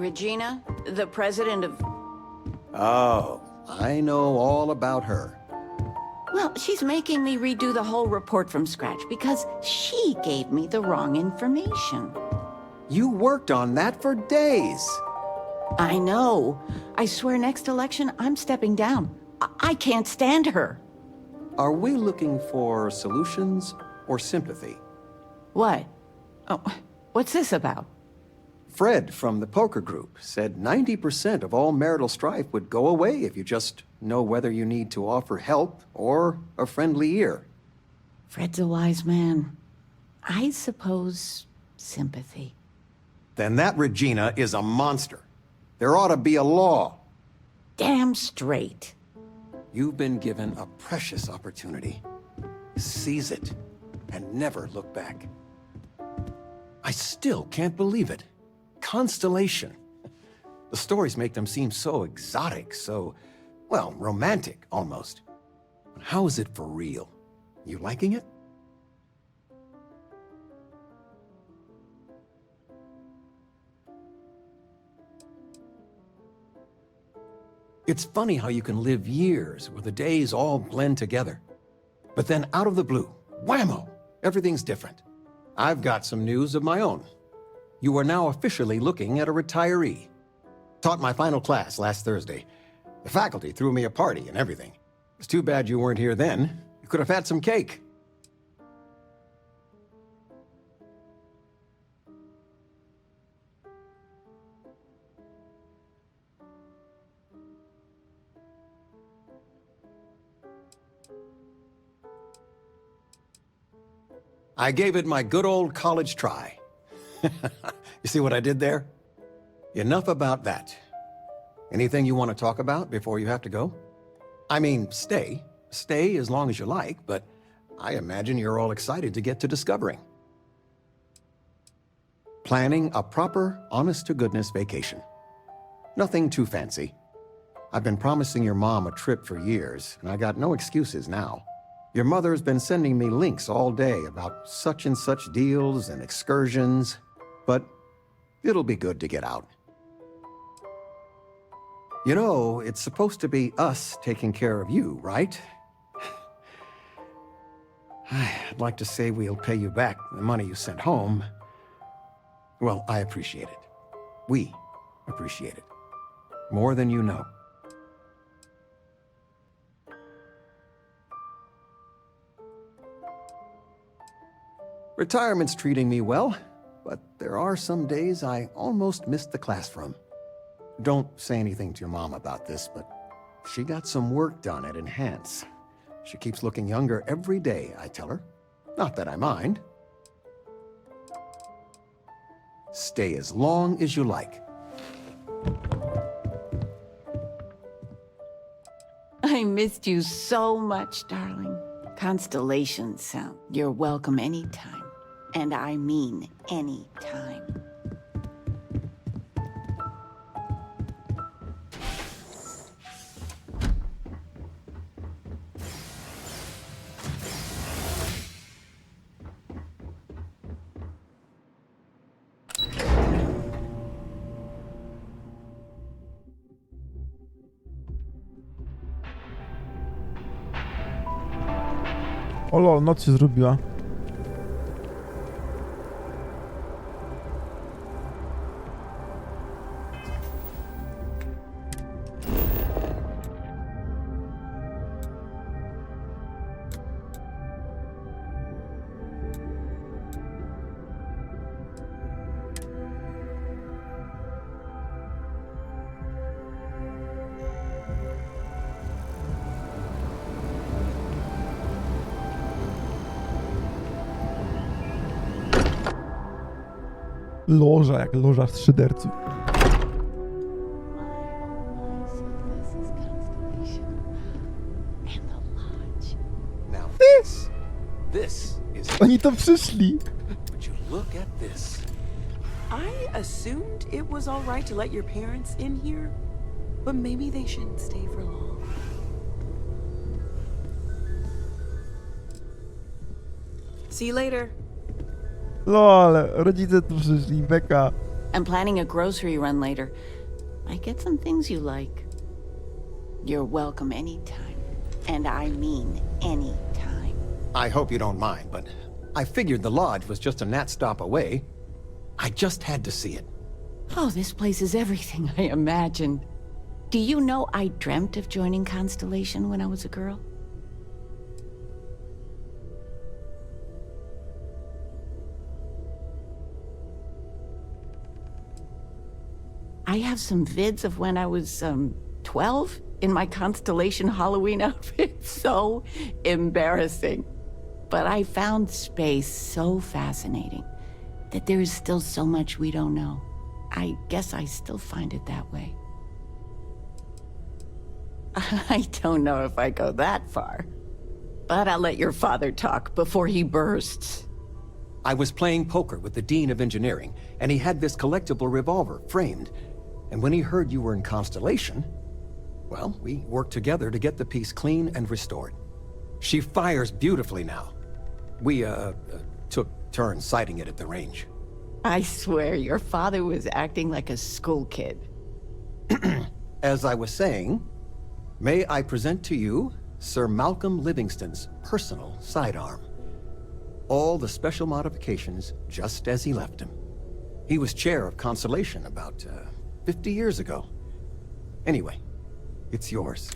Regina, the president of... Oh, I know all about her. Well, she's making me redo the whole report from scratch because she gave me the wrong information. You worked on that for days. I know. I swear next election, I'm stepping down. I can't stand her. Are we looking for solutions or sympathy? What? Oh, what's this about? Fred from the poker group said 90% of all marital strife would go away if you just know whether you need to offer help or a friendly ear. Fred's a wise man. I suppose sympathy. Then that Regina is a monster. There ought to be a law. Damn straight. You've been given a precious opportunity. Seize it and never look back. I still can't believe it. Constellation. The stories make them seem so exotic, so, well, romantic almost. How is it for real? You liking it? It's funny how you can live years where the days all blend together. But then out of the blue, whammo, everything's different. I've got some news of my own. You are now officially looking at a retiree. Taught my final class last Thursday. The faculty threw me a party and everything. It's too bad you weren't here then. You could have had some cake. I gave it my good old college try. You see what I did there? Enough about that. Anything you want to talk about before you have to go? I mean, stay. Stay as long as you like, but I imagine you're all excited to get to discovering. Planning a proper, honest-to-goodness vacation. Nothing too fancy. I've been promising your mom a trip for years, and I got no excuses now. Your mother's been sending me links all day about such and such deals and excursions, but it'll be good to get out. You know, it's supposed to be us taking care of you, right? I'd like to say we'll pay you back the money you sent home. Well, I appreciate it. We appreciate it. More than you know. Retirement's treating me well, but there are some days I almost missed the class from. Don't say anything to your mom about this, but she got some work done at Enhance. She keeps looking younger every day, I tell her. Not that I mind. Stay as long as you like. I missed you so much, darling. Constellation sound. You're welcome anytime. And I mean anytime. O lol, noc się zrobiła. Loża, jak loża z szyderców. This is... Oni to przyszli. Would you look at this? I assumed it was all right to let your parents in here, but maybe they shouldn't stay for long. See you later. Lol, rodzice tu przyszli, beka. I'm planning a grocery run later. I get some things you like. You're welcome anytime. And I mean anytime. I hope you don't mind, but I figured the lodge was just a gnat stop away. I just had to see it. Oh, this place is everything I imagined. Do you know I dreamt of joining Constellation when I was a girl? I have some vids of when I was, 12 in my Constellation Halloween outfit. So embarrassing. But I found space so fascinating that there is still so much we don't know. I guess I still find it that way. I don't know if I go that far, but I'll let your father talk before he bursts. I was playing poker with the Dean of Engineering, and he had this collectible revolver framed. And when he heard you were in Constellation, well, we worked together to get the piece clean and restored. She fires beautifully now. We, took turns sighting it at the range. I swear your father was acting like a school kid. As I was saying, may I present to you Sir Malcolm Livingston's personal sidearm. All the special modifications just as he left him. He was chair of Constellation about 50 years ago. Anyway, it's yours.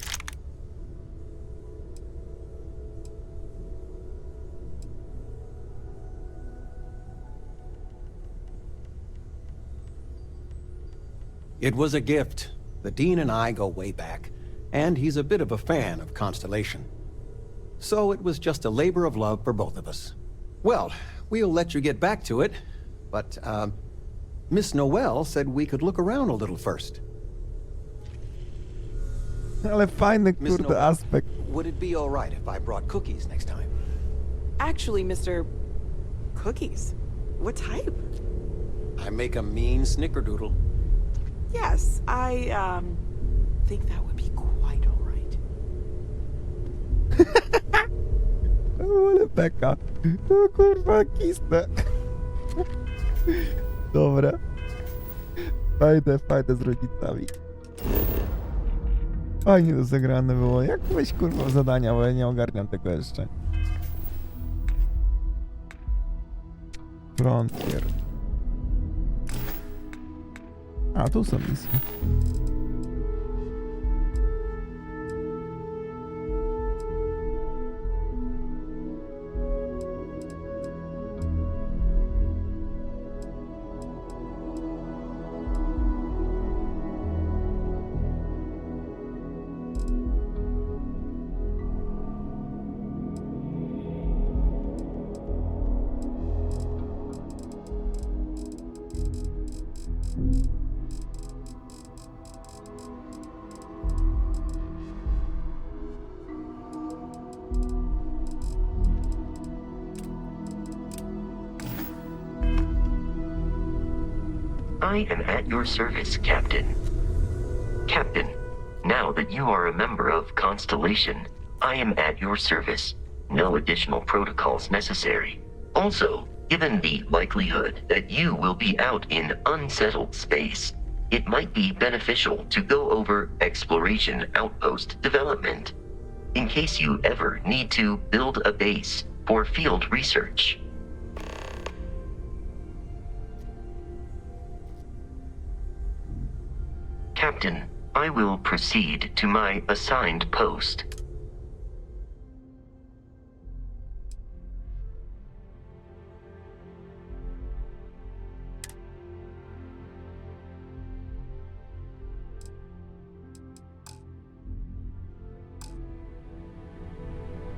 It was a gift. The Dean and I go way back, and he's a bit of a fan of Constellation. So it was just a labor of love for both of us. Well, we'll let you get back to it, but, Miss Noel said we could look around a little first. Ale fajny, Miss kurde, Noel, aspekt. would it be all right if I brought cookies next time? Actually, Mr. Cookies. What type? I make a mean snickerdoodle. Yes, I, think that would be quite all right. Ale beka. O kurwa, kisnę. Dobra. Fajne z rodzicami. Fajnie to zagrane było. Jak weź kurwa zadania, bo ja nie ogarniam tego jeszcze. Frontier. A, tu są misje. I am at your service, Captain. Captain, now that you are a member of Constellation, I am at your service. No additional protocols necessary. Also, given the likelihood that you will be out in unsettled space, it might be beneficial to go over exploration outpost development, in case you ever need to build a base for field research. Captain, I will proceed to my assigned post.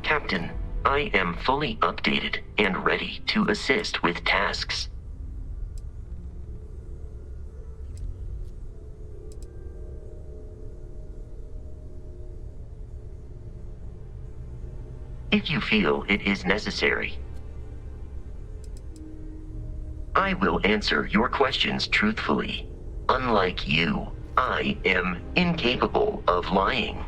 Captain, I am fully updated and ready to assist with tasks. If you feel it is necessary, I will answer your questions truthfully. Unlike you, I am incapable of lying.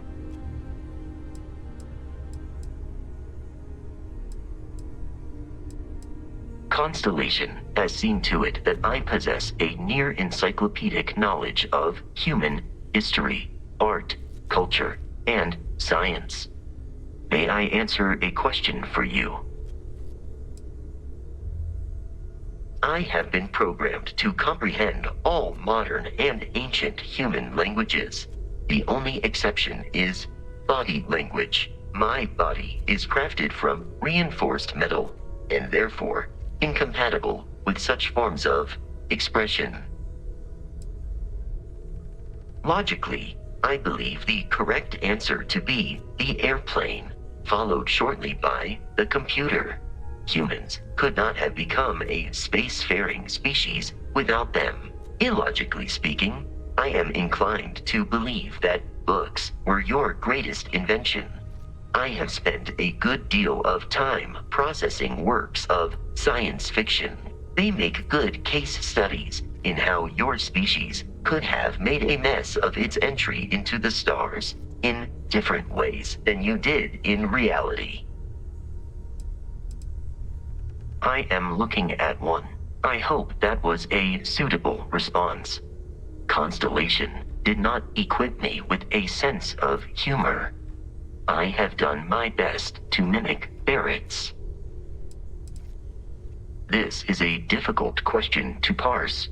Constellation has seen to it that I possess a near encyclopedic knowledge of human history, art, culture, and science. May I answer a question for you? I have been programmed to comprehend all modern and ancient human languages. The only exception is body language. My body is crafted from reinforced metal and therefore incompatible with such forms of expression. Logically, I believe the correct answer to be the airplane, followed shortly by the computer. Humans could not have become a spacefaring species without them. Illogically speaking, I am inclined to believe that books were your greatest invention. I have spent a good deal of time processing works of science fiction. They make good case studies in how your species could have made a mess of its entry into the stars in different ways than you did in reality. I am looking at one. I hope that was a suitable response. Constellation did not equip me with a sense of humor. I have done my best to mimic Barrett's. This is a difficult question to parse.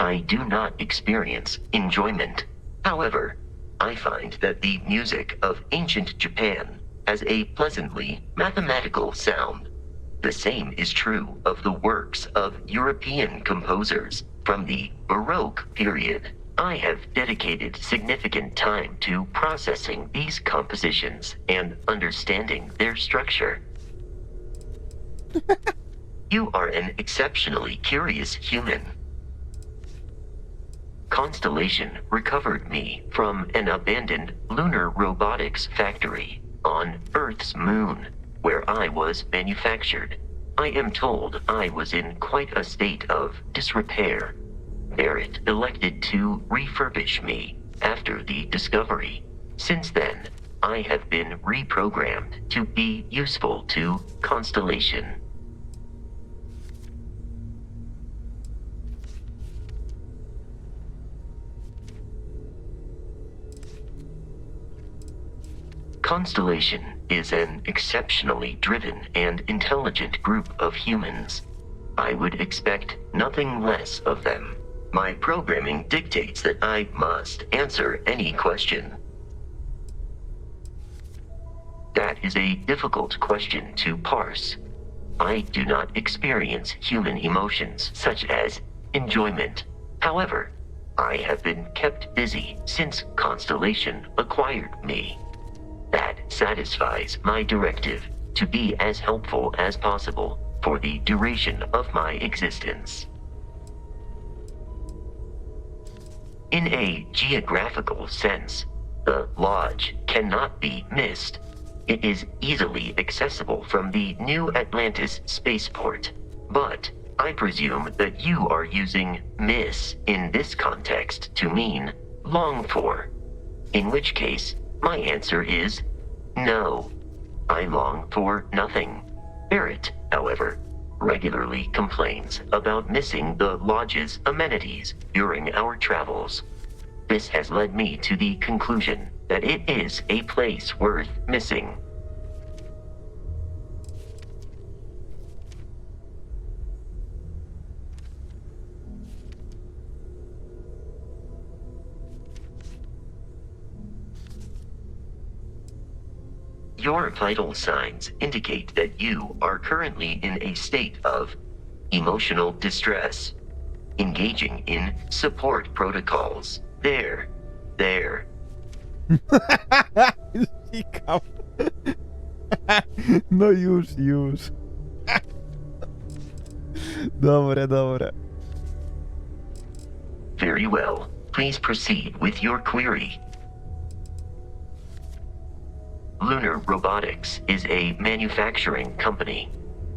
I do not experience enjoyment. However, I find that the music of ancient Japan has a pleasantly mathematical sound. The same is true of the works of European composers from the Baroque period. I have dedicated significant time to processing these compositions and understanding their structure. You are an exceptionally curious human. Constellation recovered me from an abandoned lunar robotics factory on Earth's moon, where I was manufactured. I am told I was in quite a state of disrepair. Barrett elected to refurbish me after the discovery. Since then, I have been reprogrammed to be useful to Constellation. Constellation is an exceptionally driven and intelligent group of humans. I would expect nothing less of them. My programming dictates that I must answer any question. That is a difficult question to parse. I do not experience human emotions such as enjoyment. However, I have been kept busy since Constellation acquired me. That satisfies my directive to be as helpful as possible for the duration of my existence. In a geographical sense, the Lodge cannot be missed. It is easily accessible from the New Atlantis spaceport, but I presume that you are using miss in this context to mean long for, in which case, my answer is no. I long for nothing. Barrett, however, regularly complains about missing the Lodge's amenities during our travels. This has led me to the conclusion that it is a place worth missing. Your vital signs indicate that you are currently in a state of emotional distress, engaging in support protocols. There. Sikam. No już. Dobre. Very well. Please proceed with your query. Lunar Robotics is a manufacturing company.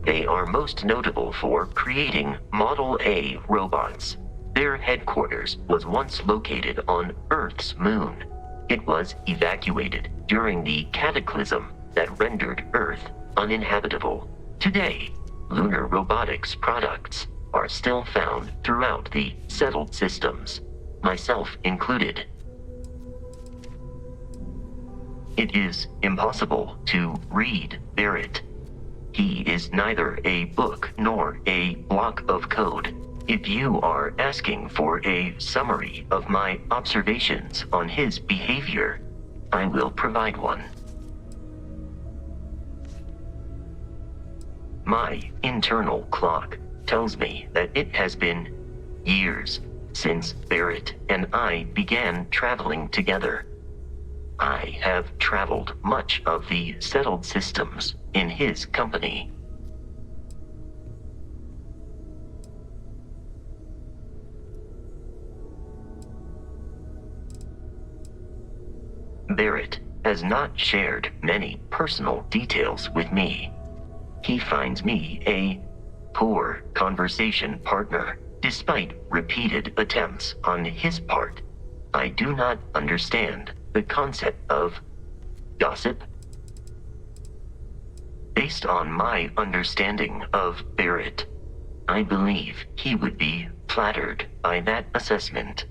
They are most notable for creating Model A robots. Their headquarters was once located on Earth's moon. It was evacuated during the cataclysm that rendered Earth uninhabitable. Today, lunar robotics products are still found throughout the settled systems, myself included. It is impossible to read Barrett. He is neither a book nor a block of code. If you are asking for a summary of my observations on his behavior, I will provide one. My internal clock tells me that it has been years since Barrett and I began traveling together. I have traveled much of the settled systems in his company. Barrett has not shared many personal details with me. He finds me a poor conversation partner, despite repeated attempts on his part. I do not understand the concept of gossip. Based on my understanding of Barrett, I believe he would be flattered by that assessment.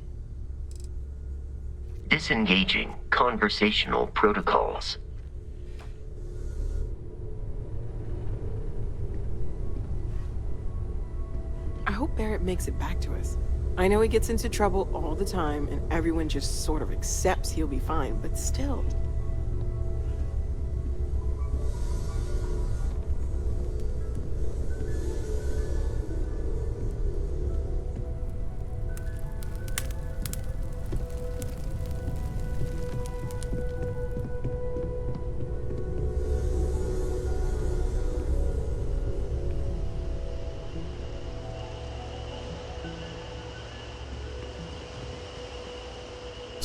Disengaging conversational protocols. I hope Barrett makes it back to us. I know he gets into trouble all the time, and everyone just sort of accepts he'll be fine, but still.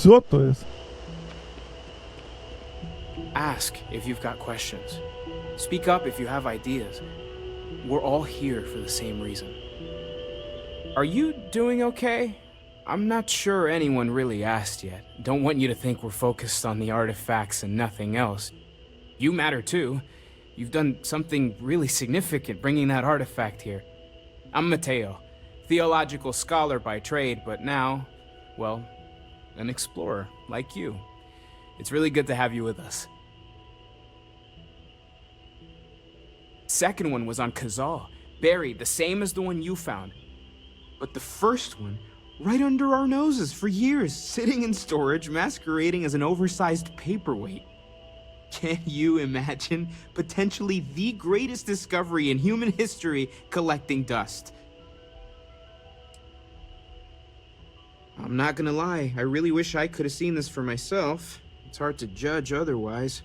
Co to jest? Ask if you've got questions. Speak up if you have ideas. We're all here for the same reason. Are you doing okay? I'm not sure anyone really asked yet. Don't want you to think we're focused on the artifacts and nothing else. You matter too. You've done something really significant bringing that artifact here. I'm Mateo, theological scholar by trade, but now, well, an explorer like you. It's really good to have you with us. Second one was on Kazal, buried the same as the one you found. But the first one, right under our noses for years, sitting in storage, masquerading as an oversized paperweight. Can you imagine potentially the greatest discovery in human history collecting dust? I'm not gonna lie, I really wish I could have seen this for myself. It's hard to judge otherwise.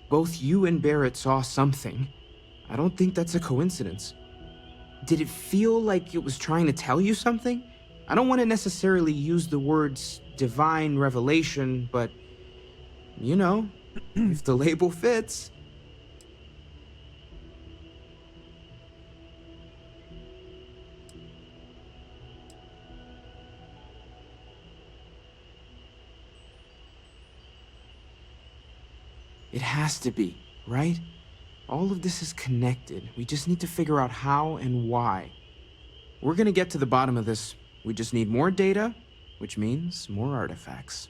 Both you and Barrett saw something. I don't think that's a coincidence. Did it feel like it was trying to tell you something? I don't want to necessarily use the words divine revelation, but, you know, if the label fits. It has to be, right? All of this is connected. We just need to figure out how and why. We're gonna get to the bottom of this. We just need more data, which means more artifacts.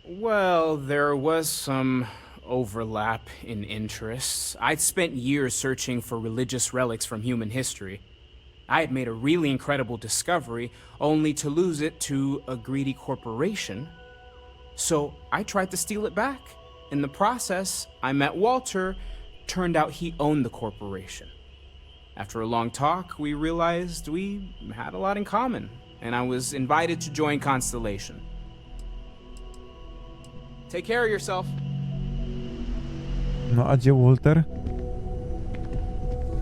Well, there was some overlap in interests. I'd spent years searching for religious relics from human history. I had made a really incredible discovery, only to lose it to a greedy corporation. So I tried to steal it back. In the process, I met Walter. Turned out he owned the corporation. After a long talk, we realized we had a lot in common, and I was invited to join Constellation. Take care of yourself. No a gdzie Walter?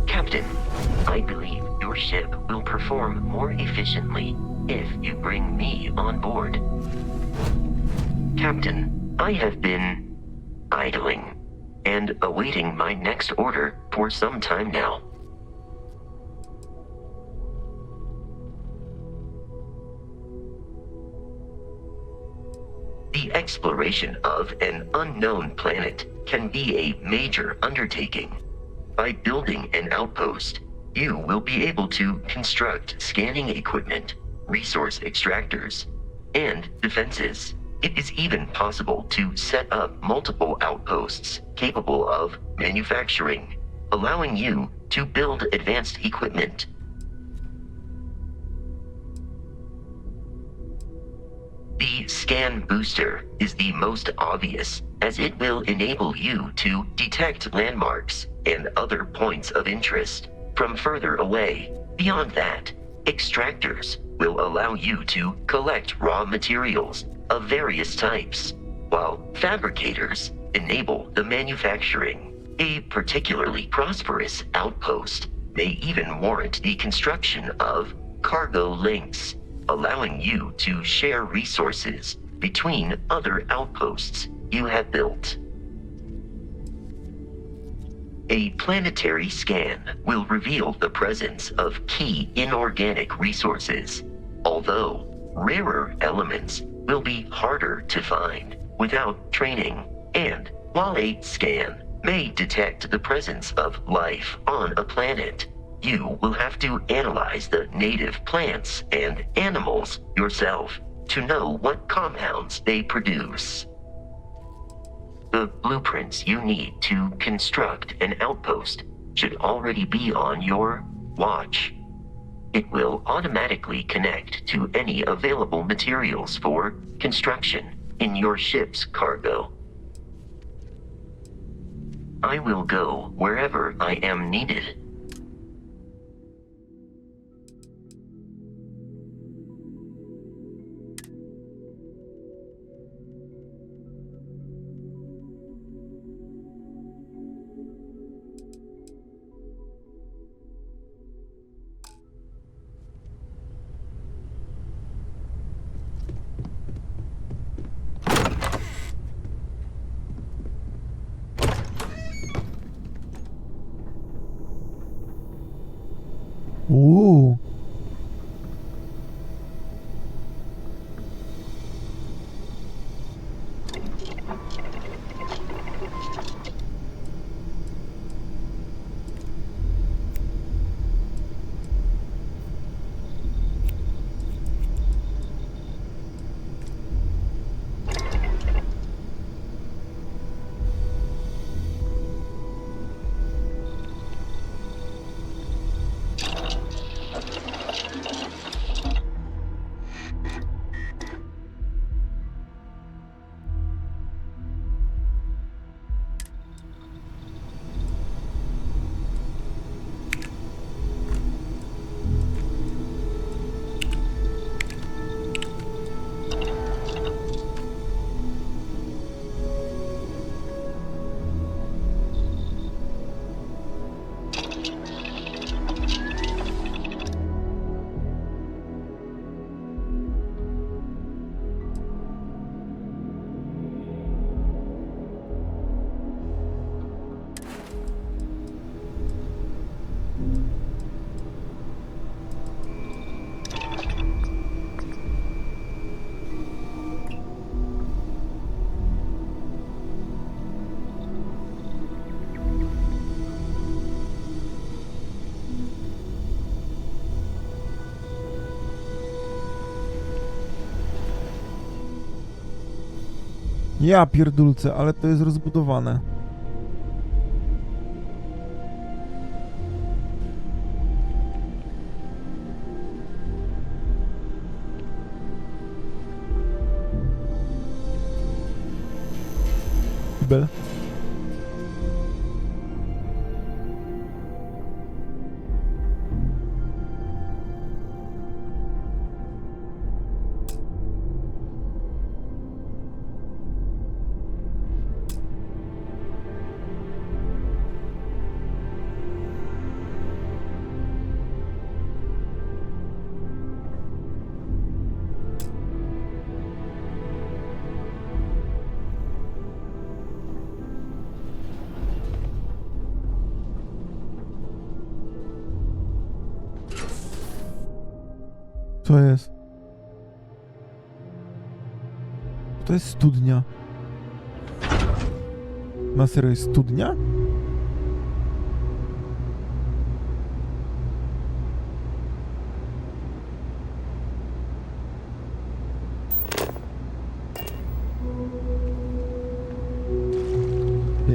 Captain, I believe your ship will perform more efficiently if you bring me on board. Captain, I have been idling and awaiting my next order for some time now. The exploration of an unknown planet can be a major undertaking. By building an outpost, you will be able to construct scanning equipment, resource extractors, and defenses. It is even possible to set up multiple outposts capable of manufacturing, allowing you to build advanced equipment. The scan booster is the most obvious, as it will enable you to detect landmarks and other points of interest from further away. Beyond that, extractors will allow you to collect raw materials of various types, while fabricators enable the manufacturing. A particularly prosperous outpost may even warrant the construction of cargo links, allowing you to share resources between other outposts you have built. A planetary scan will reveal the presence of key inorganic resources, although rarer elements will be harder to find without training. And while a scan may detect the presence of life on a planet, you will have to analyze the native plants and animals yourself to know what compounds they produce. The blueprints you need to construct an outpost should already be on your watch. It will automatically connect to any available materials for construction in your ship's cargo. I will go wherever I am needed. Ooh. Ja pierdulce, ale to jest rozbudowane. Bel. Co jest? To jest studnia. Na serio jest studnia?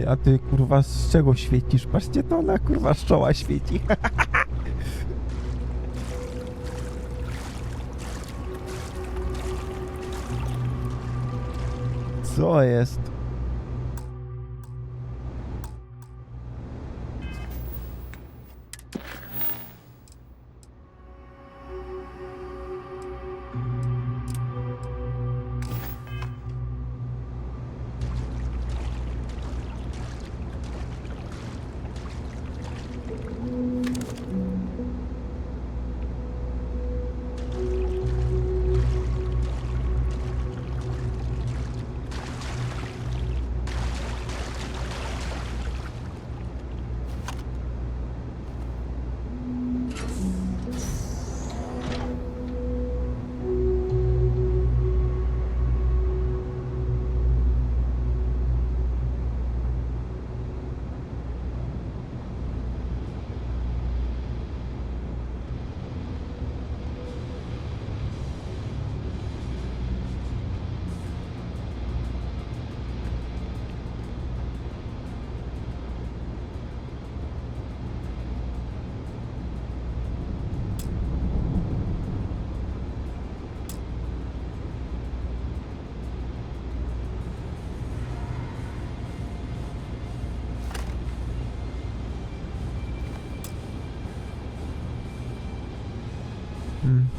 a ty kurwa z czego świecisz? Patrzcie, to ona kurwa z czoła świeci. Co jest?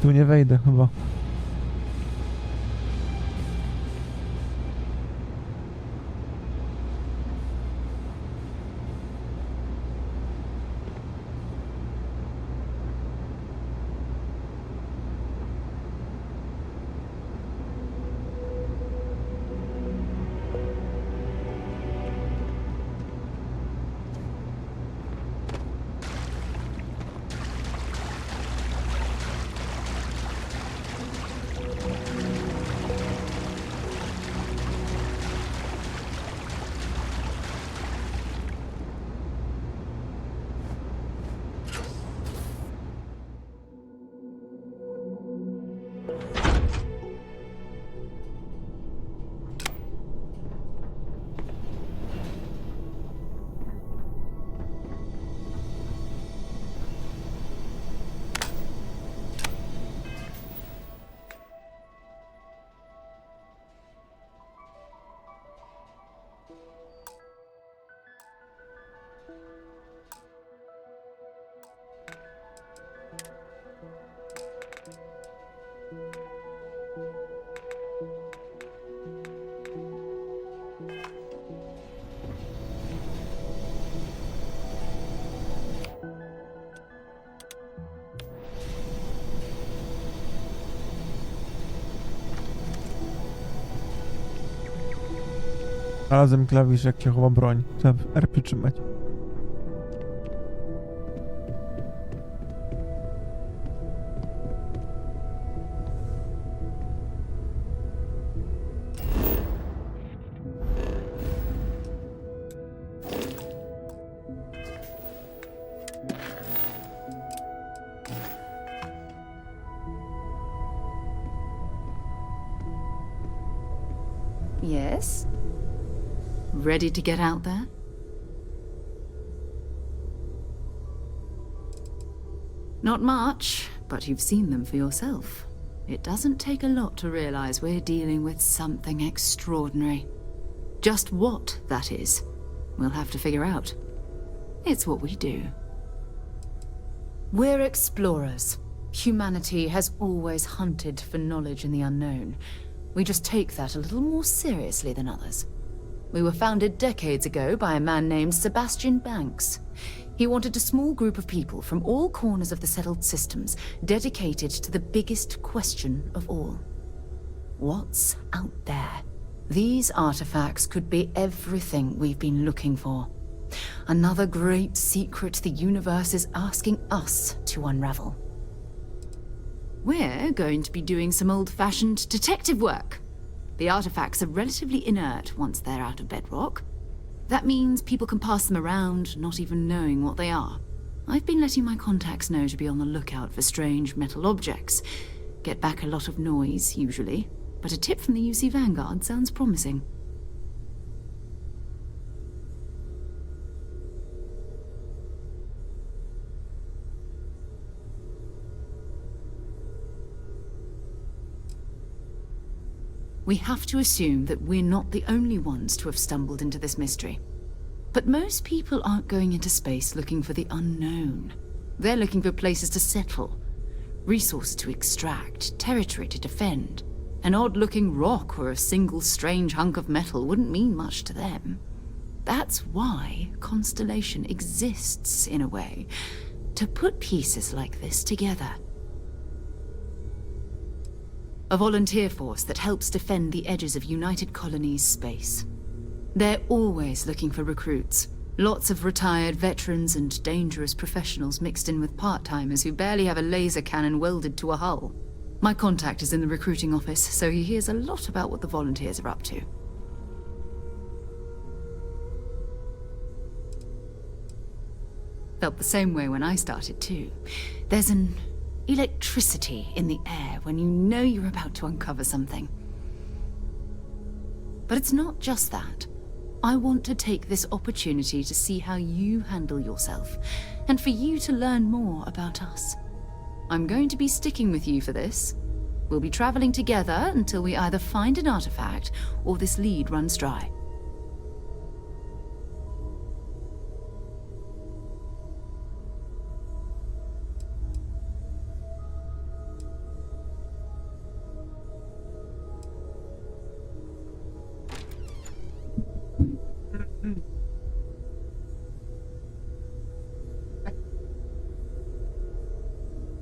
Tu nie wejdę chyba. Znalazłem klawisz, jak się chowa broń. Trzeba R przytrzymać. Yes? Ready to get out there? Not much, but you've seen them for yourself. It doesn't take a lot to realize we're dealing with something extraordinary. Just what that is, we'll have to figure out. It's what we do. We're explorers. Humanity has always hunted for knowledge in the unknown. We just take that a little more seriously than others. We were founded decades ago by a man named Sebastian Banks. He wanted a small group of people from all corners of the settled systems dedicated to the biggest question of all. What's out there? These artifacts could be everything we've been looking for. Another great secret the universe is asking us to unravel. We're going to be doing some old-fashioned detective work. The artifacts are relatively inert once they're out of bedrock. That means people can pass them around, not even knowing what they are. I've been letting my contacts know to be on the lookout for strange metal objects. Get back a lot of noise, usually, but a tip from the UC Vanguard sounds promising. we have to assume that we're not the only ones to have stumbled into this mystery. But most people aren't going into space looking for the unknown. They're looking for places to settle, resources to extract, territory to defend. An odd-looking rock or a single strange hunk of metal wouldn't mean much to them. That's why Constellation exists, in a way, to put pieces like this together. A volunteer force that helps defend the edges of United Colonies space. They're always looking for recruits. Lots of retired veterans and dangerous professionals mixed in with part-timers who barely have a laser cannon welded to a hull. My contact is in the recruiting office, so he hears a lot about what the volunteers are up to. Felt the same way when I started too. There's an electricity in the air when you know you're about to uncover something. But it's not just that. I want to take this opportunity to see how you handle yourself, and for you to learn more about us. I'm going to be sticking with you for this. We'll be traveling together until we either find an artifact or this lead runs dry.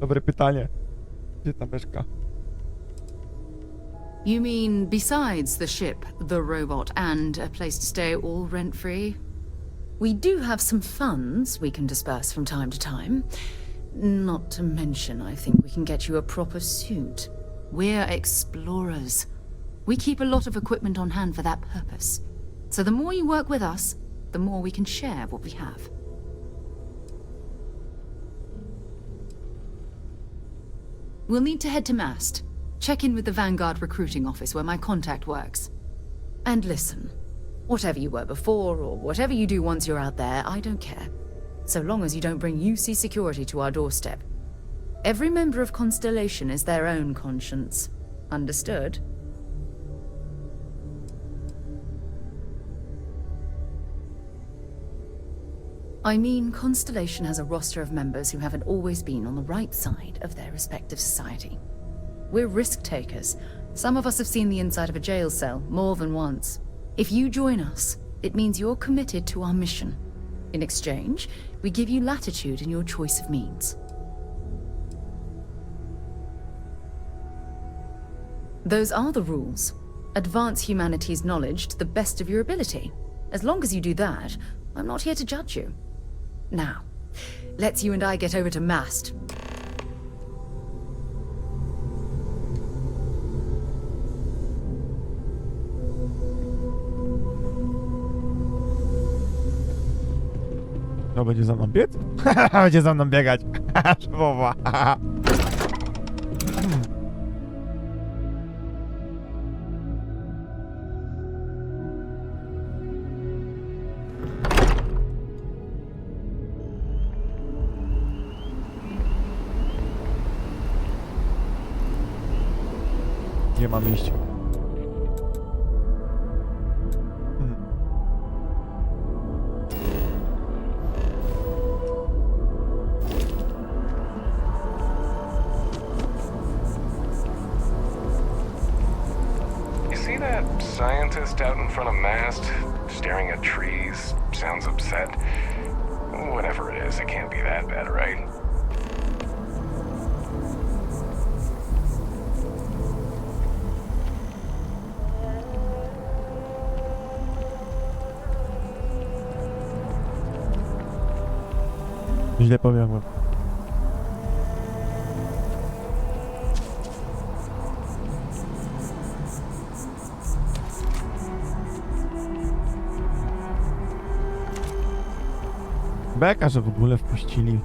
Dobre pytanie. Gdzie ta beczka? You mean besides the ship, the robot, and a place to stay all rent-free? We do have some funds we can disperse from time to time. Not to mention, I think we can get you a proper suit. We're explorers. We keep a lot of equipment on hand for that purpose. So the more you work with us, the more we can share what we have. We'll need to head to Mast. Check in with the Vanguard recruiting office where my contact works. And listen, whatever you were before or whatever you do once you're out there, I don't care. So long as you don't bring UC security to our doorstep. Every member of Constellation is their own conscience. Understood? I mean, Constellation has a roster of members who haven't always been on the right side of their respective society. We're risk-takers. Some of us have seen the inside of a jail cell more than once. If you join us, it means you're committed to our mission. In exchange, we give you latitude in your choice of means. Those are the rules. Advance humanity's knowledge to the best of your ability. As long as you do that, I'm not here to judge you. Now, let's you and I get over to Mast. To będzie za mną biec? Będzie za mną biegać. Szefowa. Gdzie mam iść? Scientist out in front of Mast, staring at trees, sounds upset. Whatever it is, it can't be that bad, right? Źle powiałem. Beka, że w ogóle wpuścili.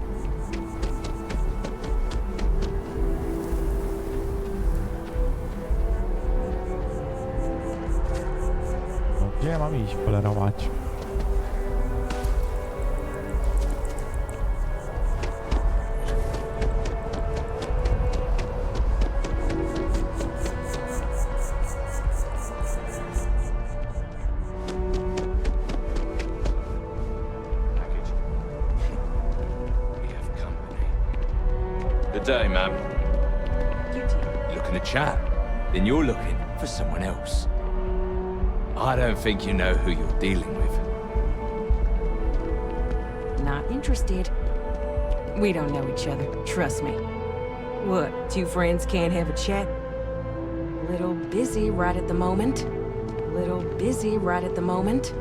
No, gdzie mam iść, cholera mać? Good day, ma'am. Looking to chat? Then you're looking for someone else. I don't think you know who you're dealing with. Not interested. We don't know each other, trust me. What, two friends can't have a chat? Little busy right at the moment. Little busy right at the moment.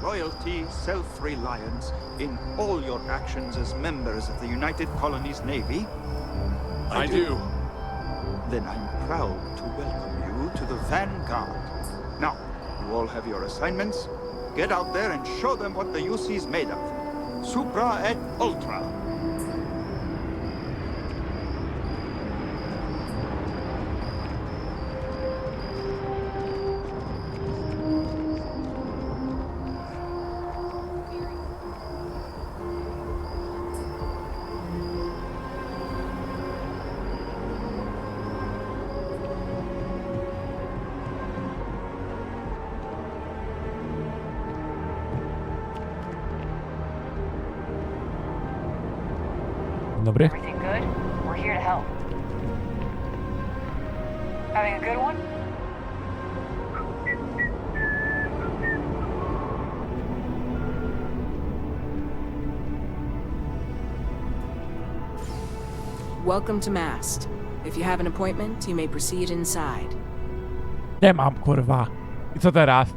Loyalty, self-reliance in all your actions as members of the United Colonies Navy? I do. Then I'm proud to welcome you to the Vanguard. Now, you all have your assignments. Get out there and show them what the UC's made of. Supra et Ultra. Dobry. Everything good? We're here to help. Having a good one? Welcome to Mast. If you have an appointment, you may proceed inside. Nie mam, kurwa. I co teraz?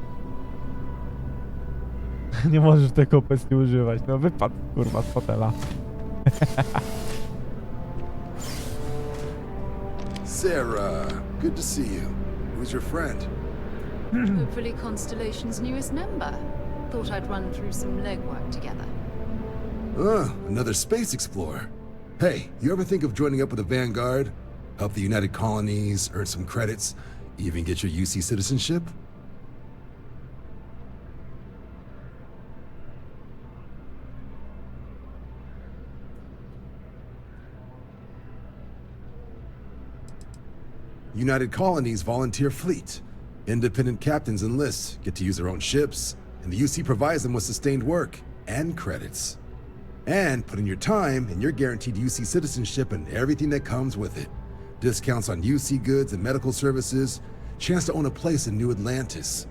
Nie możesz tego obecnie używać. No wypadł, kurwa, z fotela. Sarah, good to see you. Who's your friend? Hopefully Constellation's newest member. Thought I'd run through some legwork together. Another space explorer. Hey, you ever think of joining up with the Vanguard? Help the United Colonies, earn some credits, even get your UC citizenship? United Colonies Volunteer Fleet. Independent captains enlist, get to use their own ships, and the UC provides them with sustained work and credits. And put in your time, and you're guaranteed UC citizenship and everything that comes with it. Discounts on UC goods and medical services, chance to own a place in New Atlantis.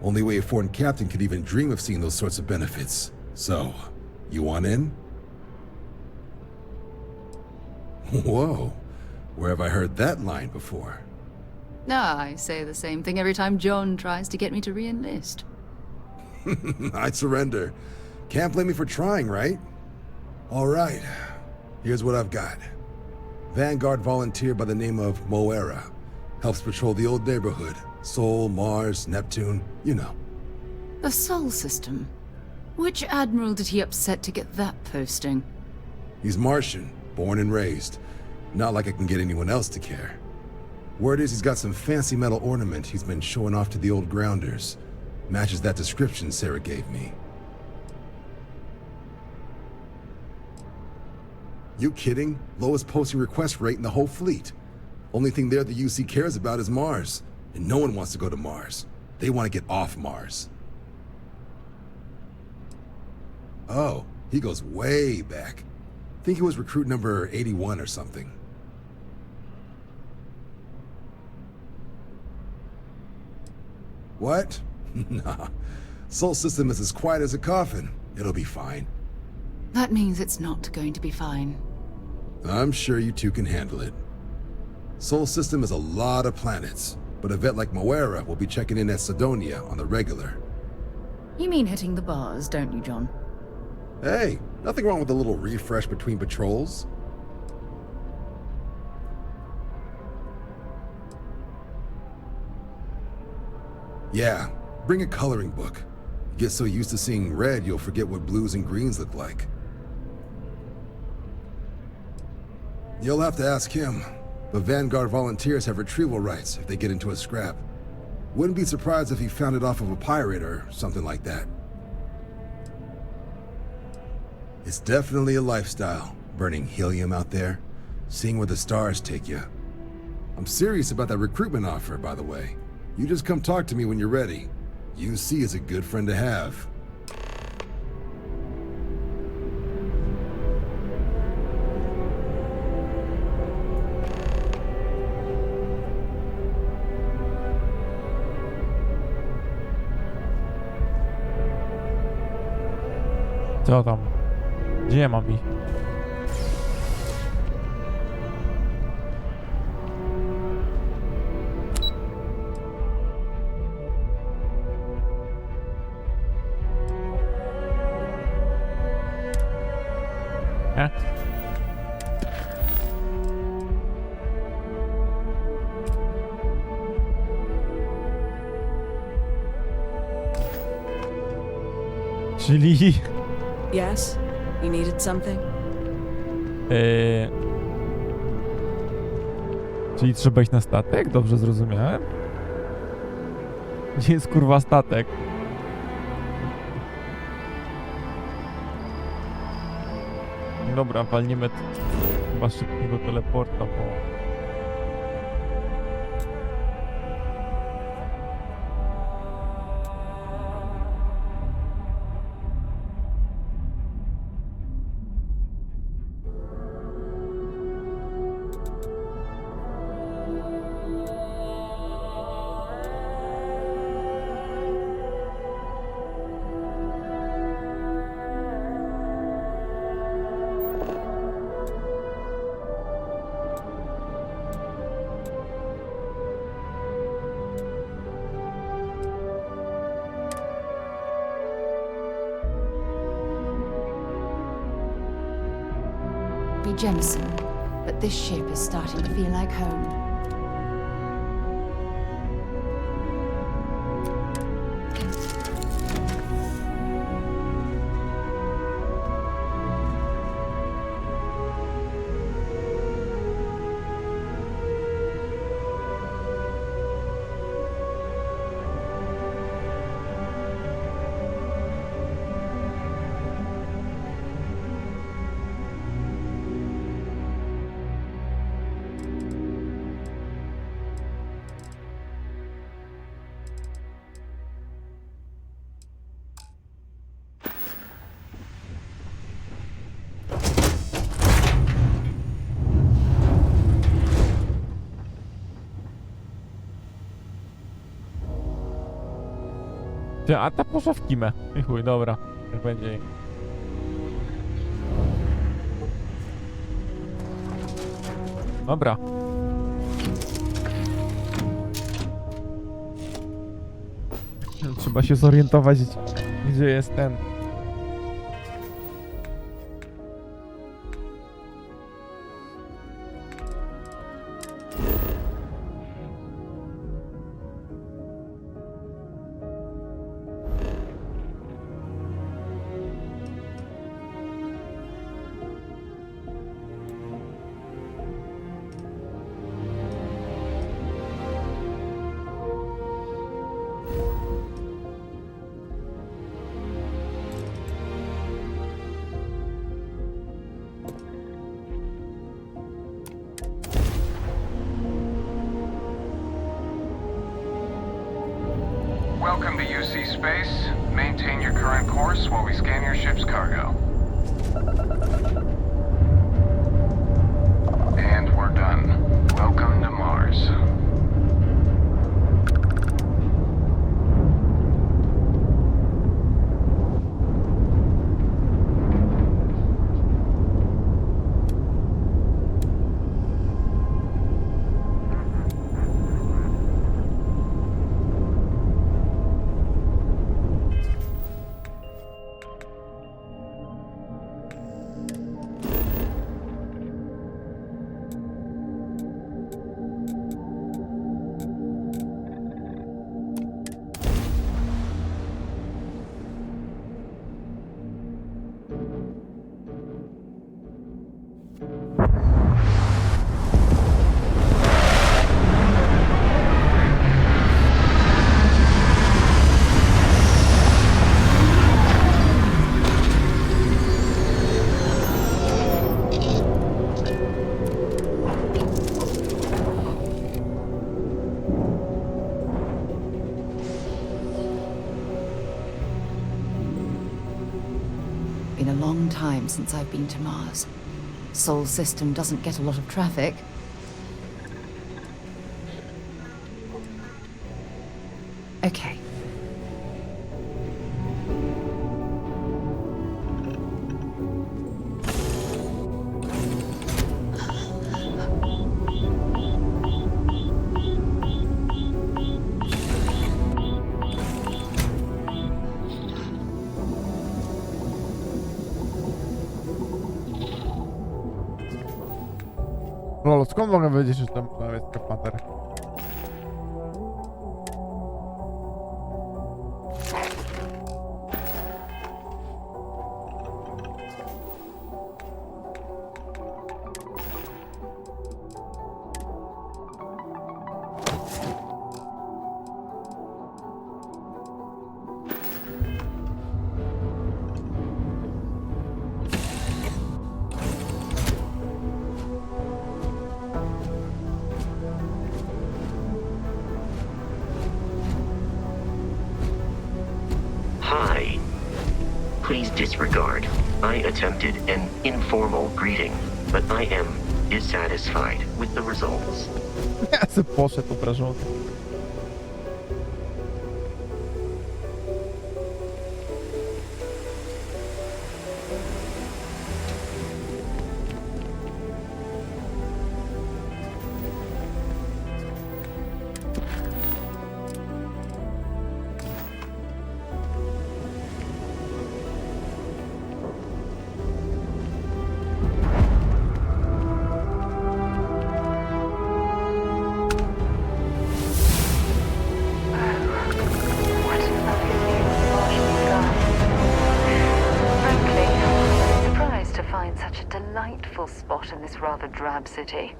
Only way a foreign captain could even dream of seeing those sorts of benefits. So, you want in? Whoa. Where have I heard that line before? I say the same thing every time John tries to get me to re-enlist. I'd surrender. Can't blame me for trying, right? All right. Here's what I've got. Vanguard volunteer by the name of Moera. Helps patrol the old neighborhood. Sol, Mars, Neptune, you know. The Sol system? Which admiral did he upset to get that posting? He's Martian, born and raised. Not like I can get anyone else to care. Word is he's got some fancy metal ornament he's been showing off to the old grounders. Matches that description Sarah gave me. You kidding? Lowest posting request rate in the whole fleet. Only thing there the UC cares about is Mars. And no one wants to go to Mars. They want to get off Mars. Oh, he goes way back. Think he was recruit number 81 or something. What? Nah. Sol system is as quiet as a coffin. It'll be fine. That means it's not going to be fine. I'm sure you two can handle it. Sol system is a lot of planets, but a vet like Moera will be checking in at Sidonia on the regular. You mean hitting the bars, don't you, John? Hey, nothing wrong with a little refresh between patrols. Yeah, bring a coloring book. Get so used to seeing red, you'll forget what blues and greens look like. You'll have to ask him, but Vanguard volunteers have retrieval rights if they get into a scrap. Wouldn't be surprised if he found it off of a pirate or something like that. It's definitely a lifestyle, burning helium out there, seeing where the stars take you. I'm serious about that recruitment offer, by the way. You just come talk to me when you're ready. UC is a good friend to have. Co tam? Gdzie mam ich? Nie? Czyli... Yes? You needed something? Czyli trzeba iść na statek? Dobrze zrozumiałem? Gdzie jest kurwa statek? Dobra, walniemy chyba szybkiego teleporta, bo... Be Jemison, but this ship is starting to feel like home. A ta poszła w kimę. I chuj, dobra. Jak będzie. Dobra. Trzeba się zorientować, gdzie jest ten. Welcome to UC Space. Maintain your current course while we scan your ship's cargo. And we're done. Welcome to Mars. Been a long time since I've been to Mars. Sol system doesn't get a lot of traffic. Okay. Lolo, skąd mogę wiedzieć, że tam jest skafander? Hi. Please disregard. I attempted an informal greeting, but I am dissatisfied with the results. Ja se poszedł obrażony. Such a delightful spot in this rather drab city.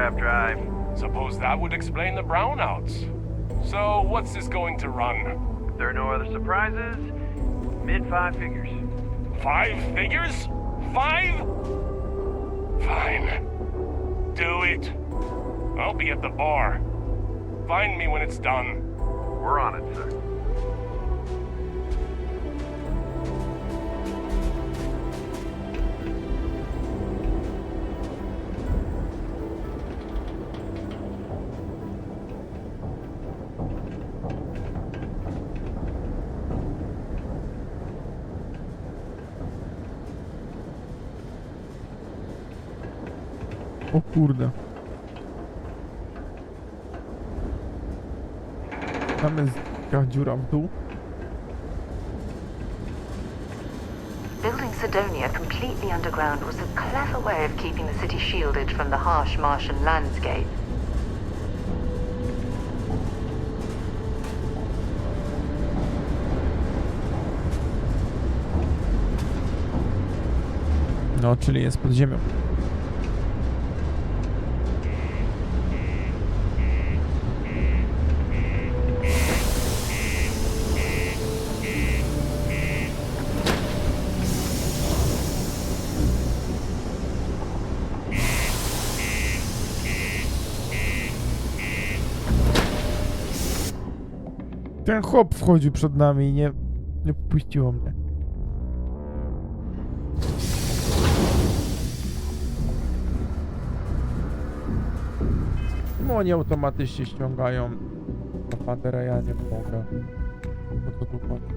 aircraft drive. Suppose that would explain the brownouts. So, what's this going to run? If there are no other surprises, mid-5 figures. 5 figures? 5? Fine. Do it. I'll be at the bar. Find me when it's done. We're on it, sir. O kurde. Tam jest taka dziura w dół. Building Sidonia completely underground was a clever way of keeping the city shielded from the harsh Martian landscape. No, czyli jest pod ziemią. Ten chłop wchodził przed nami i nie puściło mnie. No oni automatycznie ściągają na Panterę, ja nie mogę. O co tu chodzi?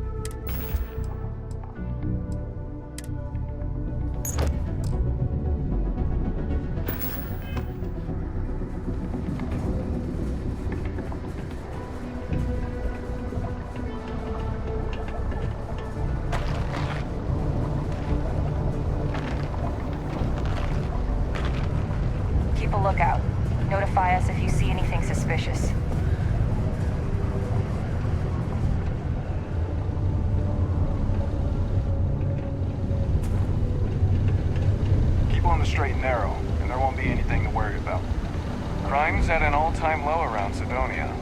Keep a lookout. Notify us if you see anything suspicious. Keep on the straight and narrow, and there won't be anything to worry about. Crime's at an all-time low around Sidonia.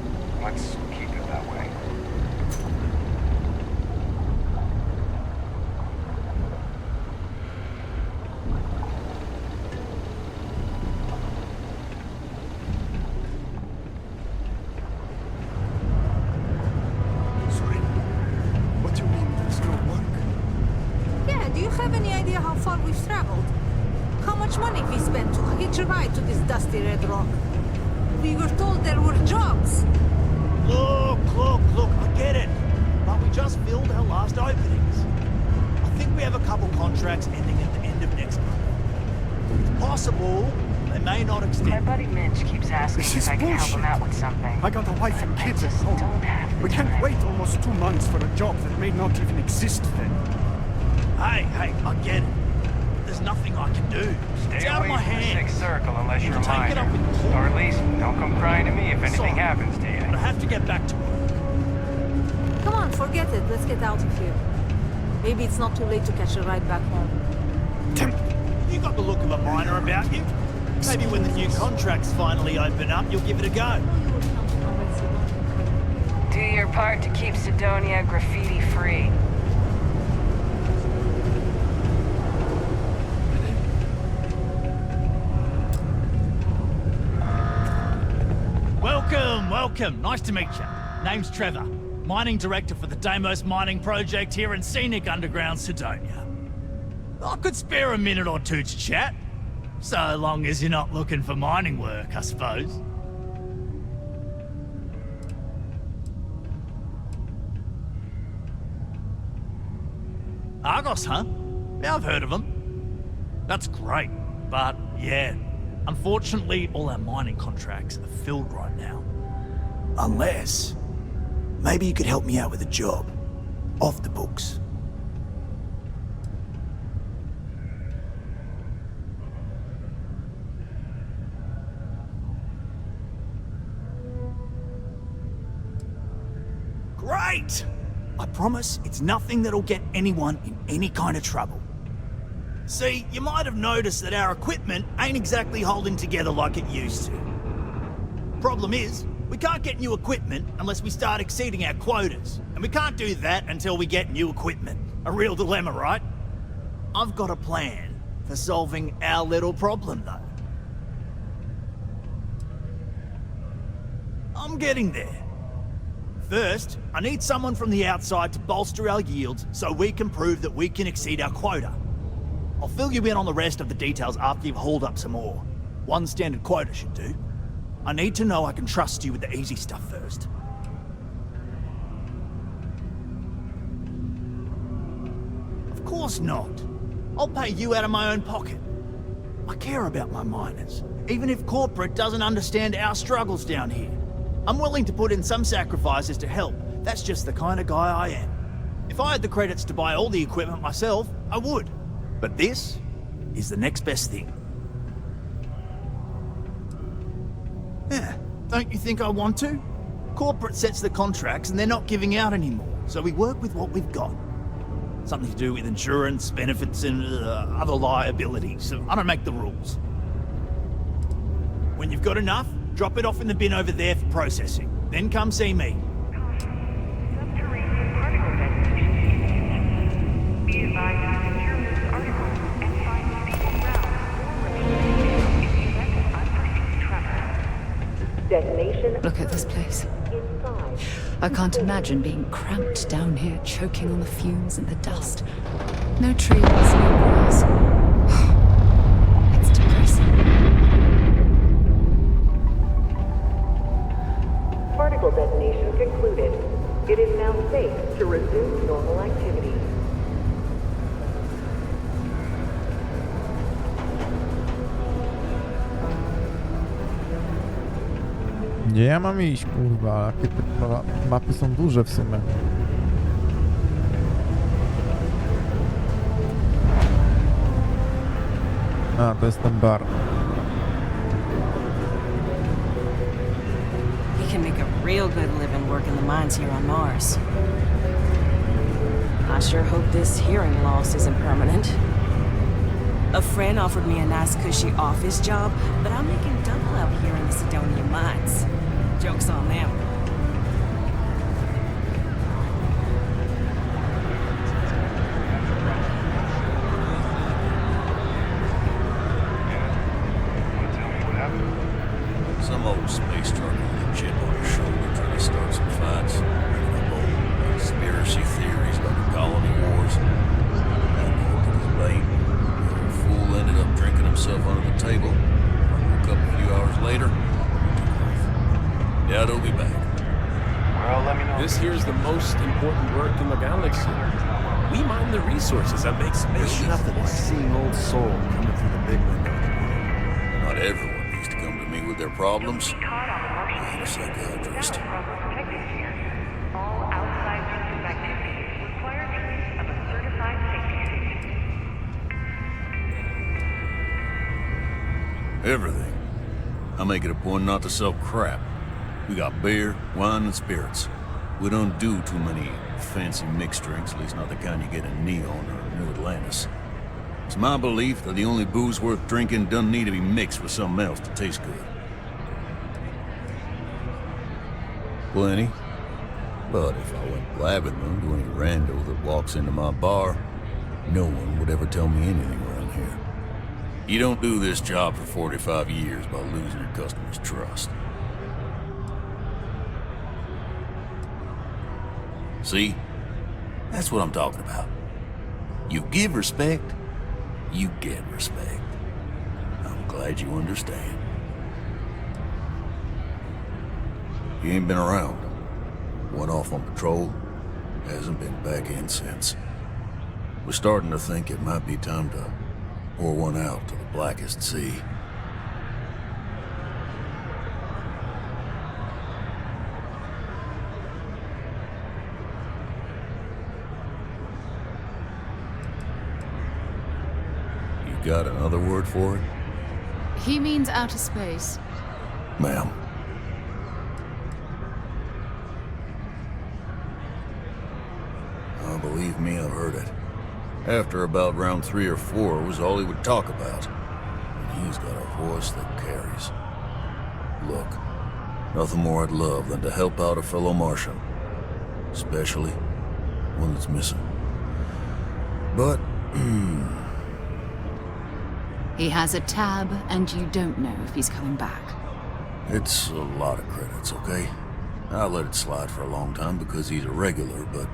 Let's keep it that way. What do you mean there's no work? Yeah, do you have any idea how far we've traveled? How much money we spent to hitch a ride to this dusty red rock? We were told there were jobs. Look, I get it. But we just filled our last openings. I think we have a couple contracts ending at the end of next month. It's possible they may not extend. My buddy Mitch keeps asking This if is I can help him bullshit. out with something. I got a wife and kids at home. Don't have the We can't time. wait almost 2 months for a job that may not even exist then. Hey, I get it. There's nothing I can do. Stay It's out of away my from the hands. Sixth Circle unless you're a Take it up minor. with the Or at least, don't come crying to me if anything Sorry. happens to you. But I have to get back to work. Come on, forget it. Let's get out of here. Maybe it's not too late to catch a ride back home. You got the look of a miner about you. Maybe when the new contracts finally open up, you'll give it a go. Do your part to keep Sidonia graffiti free. Welcome. Nice to meet you. Name's Trevor. Mining director for the Deimos mining project here in scenic underground Sidonia. I could spare a minute or two to chat. So long as you're not looking for mining work, I suppose. Argos, huh? Yeah, I've heard of them. That's great, but yeah, unfortunately all our mining contracts are filled right now. Unless, maybe you could help me out with a job. Off the books. Great! I promise it's nothing that'll get anyone in any kind of trouble. See, you might have noticed that our equipment ain't exactly holding together like it used to. Problem is, we can't get new equipment unless we start exceeding our quotas. And we can't do that until we get new equipment. A real dilemma, right? I've got a plan for solving our little problem, though. I'm getting there. First, I need someone from the outside to bolster our yields so we can prove that we can exceed our quota. I'll fill you in on the rest of the details after you've hauled up some more. One standard quota should do. I need to know I can trust you with the easy stuff first. Of course not. I'll pay you out of my own pocket. I care about my miners, even if corporate doesn't understand our struggles down here. I'm willing to put in some sacrifices to help. That's just the kind of guy I am. If I had the credits to buy all the equipment myself, I would. But this is the next best thing. Yeah, don't you think I want to? Corporate sets the contracts and they're not giving out anymore, so we work with what we've got. Something to do with insurance, benefits, and other liabilities. So I don't make the rules. When you've got enough, drop it off in the bin over there for processing. Then come see me. Look at this place. I can't imagine being cramped down here, choking on the fumes and the dust. No trees, no grass. It's depressing. Particle detonation concluded. It is now safe to resume normal activity. Gdzie ja mam iść, kurwa? Jakie te mapy są duże w sumie. A, to jest ten bar. You can make a real good living working the mines here on Mars. I sure hope this hearing loss isn't permanent. A friend offered me a nice cushy office job, but I'm making double out here in the Sidonia mines. Joke's on them. Some old space trucker with a chip on his shoulder trying to start some fights. Bringing up old conspiracy theories about the colony wars. I know it was late. The fool ended up drinking himself under the table. Woke up a few hours later. Doubt he'll be back. Well, let me know. This here's the most important work in the galaxy. We mine the resources that make space. There's nothing like seeing old soul coming through the big window. Not everyone needs to come to me with their problems. I ain't a psychiatrist. All outside use of activity require the use of a certified safety suit. Everything. I make it a point not to sell crap. We got beer, wine, and spirits. We don't do too many fancy mixed drinks, at least not the kind you get in Neon or New Atlantis. It's my belief that the only booze worth drinking doesn't need to be mixed with something else to taste good. Plenty. But if I went blabbing them to any rando that walks into my bar, no one would ever tell me anything around here. You don't do this job for 45 years by losing your customers' trust. See? That's what I'm talking about. You give respect, you get respect. I'm glad you understand. He ain't been around. Went off on patrol, hasn't been back in since. We're starting to think it might be time to pour one out to the blackest sea. Got another word for it? He means outer space. Ma'am. Oh, believe me, I've heard it. After about round 3 or 4 was all he would talk about. And he's got a voice that carries. Look, nothing more I'd love than to help out a fellow Martian. Especially one that's missing. But, He has a tab, and you don't know if he's coming back. it's a lot of credits, okay? I'll let it slide for a long time because he's a regular, but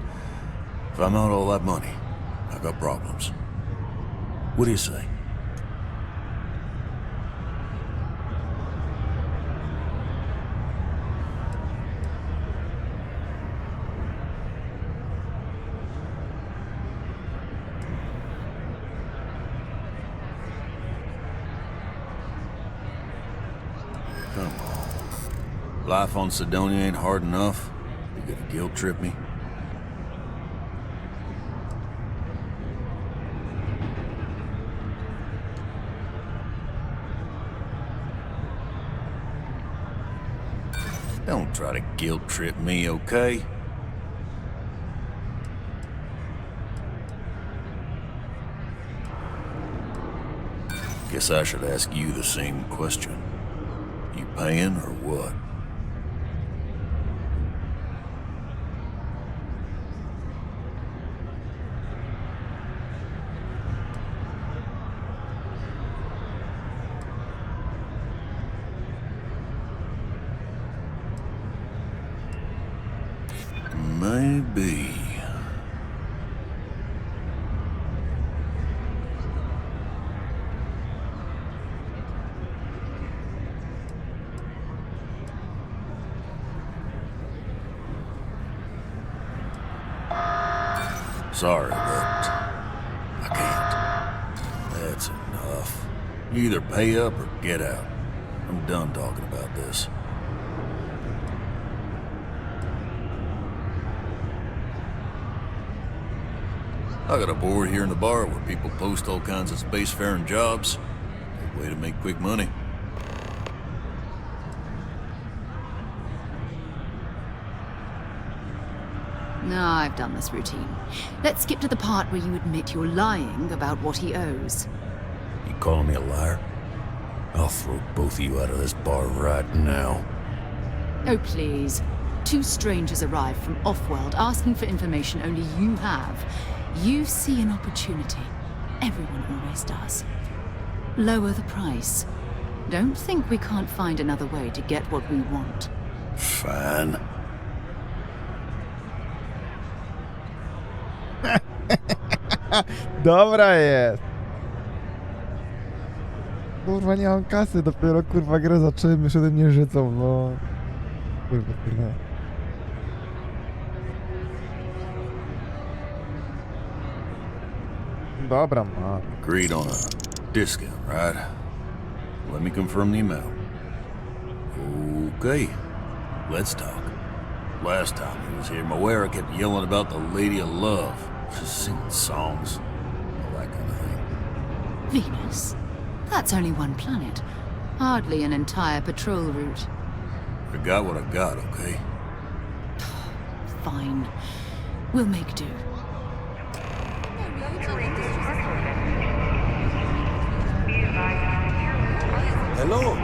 if I'm out all that money, I got problems. What do you say? Come on. Life on Sidonia ain't hard enough. You gonna guilt trip me? Don't try to guilt trip me, okay? Guess I should ask you the same question. You paying or what? Maybe. Sorry, but I can't. That's enough. You either pay up or get out. I'm done talking about this. I got a board here in the bar where people post all kinds of spacefaring jobs. Good way to make quick money. No, I've done this routine. Let's skip to the part where you admit you're lying about what he owes. You calling me a liar? I'll throw both of you out of this bar right now. Oh, please. 2 strangers arrive from off-world asking for information only you have. You see an opportunity. Everyone always does. Lower the price. Don't think we can't find another way to get what we want. Fine. Dobra jest. Kurwa, nie mam kasy, dopiero kurwa grę zacząłem, już ode mnie życą, no. Kurwa, kurwa. Dobra, ma. Agreed on a discount, right? Let me confirm the amount. Okay, let's talk. Last time he was here, Moera kept yelling about the Lady of Love. Just singing songs. All that kind of thing. Venus? That's only one planet. Hardly an entire patrol route. I got what I got, okay? Fine. We'll make do. Hello.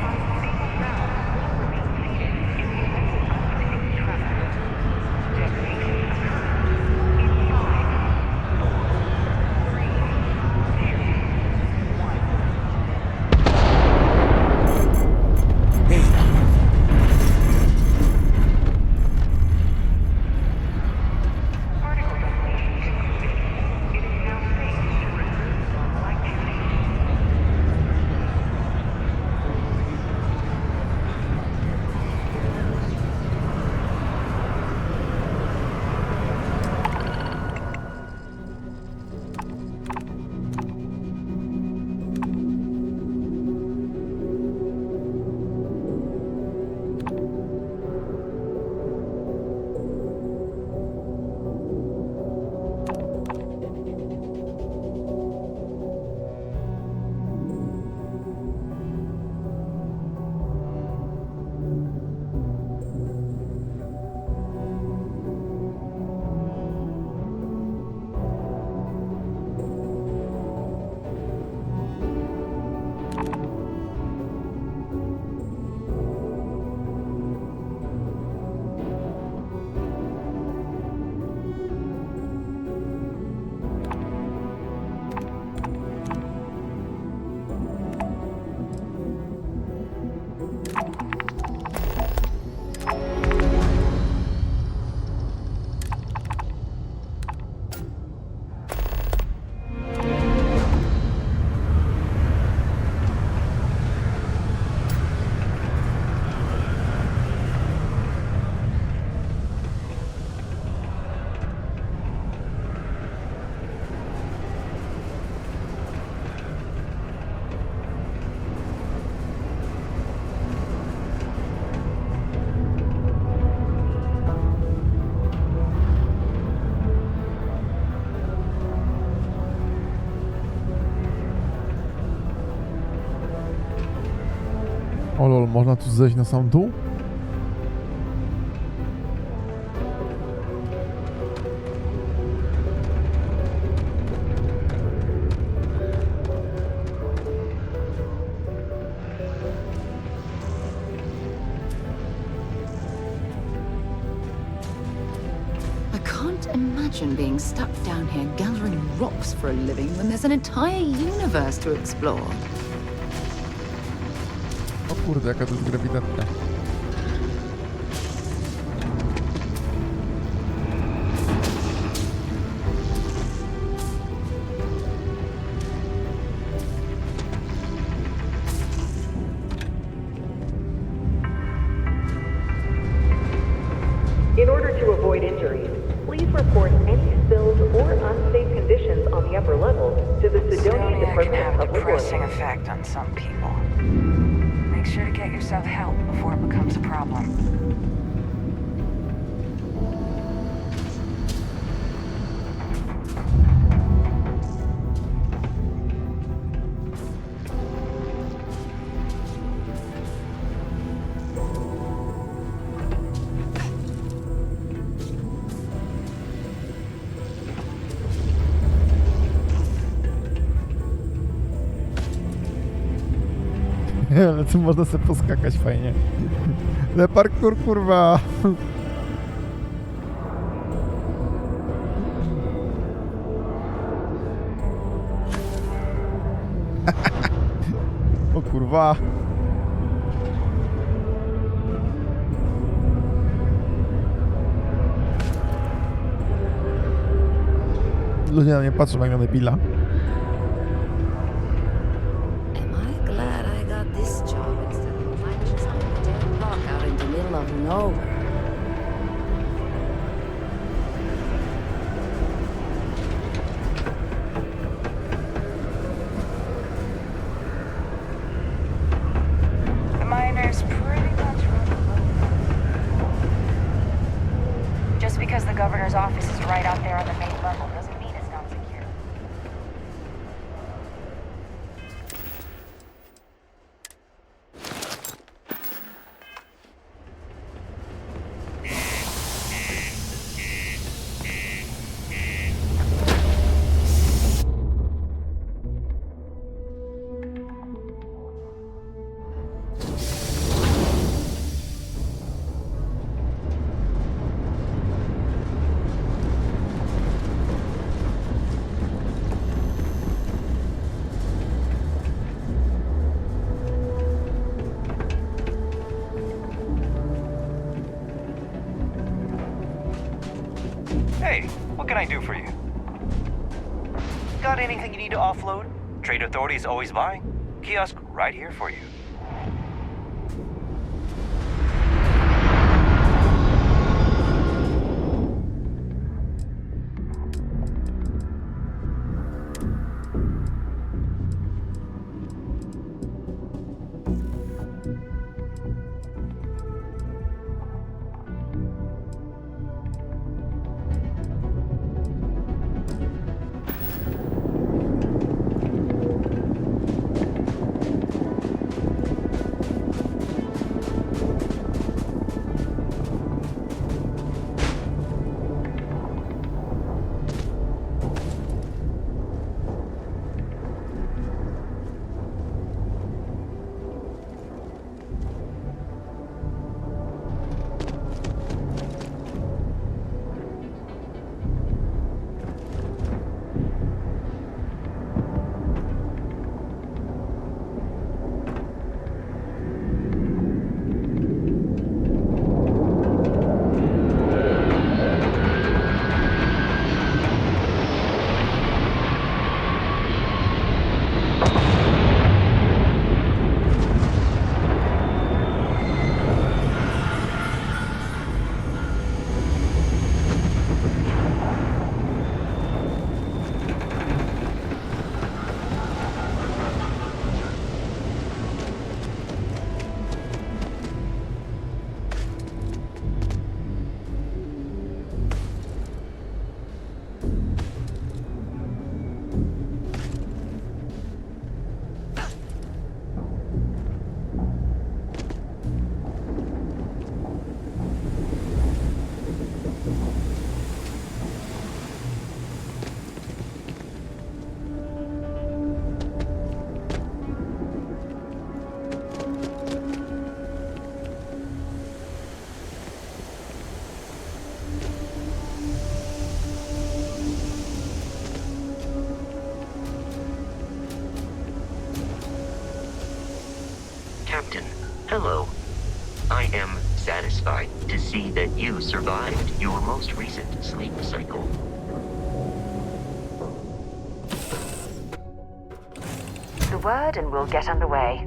można tu zejść na sam dół? I can't imagine being stuck down here gathering rocks for a living when there's an entire universe to explore. O kurde, jaka to jest grawitacja. In order to avoid injuries, please report any spills or unsafe conditions on the upper levels to the Sidonia Sidonia can Department have of a Public Works. depressing effect on some people. Make sure to get yourself help before it becomes a problem. Ale tu można sobie poskakać fajnie. Ale parkour, kurwa. O kurwa. Ludzie na mnie patrzą jak na debila. Am I glad I got this job instead of plunging some dead rock out into the middle of nowhere? The miners pretty much run the boat. Just because the governor's office is right out there on the main level doesn't mean it's not secure. Hey, what can I do for you? Got anything you need to offload? Trade authorities always buy. Kiosk right here for you. to see that you survived your most recent sleep cycle. The word and we'll get underway.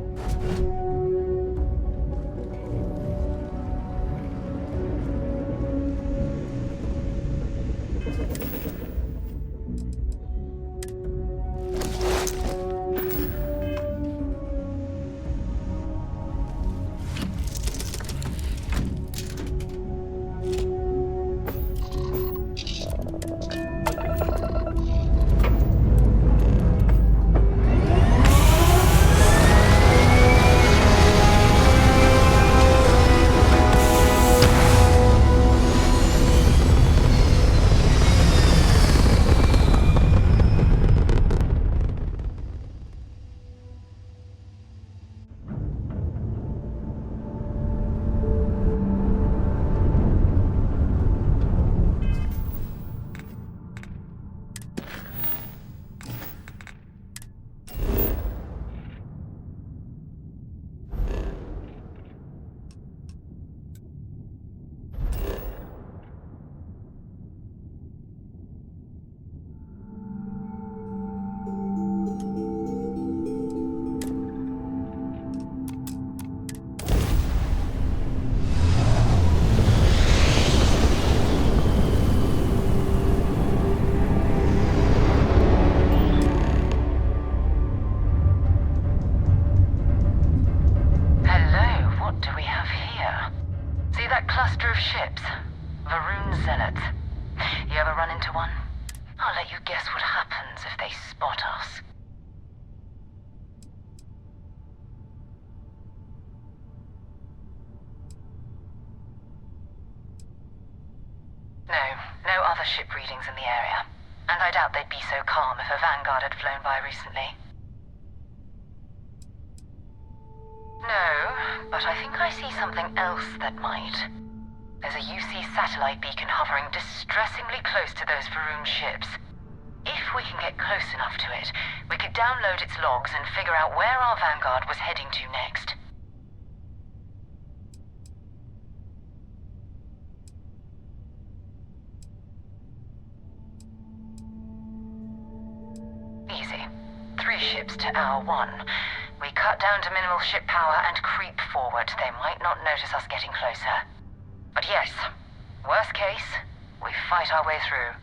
No other ship readings in the area. And I doubt they'd be so calm if a Vanguard had flown by recently. No, but I think I see something else that might. There's a UC satellite beacon hovering distressingly close to those Varun ships. If we can get close enough to it, we could download its logs and figure out where our Vanguard was heading to next. Easy. 3 ships to hour 1. We cut down to minimal ship power and creep forward. They might not notice us getting closer. But yes, worst case, we fight our way through.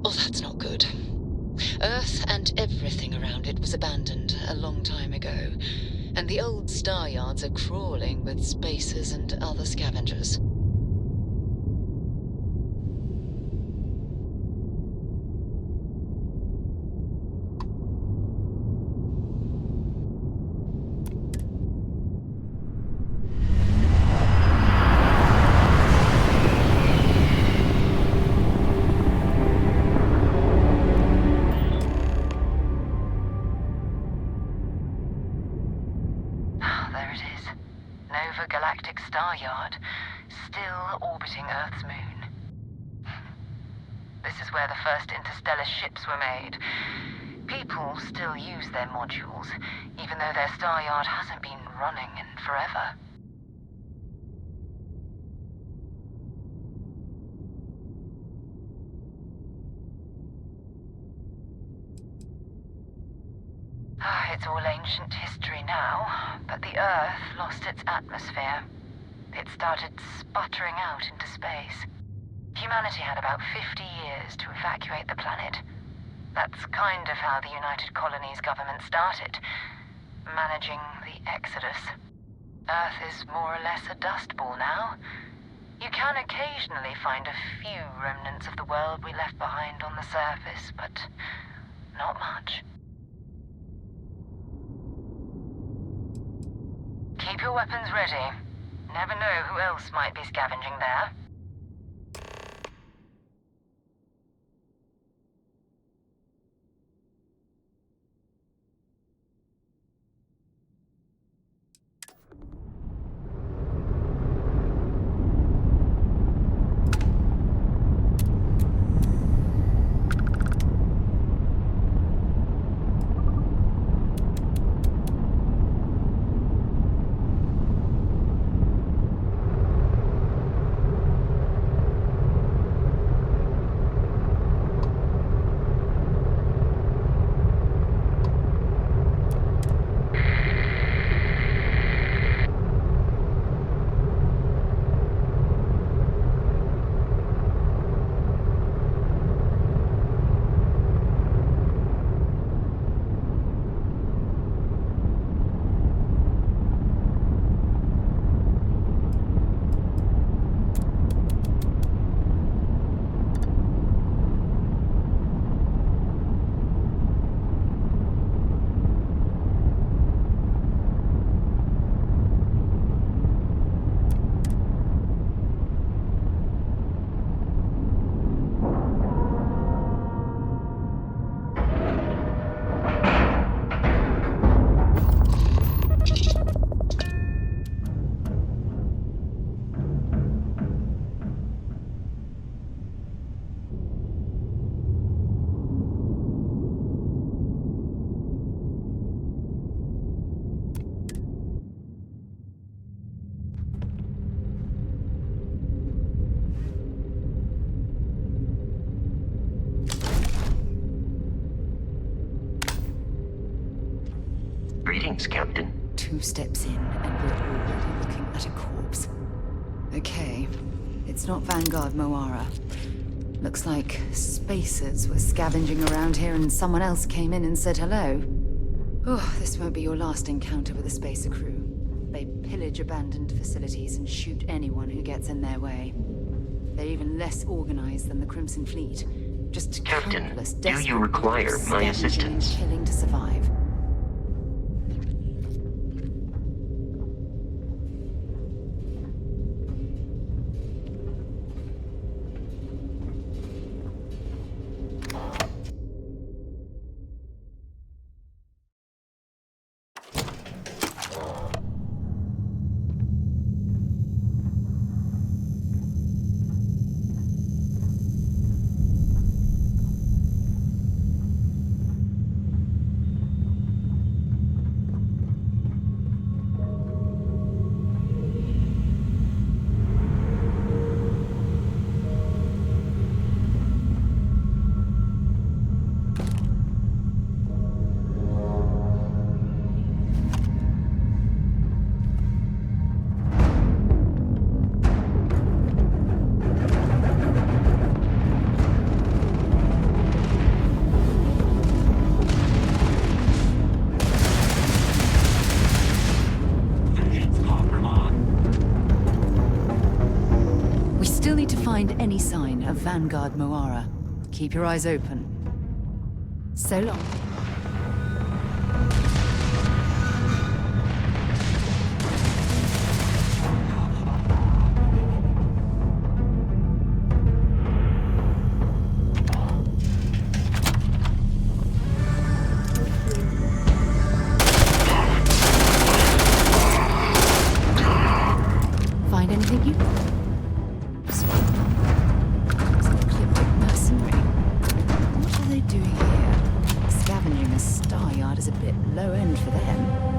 Oh, that's not good. Earth and everything around it was abandoned a long time ago, and the old star yards are crawling with spacers and other scavengers. There it is. Nova Galactic Star Yard, still orbiting Earth's moon. This is where the first interstellar ships were made. People still use their modules, even though their star yard hasn't been running in forever. It's all ancient history now, but the Earth lost its atmosphere. It started sputtering out into space. Humanity had about 50 years to evacuate the planet. That's kind of how the United Colonies government started, managing the exodus. Earth is more or less a dust ball now. You can occasionally find a few remnants of the world we left behind on the surface, but not much. Keep your weapons ready. Never know who else might be scavenging there. Greetings, Captain. 2 steps in, and we're already looking at a corpse. Okay, it's not Vanguard Moara. Looks like spacers were scavenging around here and someone else came in and said hello. Oh, this won't be your last encounter with a spacer crew. They pillage abandoned facilities and shoot anyone who gets in their way. They're even less organized than the Crimson Fleet. Just Captain, countless do you desperate require groups my scavenging and assistance? killing to survive. Vanguard Moara. Keep your eyes open. So long. Find anything you... Sweet. It's an ecliptic mercenary. What are they doing here? Scavenging a star yard is a bit low end for them.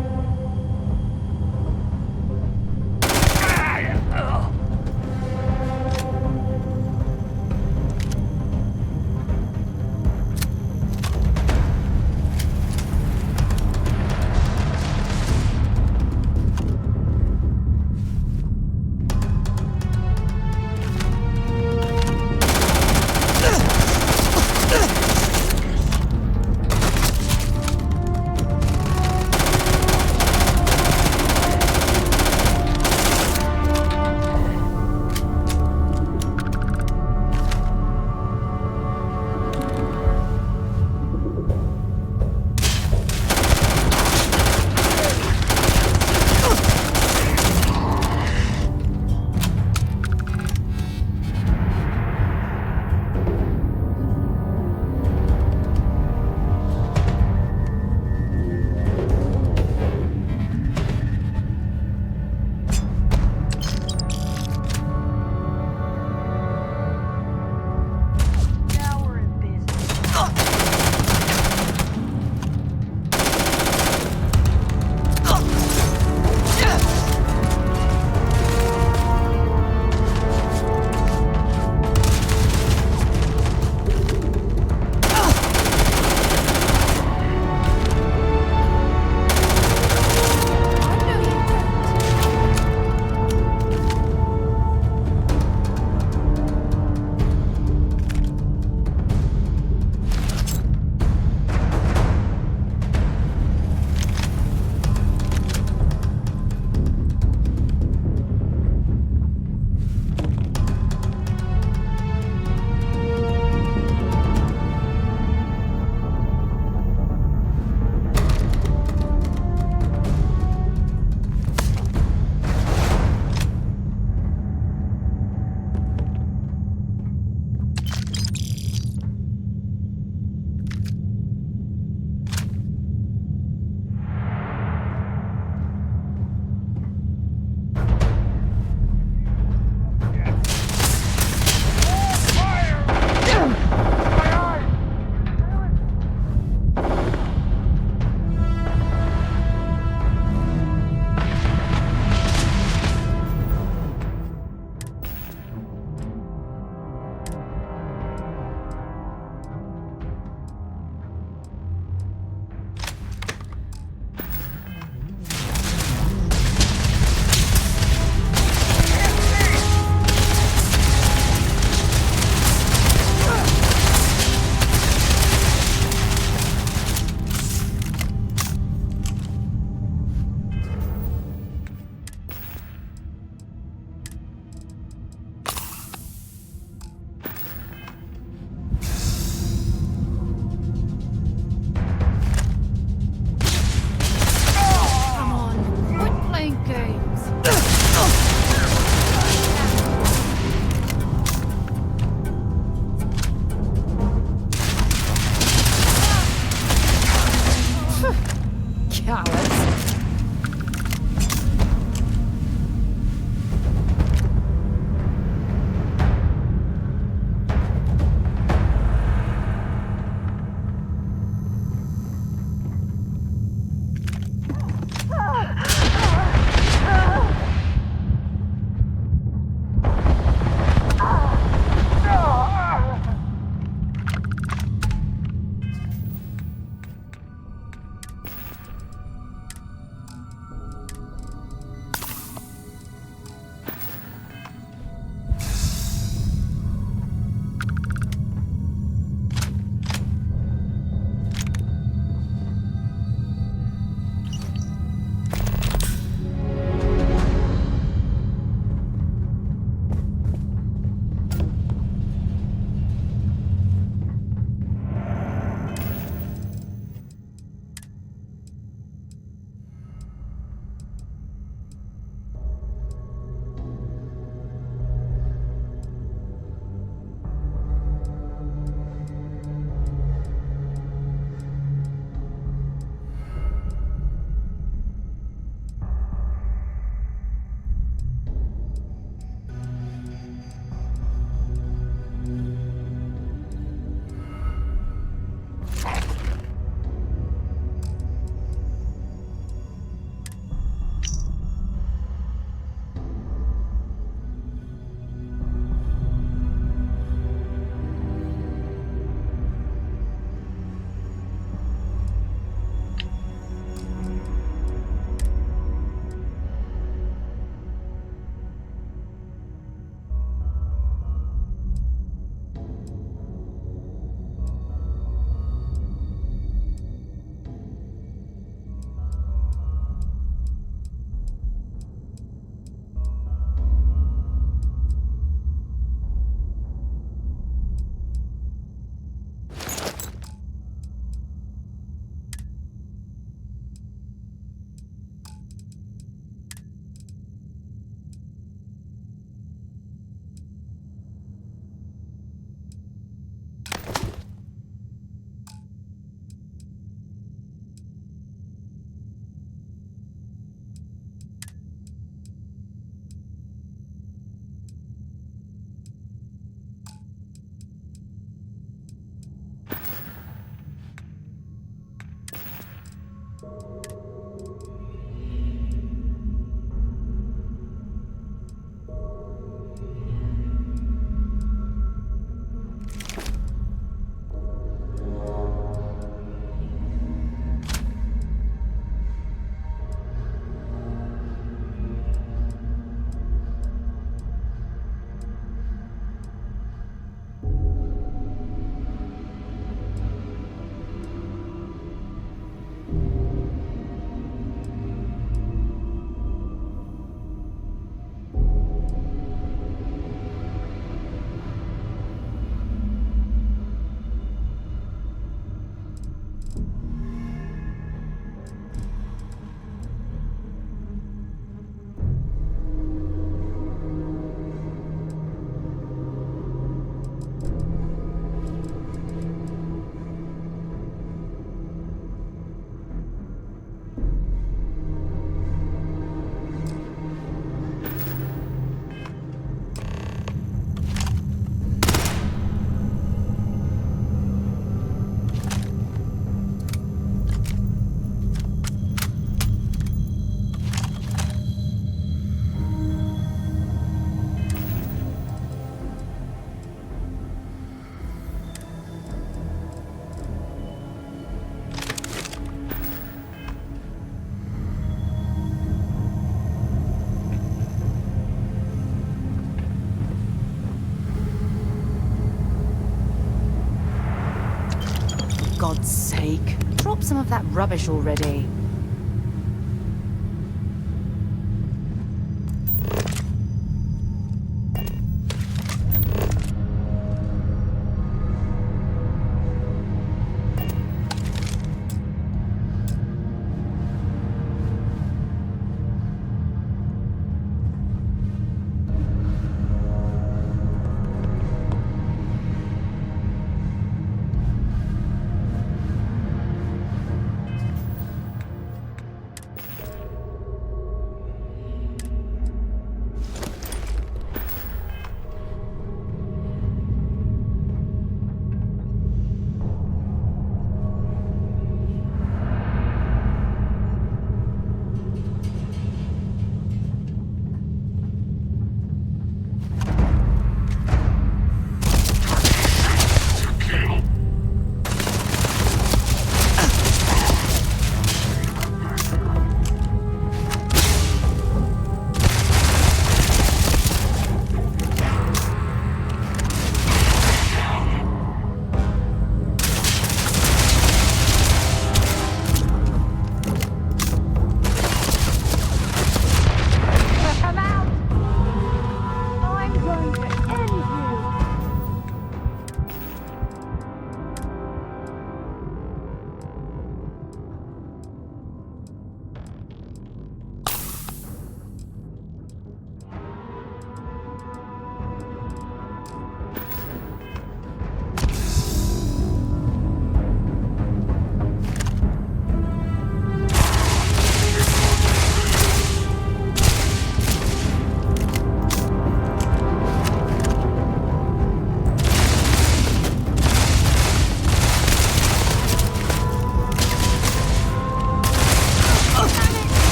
God's sake, drop some of that rubbish already.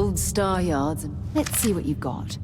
old star yards and let's see what you've got.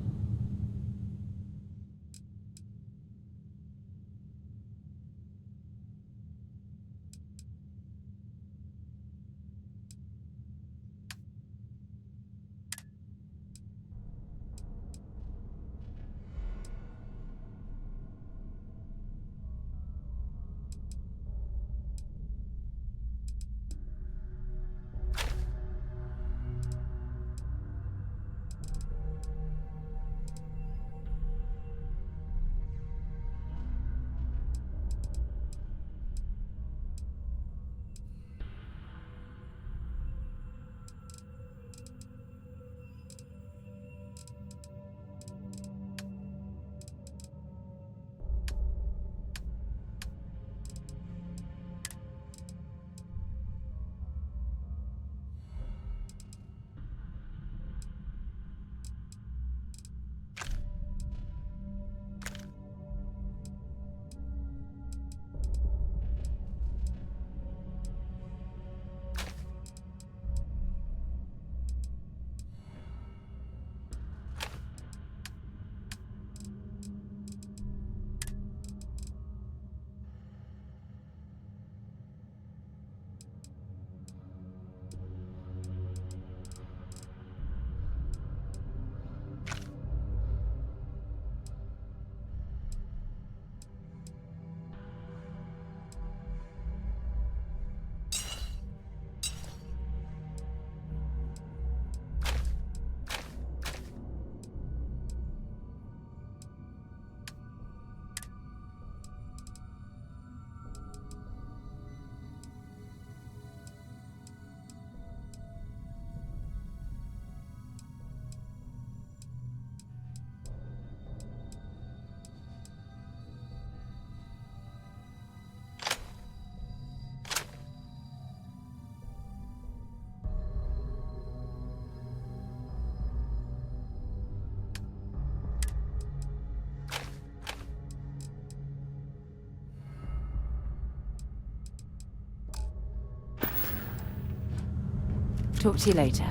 Talk to you later.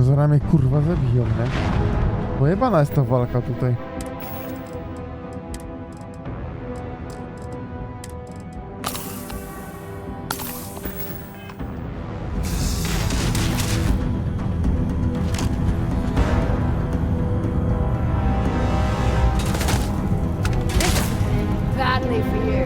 zaraz mnie kurwa zabiją, nie? Pojebana jest ta walka tutaj. Badly for you.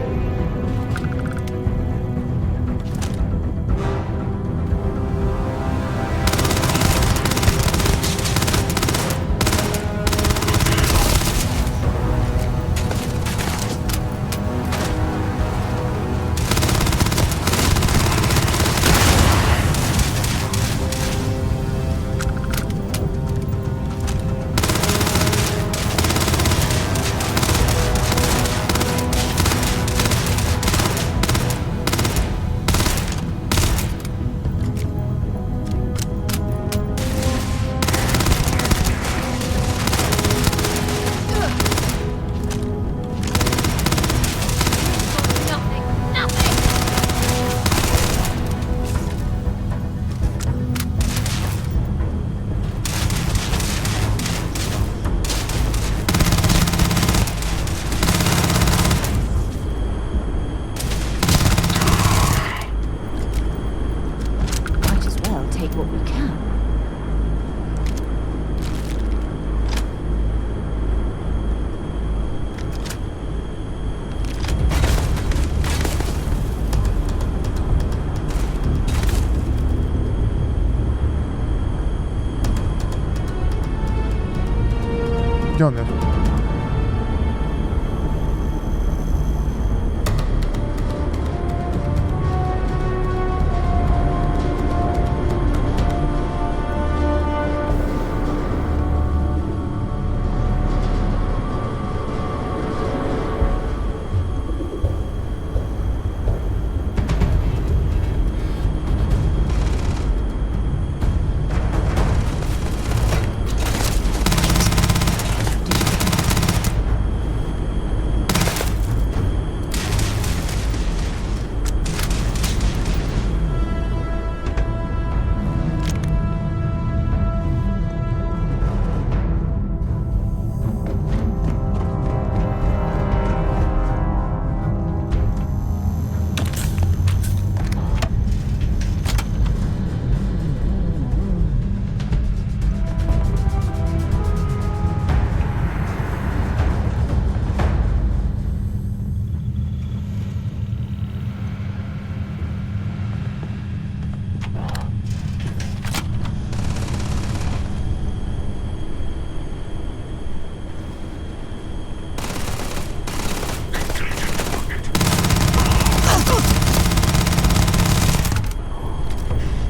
Gdzie on jest?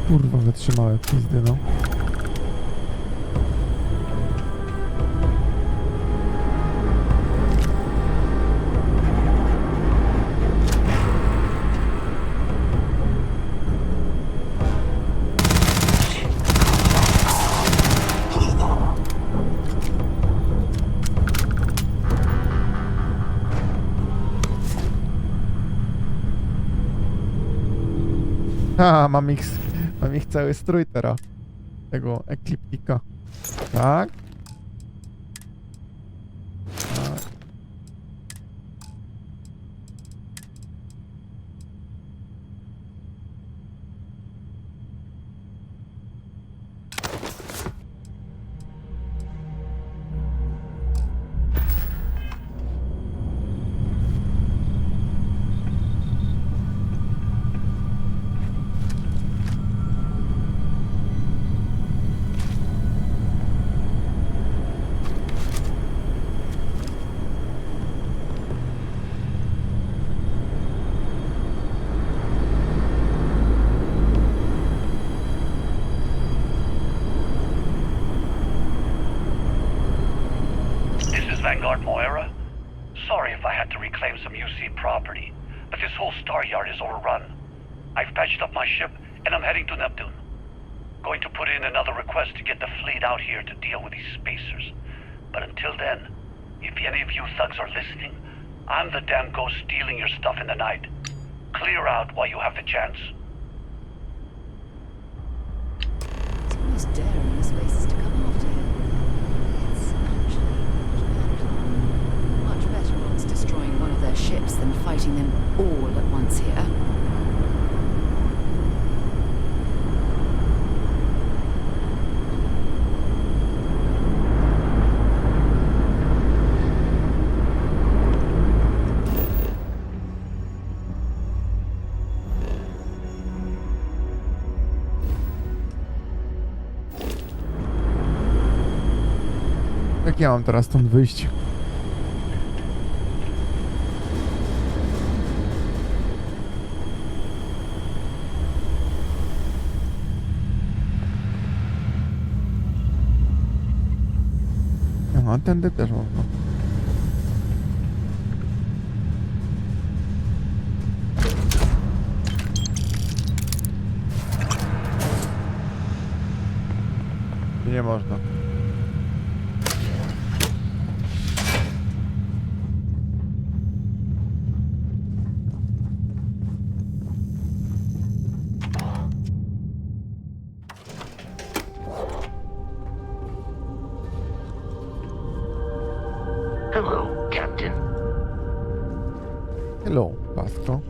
Kurwa, wytrzymałe pizdy, no. Ha, mam ich cały strój teraz. Tego ekliptika. Tak. Tak. Vanguard Moira? Sorry if I had to reclaim some UC property, but this whole star yard is overrun. I've patched up my ship, and I'm heading to Neptune. Going to put in another request to get the fleet out here to deal with these spacers. But until then, if any of you thugs are listening, I'm the damn ghost stealing your stuff in the night. Clear out while you have the chance. It's almost daring this way Jak ja mam teraz stąd wyjść? Aha, tędy też można. Nie można. Hello, Captain. Hello, Pasco.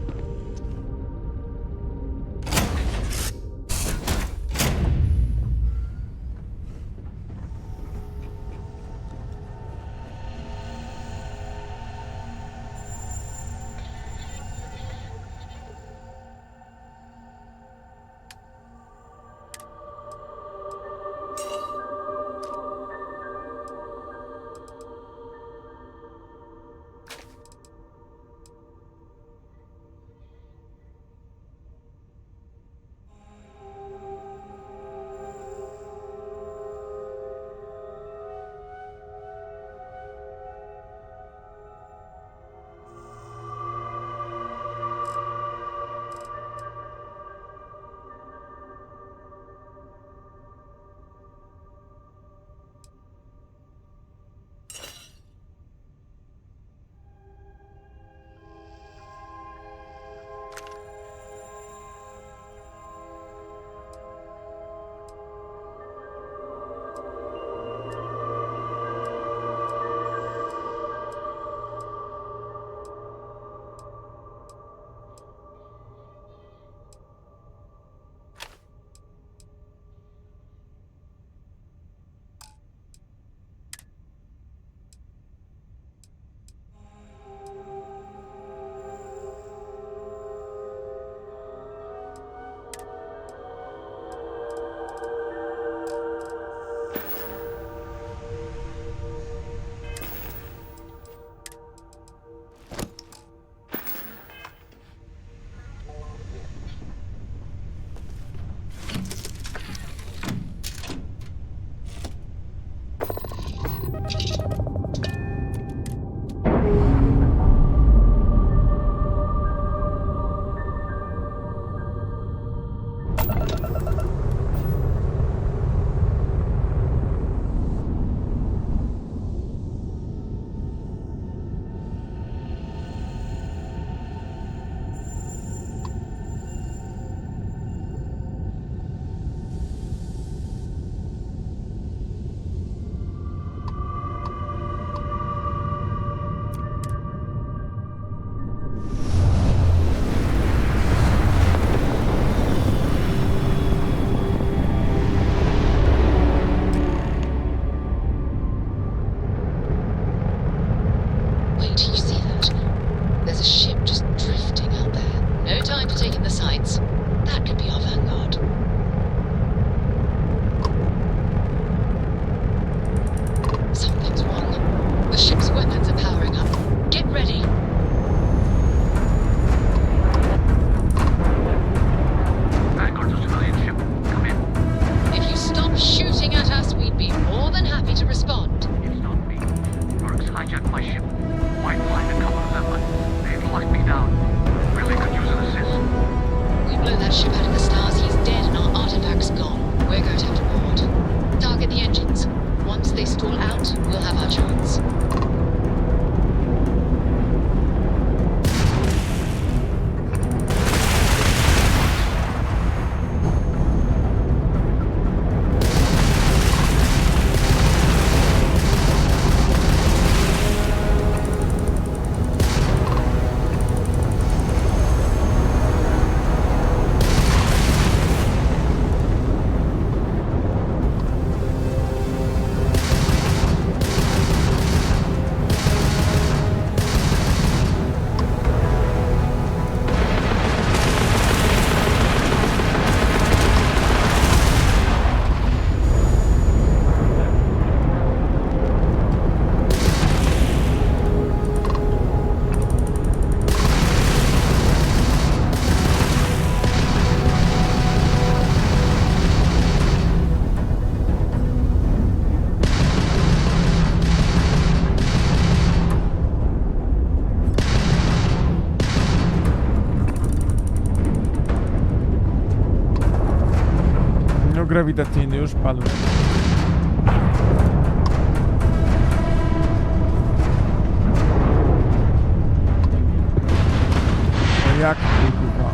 grawitacyjny już padł. No jak kurwa?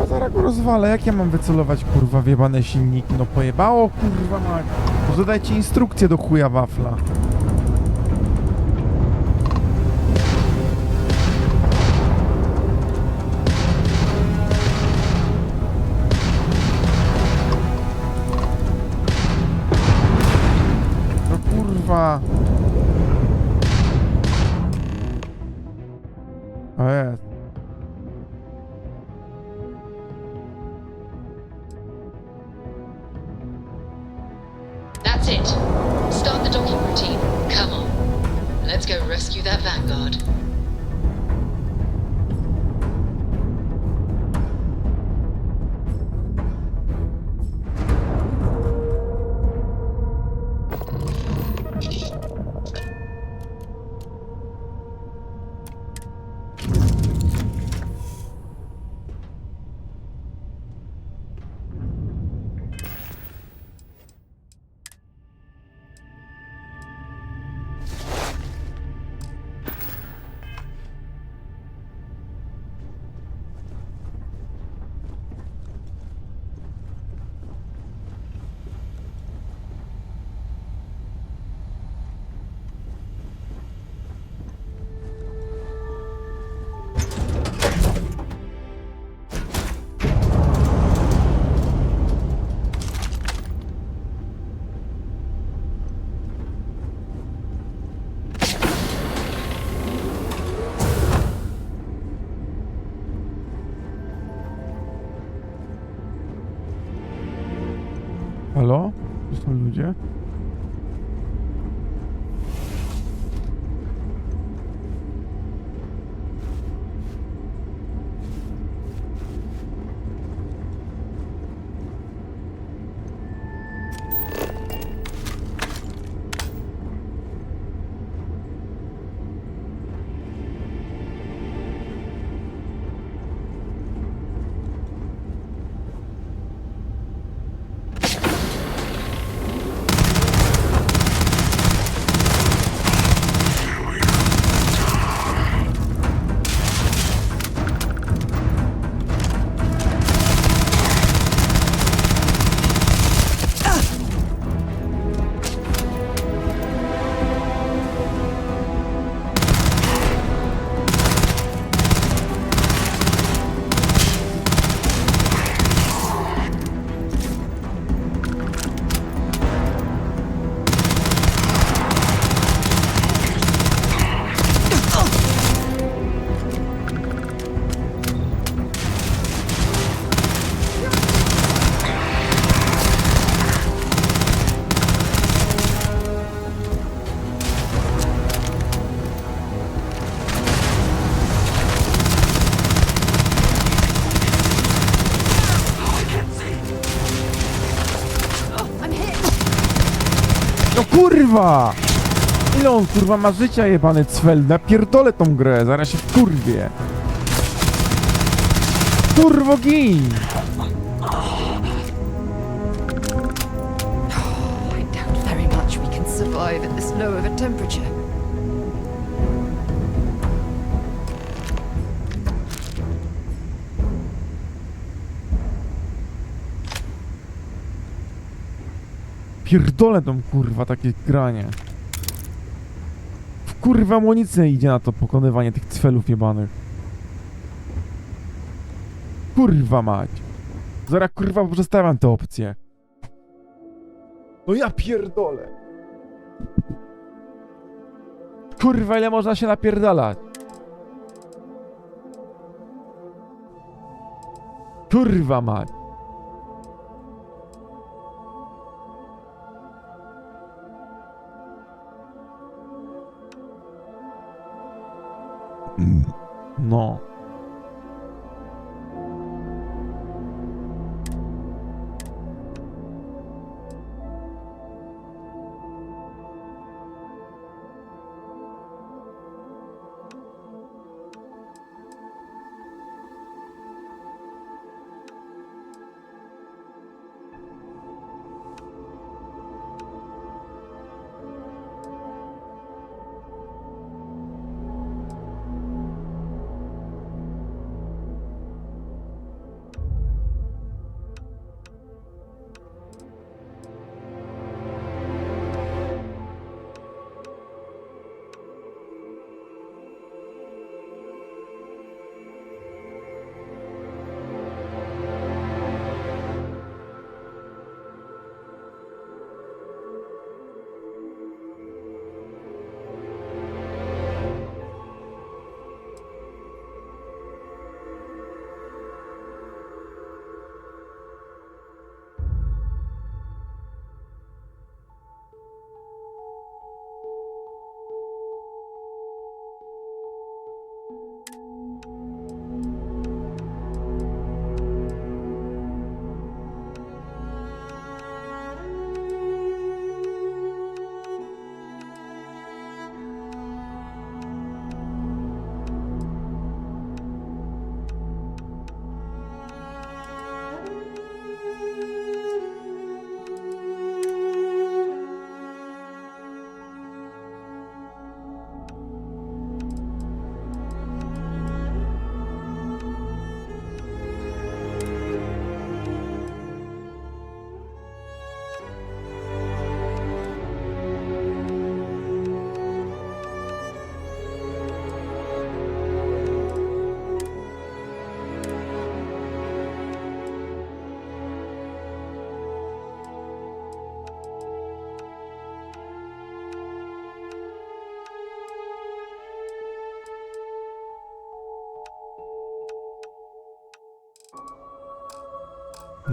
Zaraz go rozwalę, jak ja mam wycelować kurwa wjebane silniki? No pojebało kurwa mać. Może dajcie instrukcję do chuja wafla. No kurwa. O jest. That's it. Start the docking routine. Come on. Let's go rescue that Vanguard. Halo? Tu są ludzie? No kurwa! Ile on kurwa ma życia jebany cwel? Napierdolę tą grę, zaraz się wkurwię. Kurwo gin! I doubt very much we can survive at this low of a temperature. Pierdolę tą kurwa takie granie. W kurwa amunicja idzie na to pokonywanie tych cfelów jebanych. Kurwa mać. Zaraz kurwa przestawiam te opcje. No ja pierdolę. Kurwa ile można się napierdalać. Kurwa mać. No.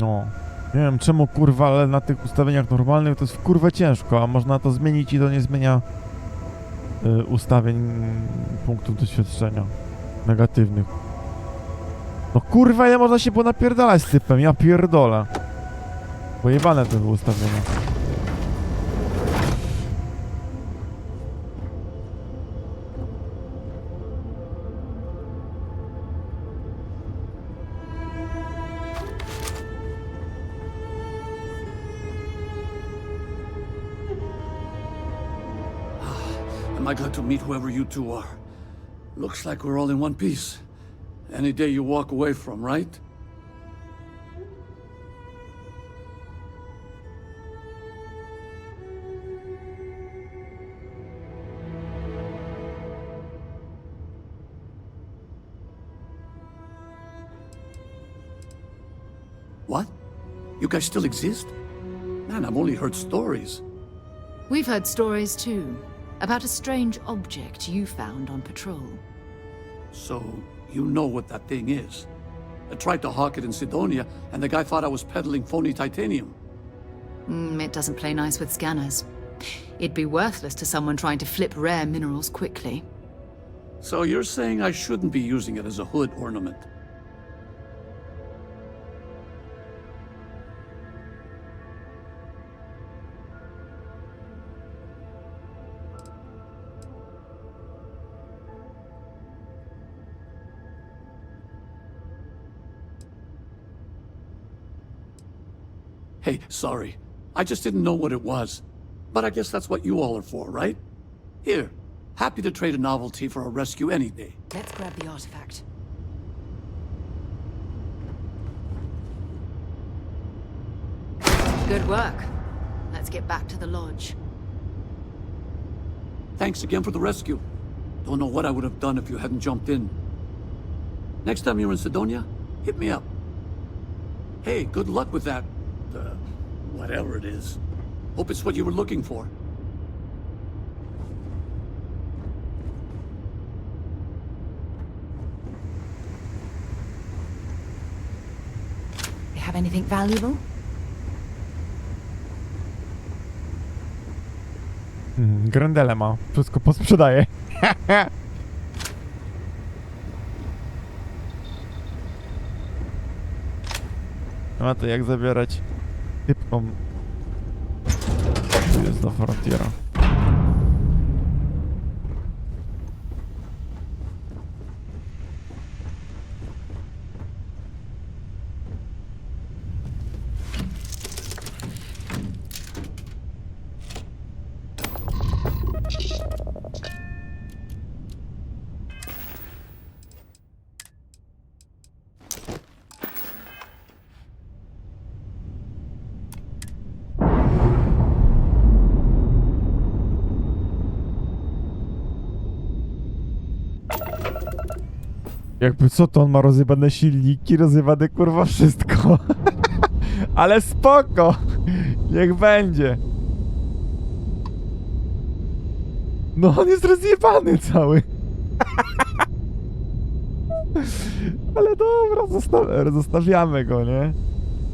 No. Nie wiem czemu kurwa, ale na tych ustawieniach normalnych to jest kurwa ciężko, a można to zmienić i to nie zmienia ustawień punktów doświadczenia negatywnych. No kurwa, ile można się było napierdalać z typem, ja pierdolę. Pojebane to było ustawienie. Am I glad to meet whoever you two are? Looks like we're all in one piece. Any day you walk away from, right? What? You guys still exist? Man, I've only heard stories. We've heard stories too, about a strange object you found on patrol. So, you know what that thing is. I tried to hawk it in Sidonia, and the guy thought I was peddling phony titanium. It doesn't play nice with scanners. It'd be worthless to someone trying to flip rare minerals quickly. So you're saying I shouldn't be using it as a hood ornament? Hey, sorry. I just didn't know what it was. But I guess that's what you all are for, right? Here, happy to trade a novelty for a rescue any day. Let's grab the artifact. Good work. Let's get back to the lodge. Thanks again for the rescue. Don't know what I would have done if you hadn't jumped in. Next time you're in Sidonia, hit me up. Hey, good luck with that. Whatever it is. Hope it's what you were looking for. You have anything valuable? Grendele ma. Wszystko posprzedaje. A to jak zabierać typkom. Tu jest do frontiera. Jakby co, to on ma rozjebane silniki, rozjebane kurwa wszystko. Ale spoko! Niech będzie. No on jest rozjebany cały. Ale dobra, zostawiamy go, nie?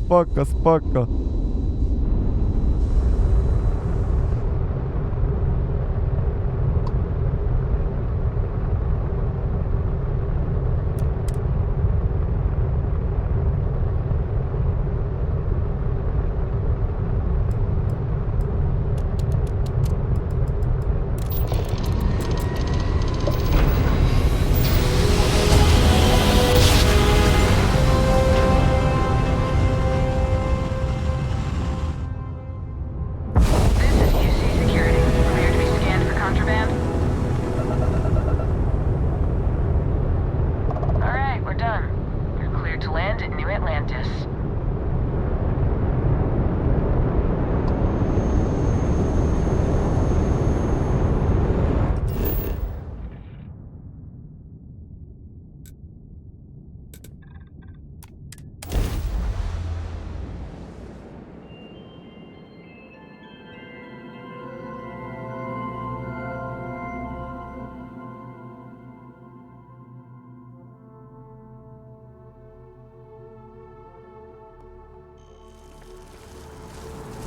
Spoko, spoko.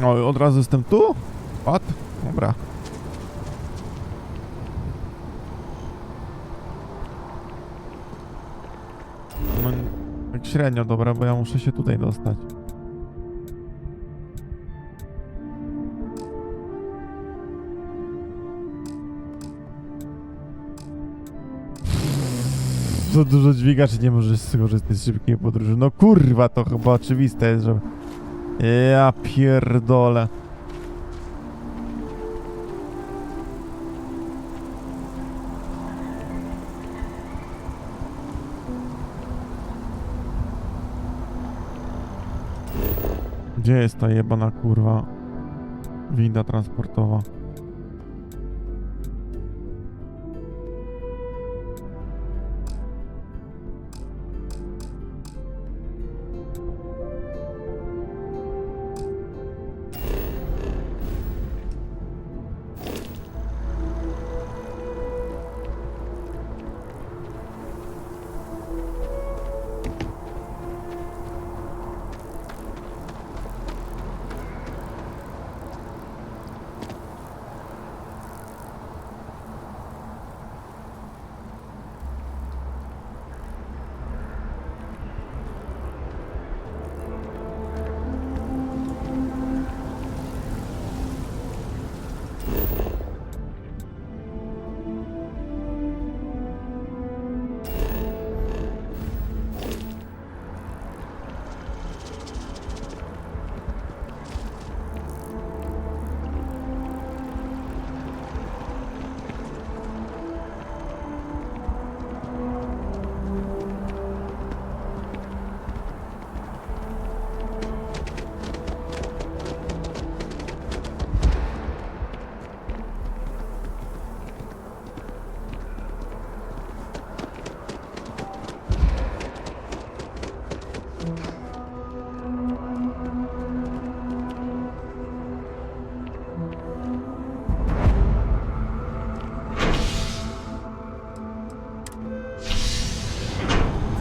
O, od razu jestem tu? What? Dobra. No, tak średnio, dobra, bo ja muszę się tutaj dostać. To dużo dźwiga, czy nie możesz skorzystać z szybkiej podróży? No kurwa, to chyba oczywiste jest, że... Ja pierdolę. Gdzie jest ta jebana kurwa winda transportowa?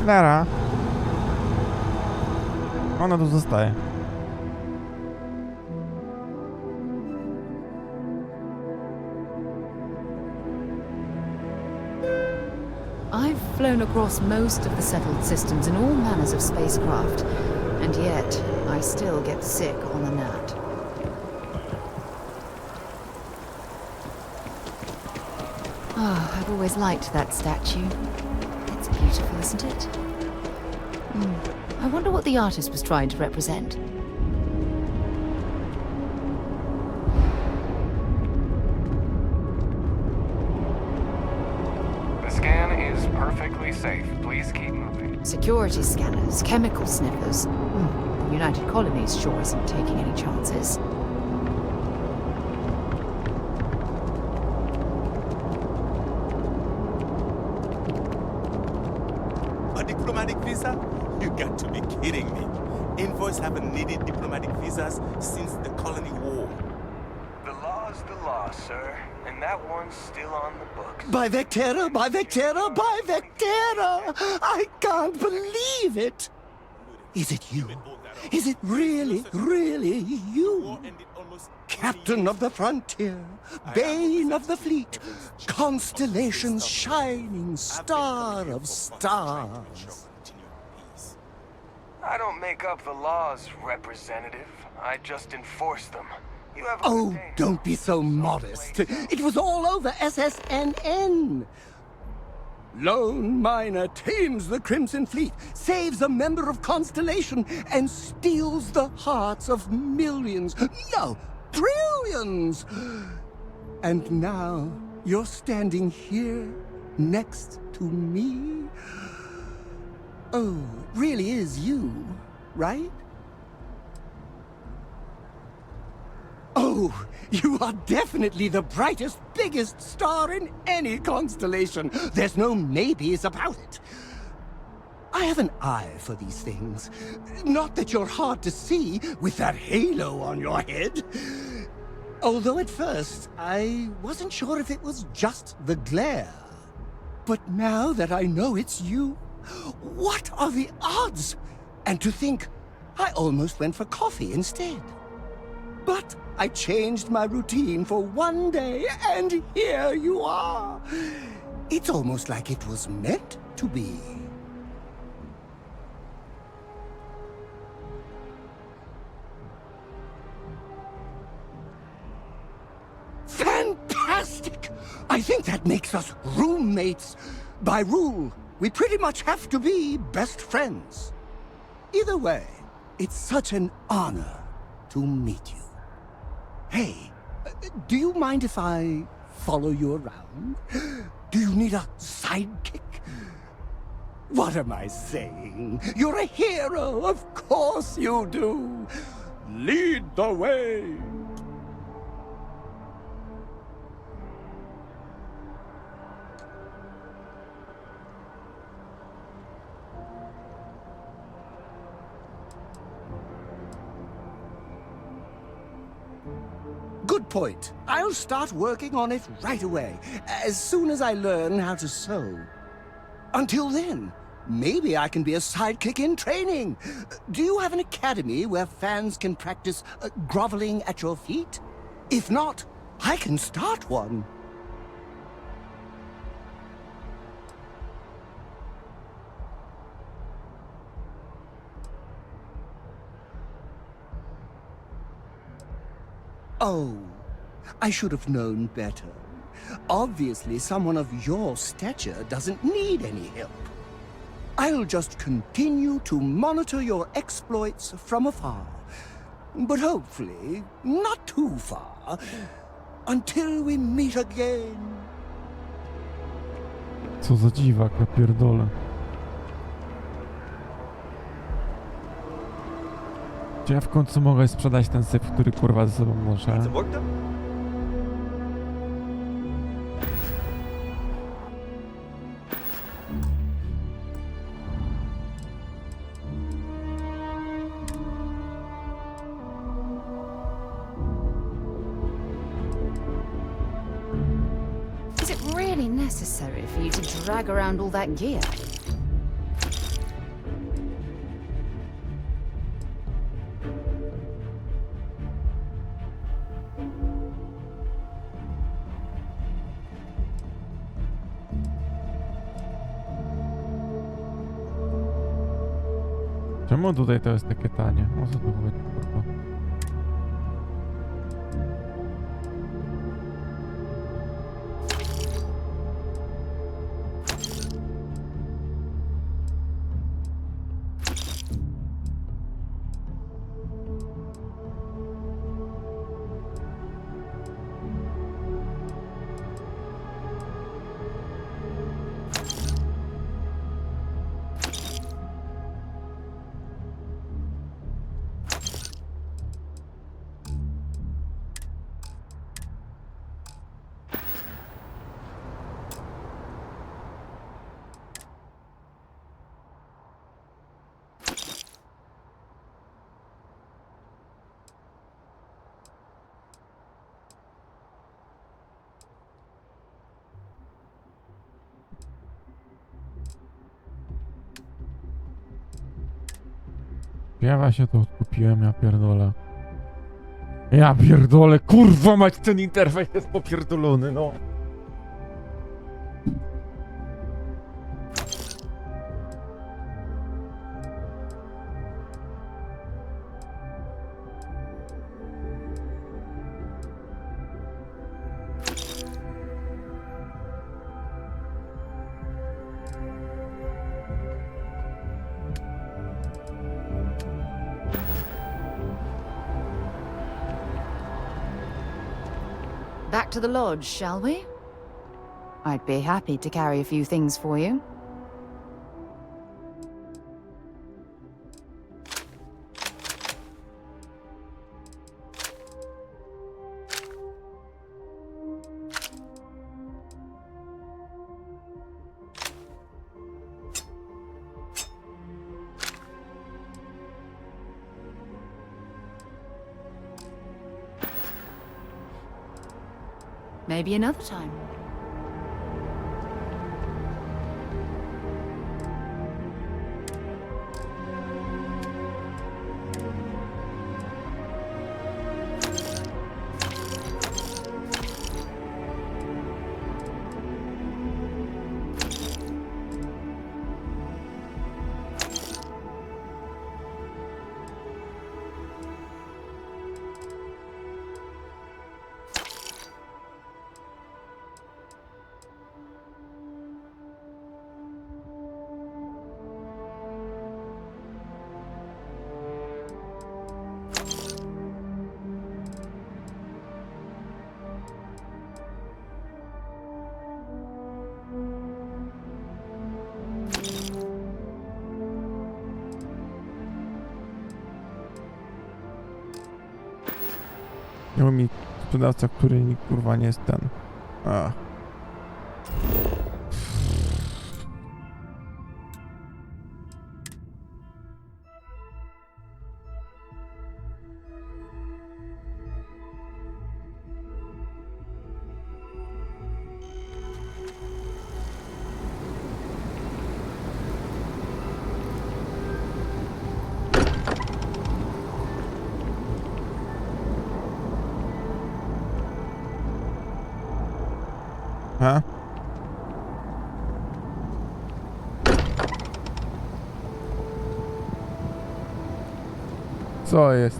Nara. Ona tu zostaje. I've flown across most of the settled systems in all manners of spacecraft, And yet, I still get sick on the gnat. Oh, I've always liked that statue. It's beautiful, isn't it? I wonder what the artist was trying to represent. The scan is perfectly safe. Please keep moving. Security scanners, chemical sniffers. The United Colonies sure isn't taking any chances. A diplomatic visa? You got to be kidding me. Envoys haven't needed diplomatic visas since the Colony War. The law's the law, sir. And that one's still on the books. By Vectera, by Vectera, by Vectera! I can't believe it! Is it you? Is it really, really you? Captain of the frontier, bane of the fleet, constellation's shining star of stars. I don't make up the laws, Representative. I just enforce them. You have a Oh, don't be so modest. It was all over SSNN. Lone miner tames the Crimson Fleet, saves a member of Constellation, and steals the hearts of millions, no, trillions. And now you're standing here next to me. Oh, it really is you, right? Oh, you are definitely the brightest, biggest star in any constellation. There's no maybes about it. I have an eye for these things. Not that you're hard to see with that halo on your head. Although at first, I wasn't sure if it was just the glare. But now that I know it's you, what are the odds? And to think, I almost went for coffee instead. But I changed my routine for one day, and here you are. It's almost like it was meant to be. Fantastic! I think that makes us roommates. By rule, we pretty much have to be best friends. Either way, it's such an honor to meet you. Hey, do you mind if I follow you around? Do you need a sidekick? What am I saying? You're a hero, of course you do. Lead the way. Good point. I'll start working on it right away, as soon as I learn how to sew. Until then, maybe I can be a sidekick in training. Do you have an academy where fans can practice groveling at your feet? If not, I can start one. Oh, I should have known better. Obviously, someone of your stature doesn't need any help. I'll just continue to monitor your exploits from afar. But hopefully, not too far, until we meet again. Co za dziwak, ja pierdolę. Czy ja w końcu mogę sprzedać ten syf, który kurwa ze sobą noszę? Is it really necessary for you to drag around all that gear? Czemu tutaj to jest takie tanie? O co tu chodzi, kurwa? Ja właśnie to odkupiłem, ja pierdolę. Ja pierdolę, kurwa mać, ten interfejs jest popierdolony, no. Back to the lodge, shall we? I'd be happy to carry a few things for you. Maybe another time. Miał mi sprzedawca, który kurwa nie jest ten. A. Ha? Co jest?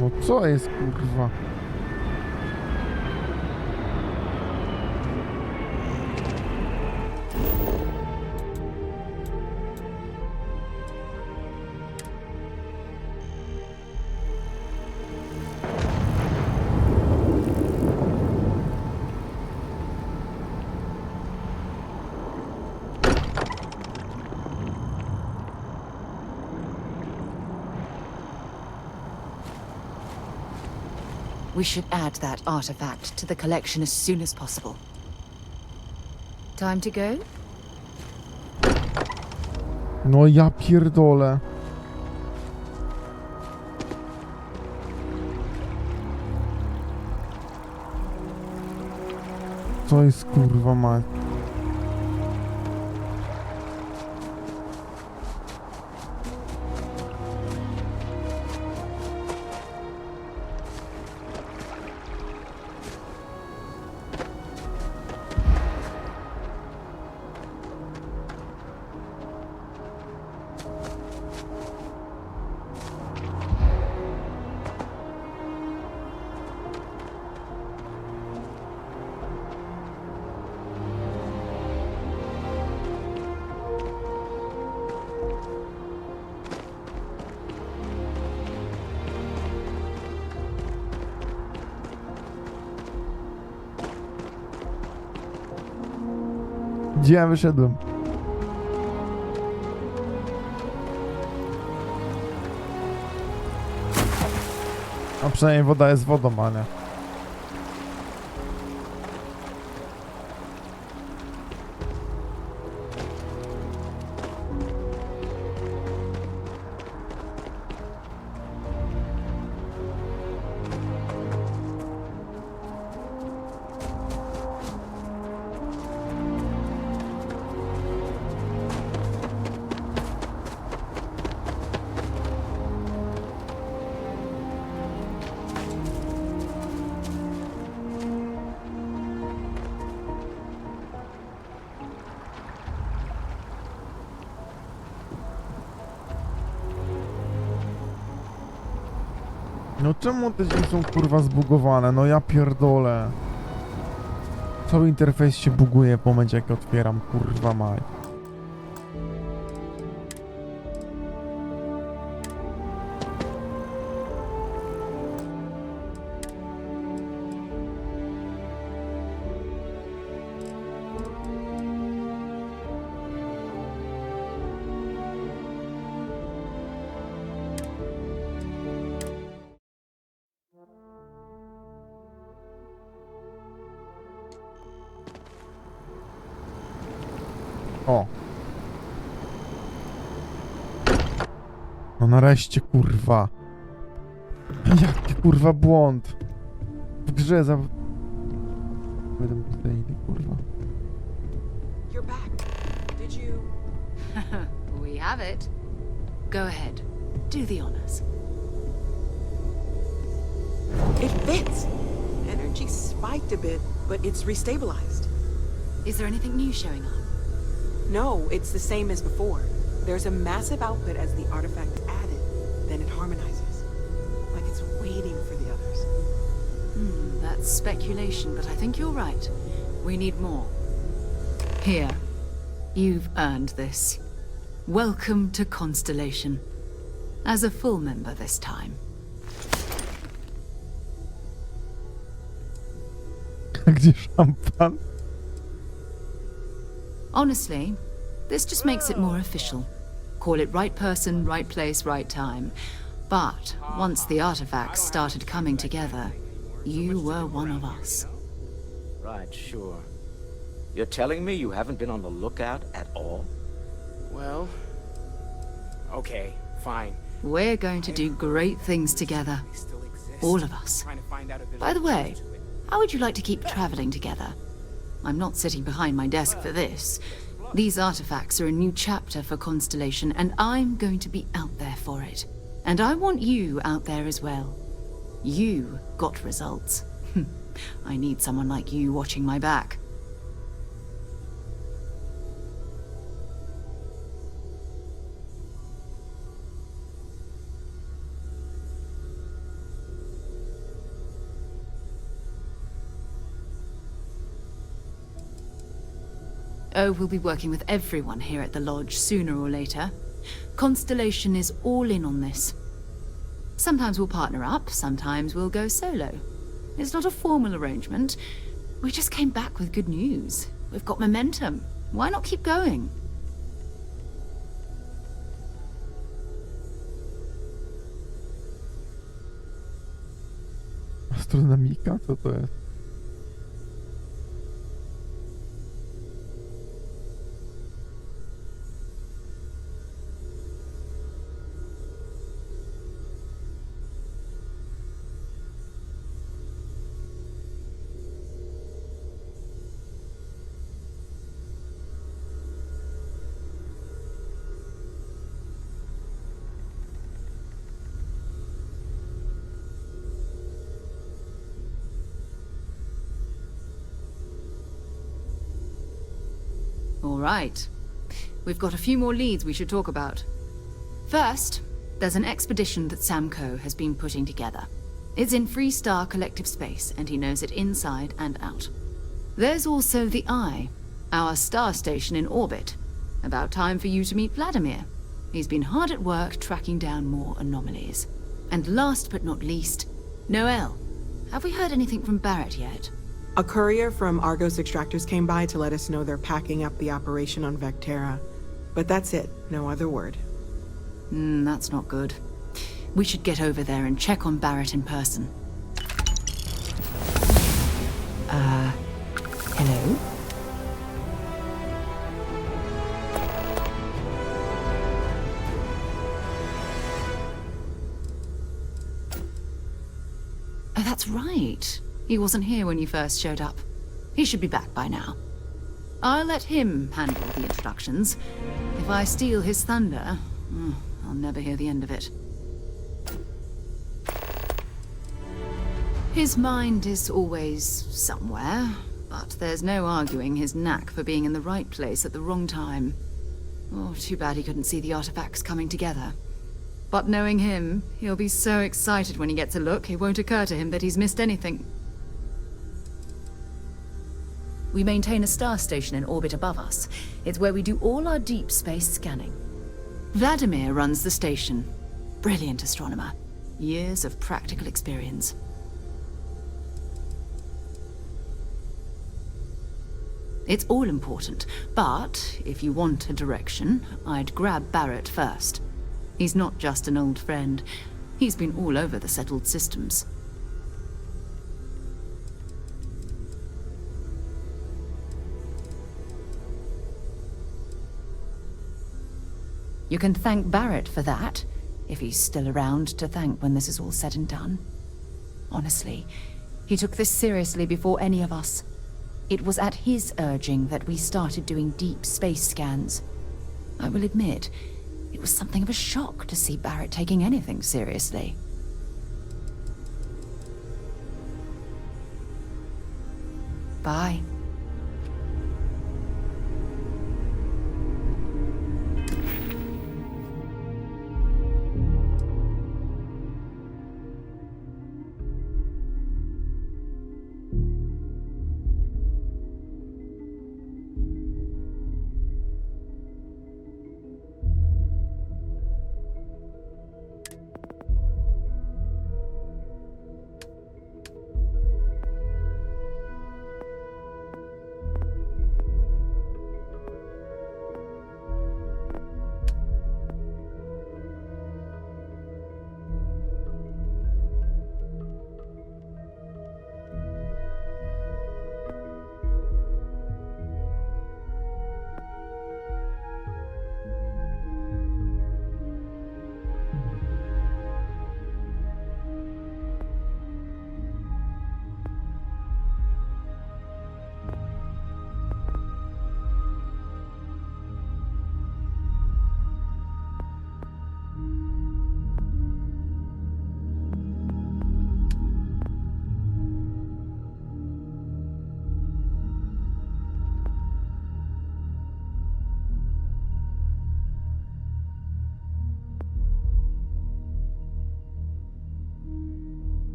No co jest, kurwa? We should add that artifact to the collection as soon as possible. Time to go? No ja pierdolę. Co jest, kurwa, mać? Gdzie ja wyszedłem? A przynajmniej woda jest wodą, a nie. No czemu te drzwi są kurwa zbugowane? No ja pierdolę. Cały interfejs się buguje w momencie jak otwieram, kurwa maj. O. No nareszcie, kurwa. Jaki kurwa błąd. W grze za... kurwa. You're back. Did you... We have it. Go ahead. Do the honors. It fits. Energy spiked a bit, but it's restabilized. Is there anything new showing up? No, it's the same as before. There's a massive output as the artifact is added, then it harmonizes. Like it's waiting for the others. That's speculation, but I think you're right. We need more. Here. You've earned this. Welcome to Constellation. As a full member this time. Gdzie szampan? Honestly, this just makes it more official. Call it right person, right place, right time. But once the artifacts started coming together, you were one of us. Right, sure. You're telling me you haven't been on the lookout at all? Well... Okay, fine. We're going to do great things together. All of us. By the way, how would you like to keep traveling together? I'm not sitting behind my desk for this. These artifacts are a new chapter for Constellation, and I'm going to be out there for it. And I want you out there as well. You got results. I need someone like you watching my back. Oh, we'll be working with everyone here at the lodge sooner or later. Constellation is all in on this. Sometimes we'll partner up, sometimes we'll go solo. It's not a formal arrangement. We just came back with good news. We've got momentum. Why not keep going? Astronomika? Co to jest? All right. We've got a few more leads we should talk about. First, there's an expedition that Samco has been putting together. It's in Freestar Collective Space, and he knows it inside and out. There's also the Eye, our star station in orbit. About time for you to meet Vladimir. He's been hard at work tracking down more anomalies. And last but not least, Noel. Have we heard anything from Barrett yet? A courier from Argos Extractors came by to let us know they're packing up the operation on Vectera. But that's it, no other word. That's not good. We should get over there and check on Barrett in person. Hello? Oh, that's right. He wasn't here when you first showed up. He should be back by now. I'll let him handle the introductions. If I steal his thunder, I'll never hear the end of it. His mind is always somewhere, but there's no arguing his knack for being in the right place at the wrong time. Oh, too bad he couldn't see the artifacts coming together. But knowing him, he'll be so excited when he gets a look, it won't occur to him that he's missed anything. We maintain a star station in orbit above us. It's where we do all our deep space scanning. Vladimir runs the station. Brilliant astronomer. Years of practical experience. It's all important, but if you want a direction, I'd grab Barrett first. He's not just an old friend. He's been all over the settled systems. You can thank Barrett for that, if he's still around to thank when this is all said and done. Honestly, he took this seriously before any of us. It was at his urging that we started doing deep space scans. I will admit, it was something of a shock to see Barrett taking anything seriously. Bye.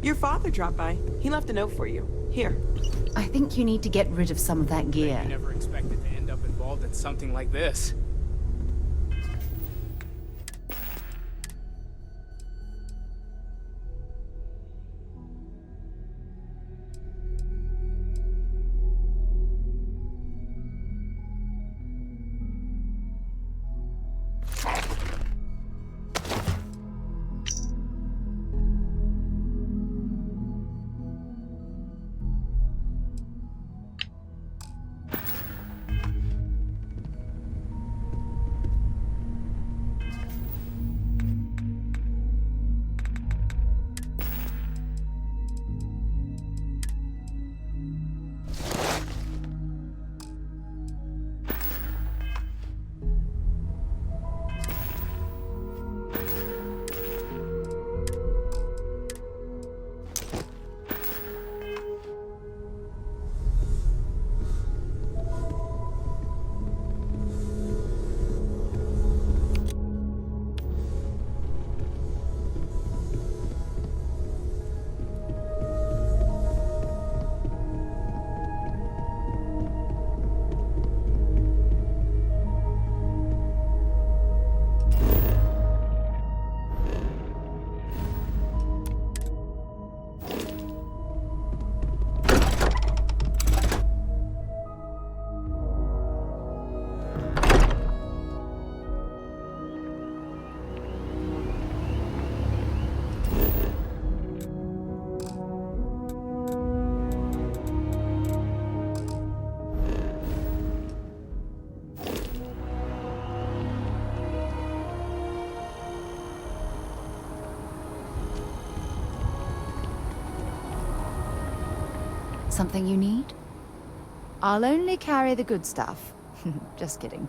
Your father dropped by. He left a note for you. Here. I think you need to get rid of some of that gear. You never expected to end up involved in something like this. Something you need? I'll only carry the good stuff. Just kidding.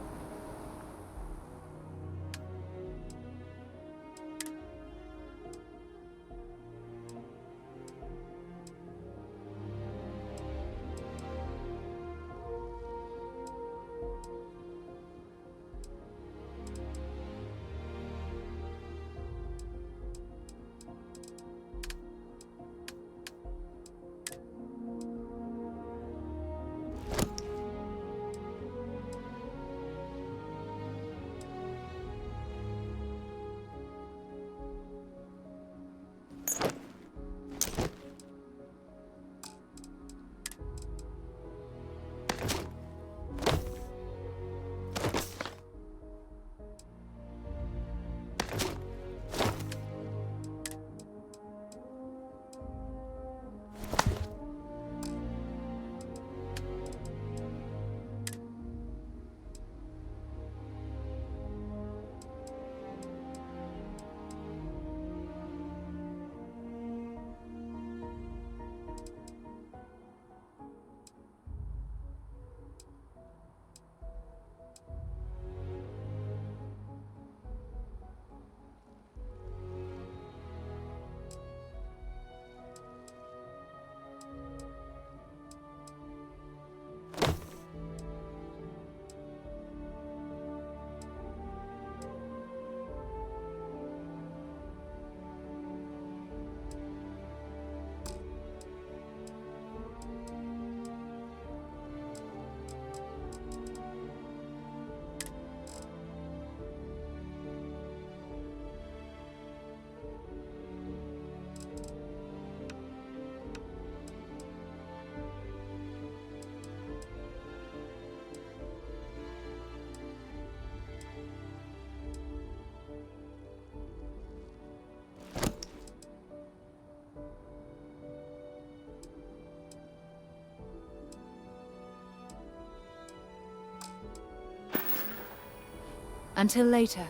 Until later.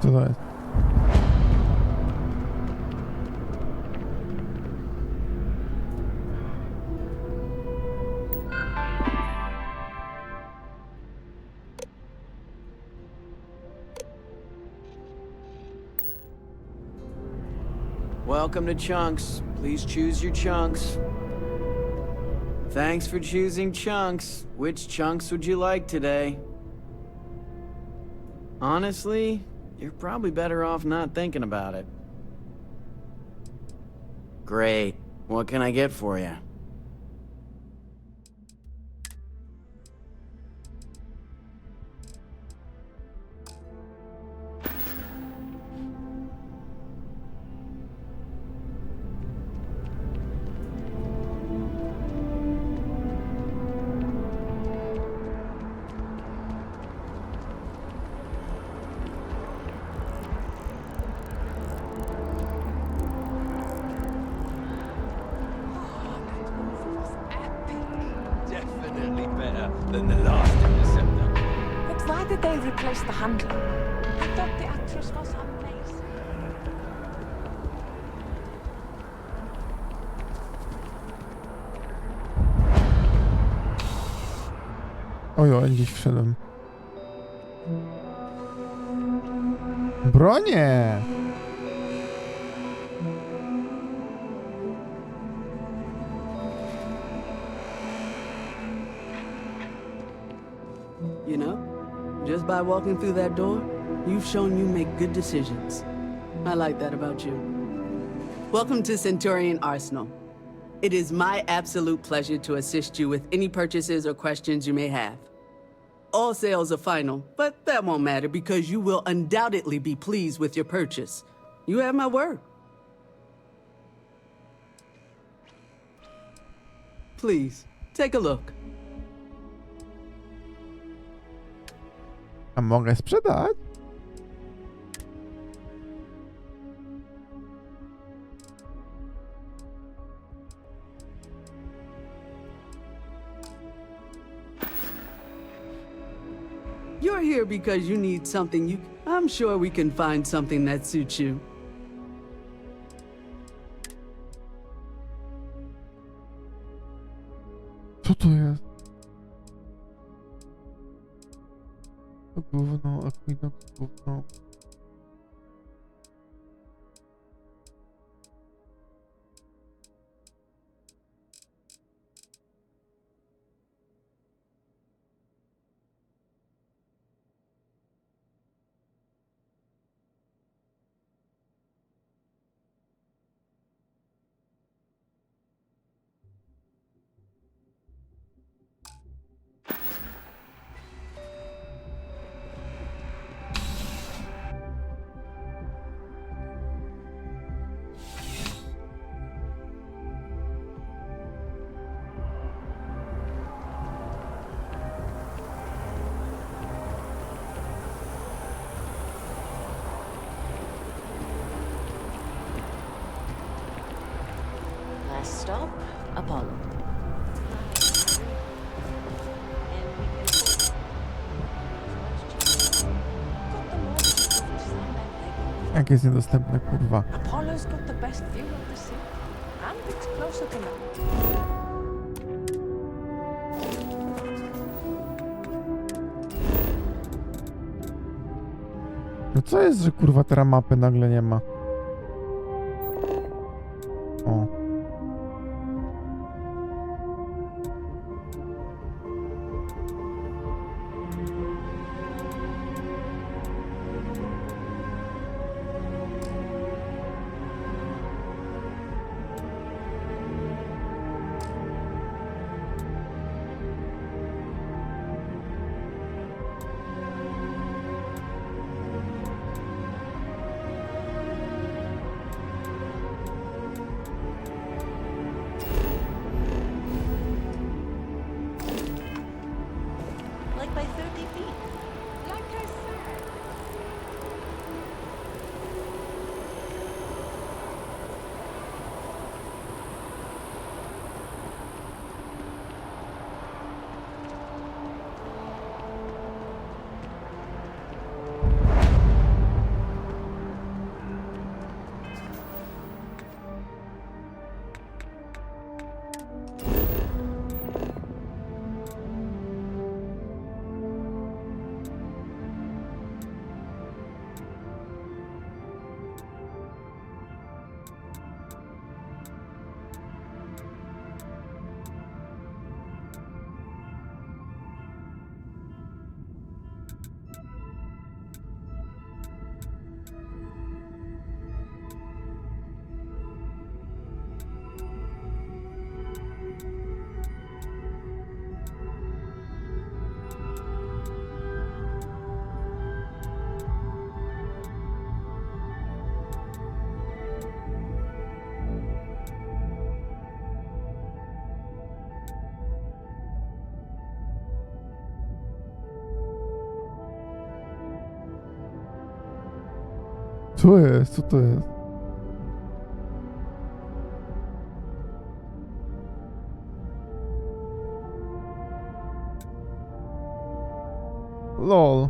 Co to jest? Welcome to Chunks. Please choose your chunks. Thanks for choosing Chunks. Which chunks would you like today? Honestly, you're probably better off not thinking about it. Great. What can I get for you? Definitely better than the last Interceptor. But why did they replace the handler? I thought the actress was amazing. Ojo, gdzieś wszedłem. Bronie! You know, just by walking through that door, you've shown you make good decisions. I like that about you. Welcome to Centurion Arsenal. It is my absolute pleasure to assist you with any purchases or questions you may have. All sales are final, but that won't matter because you will undoubtedly be pleased with your purchase. You have my word. Please, take a look. A mogę sprzedać? You're here because you need something I'm sure we can find something that suits you. Co to jest? To gówno, Equinox gówno. Last stop, Apollo. Jak jest niedostępne, kurwa. Apollo's got the best view of the city, and it's closer to land. No co jest, że kurwa teraz mapy nagle nie ma? O. by 30 feet. Like I said. Co jest? Co to jest? LOL.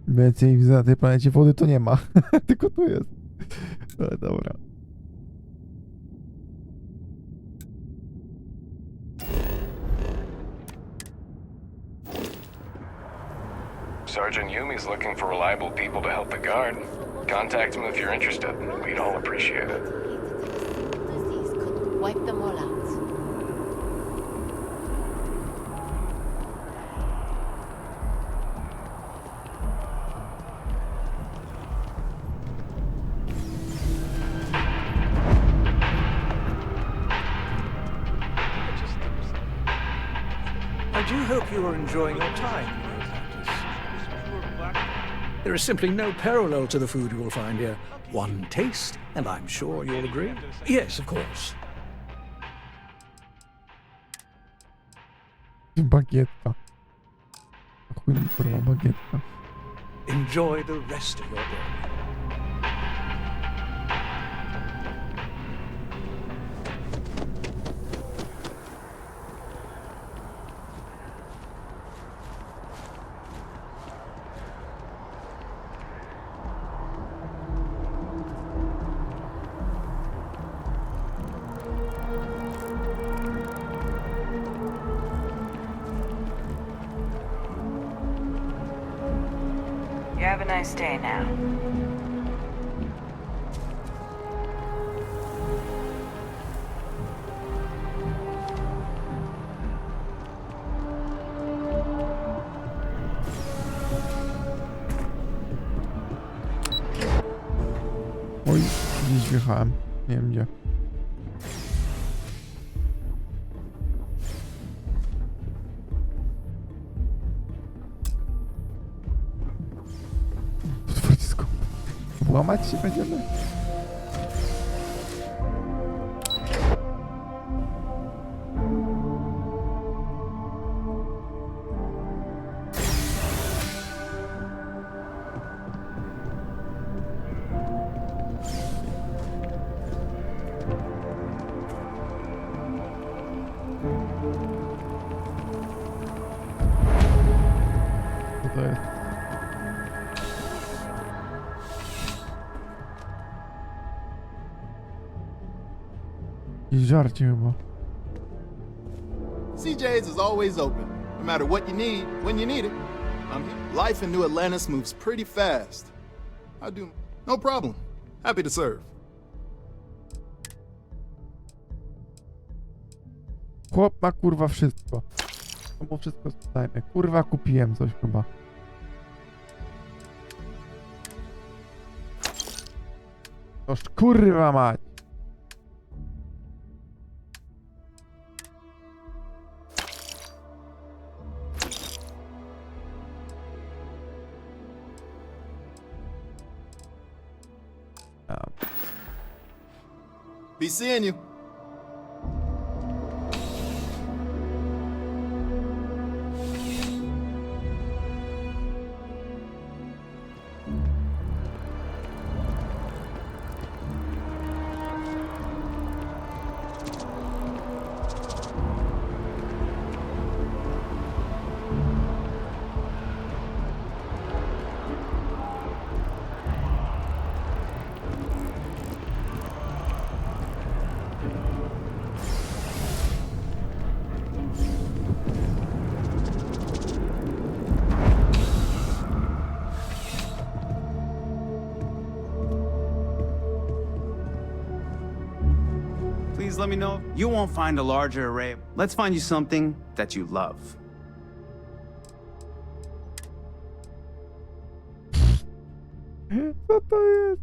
Więcej na tej planecie wody to nie ma. Tylko tu jest. Ale dobra. Sergeant Yumi's looking for reliable people to help the guard. Contact him if you're interested. We'd all appreciate it. Disease could wipe them all out. I do hope you are enjoying your time. There is simply no parallel to the food you will find here. One taste, and I'm sure you'll agree. Yes, of course. Bagietka. Chuj mi kurwa bagietka. Enjoy the rest of your day. You have a nice day now. Oj, gdzieś wjechałem. Nie wiem gdzie. Potworzysko. Łamać się będziemy? Co to jest? Jakieś żarcie chyba. CJ's is always open, no matter what you need, when you need it. Life in New Atlantis moves pretty fast. No problem. Happy to serve. Chłop ma kurwa wszystko. To mu wszystko sprzedajmy. Kurwa kupiłem coś chyba. Toż kurwa mać. Be seeing you. Please let me know. You won't find a larger array. Let's find you something that you love. Co to jest?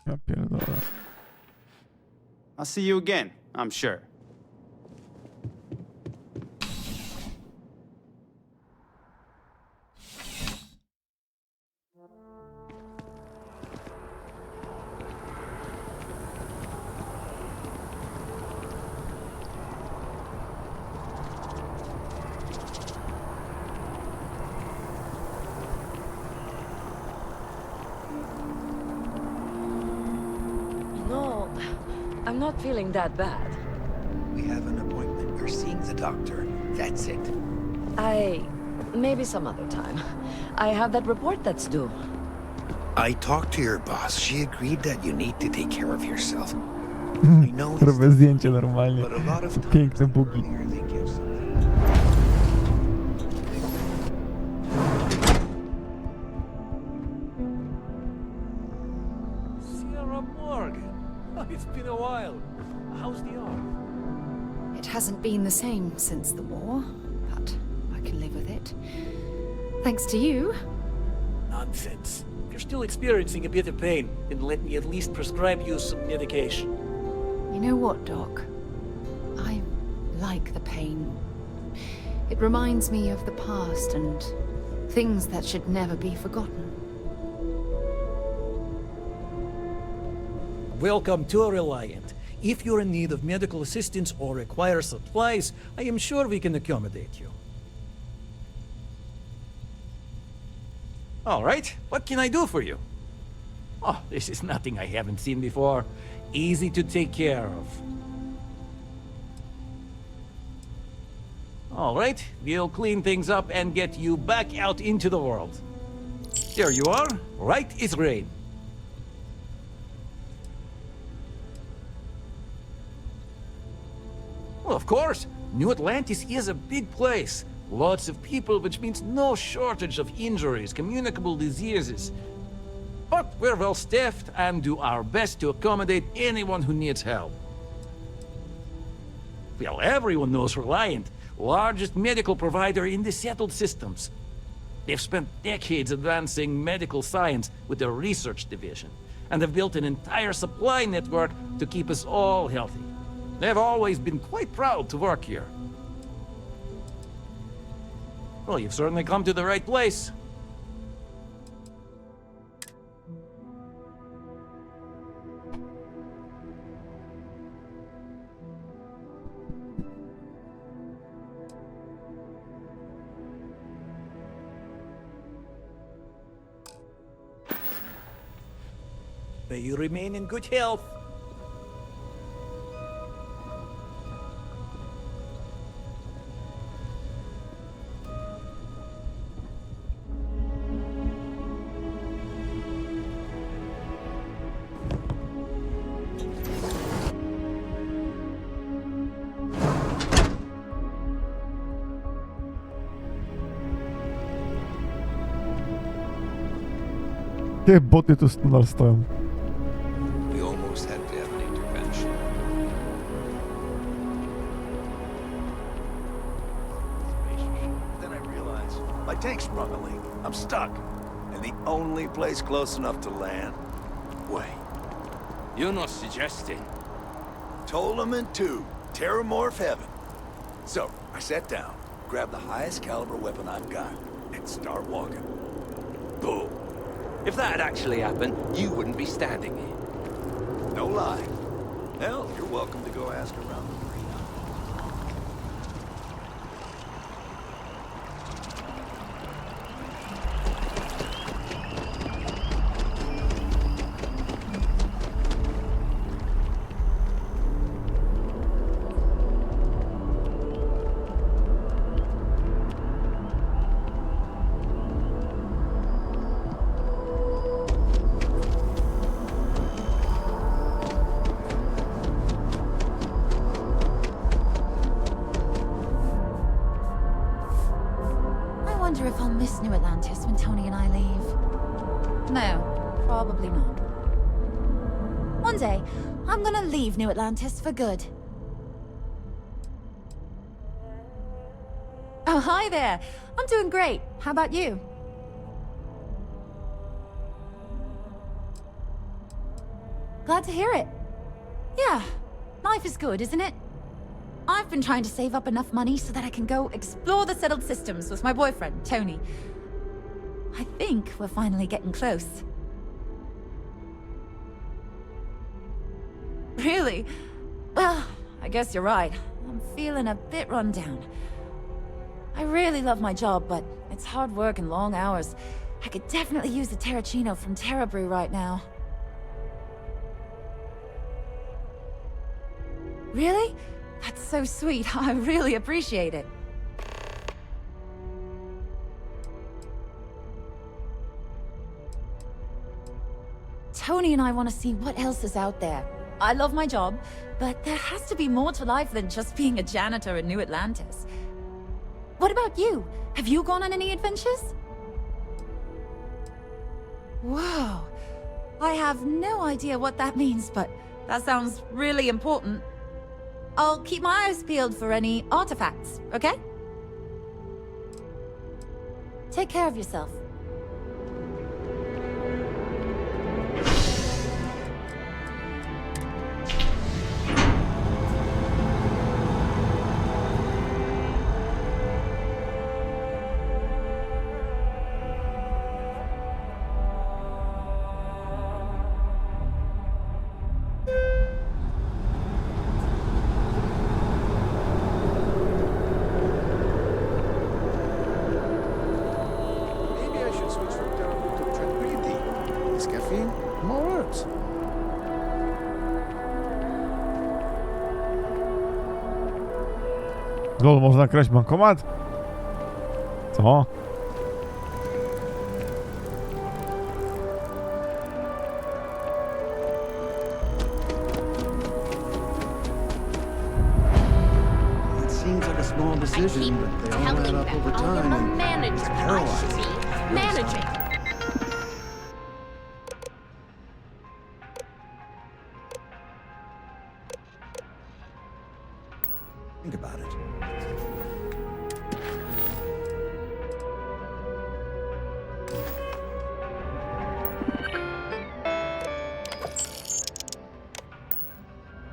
Ja pierdolę. I'll see you again, I'm sure. No, I'm not feeling that bad. We have an appointment. You're seeing the doctor. That's it. Maybe some other time. I have that report that's due. I talked to your boss. She agreed that you need to take care of yourself. I know it's Robię zdjęcie normalnie. but a lot of Piękne bugi. here they give some. Sierra Morgan. Oh, it's been a while. How's the arm? It hasn't been the same since the war, but I can live with it. Thanks to you. Nonsense. If you're still experiencing a bit of pain, then let me at least prescribe you some medication. You know what, Doc? I like the pain. It reminds me of the past and things that should never be forgotten. Welcome to Reliant. If you're in need of medical assistance or require supplies, I am sure we can accommodate you. All right, what can I do for you? Oh, this is nothing I haven't seen before. Easy to take care of. All right, we'll clean things up and get you back out into the world. There you are, right as rain. Well, of course, New Atlantis is a big place. Lots of people, which means no shortage of injuries, communicable diseases. But we're well staffed and do our best to accommodate anyone who needs help. Well, everyone knows Reliant, largest medical provider in the settled systems. They've spent decades advancing medical science with their research division, and have built an entire supply network to keep us all healthy. They've always been quite proud to work here. Well, you've certainly come to the right place. May you remain in good health. Te boty tu nadal stoją. We almost had to have an intervention. Then I realized my tank sprung a leak. I'm stuck. And the only place close enough to land? Wait. You're not suggesting. Tolement 2. Terramorph heaven. So, I sat down, grabbed the highest caliber weapon I've got, and start walking. Boom. If that had actually happened, you wouldn't be standing here. No lie. Hell, you're welcome to go ask around the marina. I wonder if I'll miss New Atlantis when Tony and I leave. No, probably not. One day, I'm gonna leave New Atlantis for good. Oh, hi there. I'm doing great. How about you? Glad to hear it. Yeah, life is good, isn't it? I've been trying to save up enough money so that I can go explore the settled systems with my boyfriend, Tony. I think we're finally getting close. Really? Well, I guess you're right. I'm feeling a bit run down. I really love my job, but it's hard work and long hours. I could definitely use a Terracino from Terra Brew right now. Really? That's so sweet. I really appreciate it. Tony and I want to see what else is out there. I love my job, but there has to be more to life than just being a janitor in New Atlantis. What about you? Have you gone on any adventures? Whoa. I have no idea what that means, but that sounds really important. I'll keep my eyes peeled for any artifacts, okay? Take care of yourself. Maybe I should switch from therapy to tranquility. Less caffeine, more herbs. Lol, można kraść bankomat? Co? It seems like a small decision, but they all add up over time. I am a and manager. it's I paralyzing. should be managing. Think about it.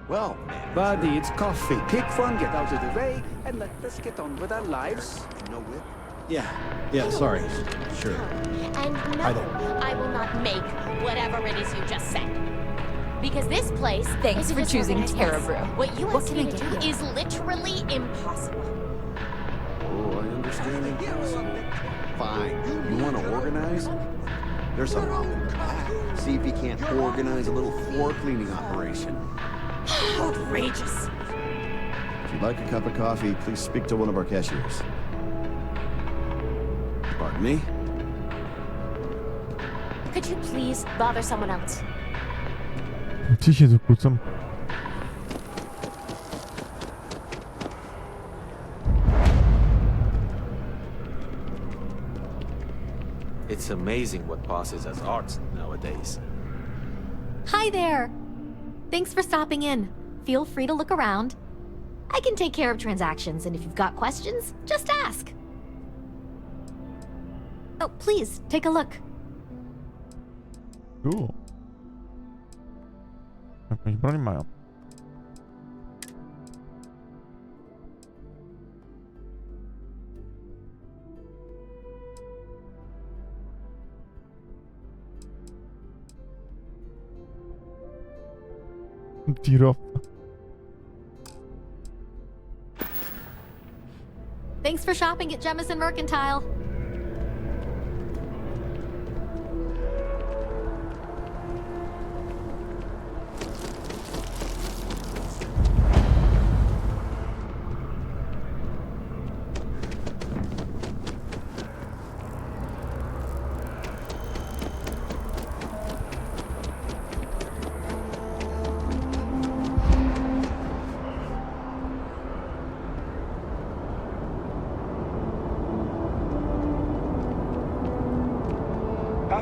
Well, buddy, it's coffee. Pick one, get out of the way, and let us get on with our lives. No whip? Yeah, sorry. Sure. And no, I will not make whatever it is you just said. Because this place Thanks is a for choosing disorganized Terra mess. Brew. What you What asked can I me to get do you? is literally impossible. Oh, I understand. Fine. You want to organize? There's a see if you can't organize a little floor cleaning operation. Outrageous. If you'd like a cup of coffee, please speak to one of our cashiers. Pardon me? Could you please bother someone else? Ci się tu kłócą. It's amazing what passes as art nowadays. nowadays. Hi there. Thanks for stopping in. Feel free to look around. I can take care of transactions, and if you've got questions, just ask. Oh, please, take a look. Cool. Jakąś broń mają. Tirowca. Thanks for shopping at Jemison Mercantile.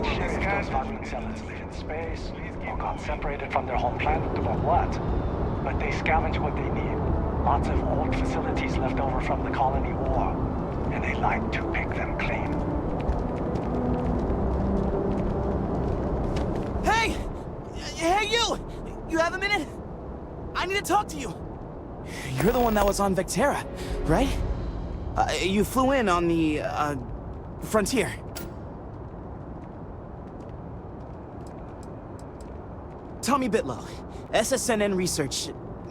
These guys got themselves in space, or got separated from their home planet, or what? But they scavenge what they need. Lots of old facilities left over from the colony war, and they like to pick them clean. Hey! Hey, you! You have a minute? I need to talk to you. You're the one that was on Vectera, right? You flew in on the, Frontier. Tommy Bitlow, SSNN research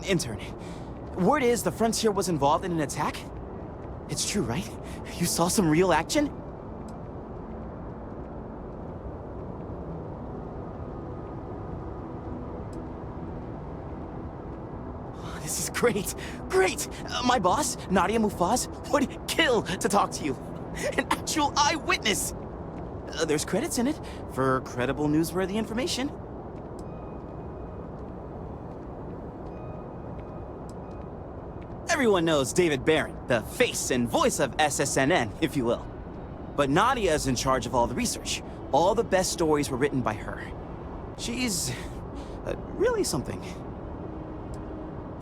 intern. Word is the Frontier was involved in an attack? It's true, right? You saw some real action? This is great. Great! My boss, Nadia Mufaz, would kill to talk to you. An actual eyewitness! There's credits in it for credible, newsworthy information. Everyone knows David Barron, the face and voice of SSNN, if you will. But Nadia is in charge of all the research. All the best stories were written by her. She's really something.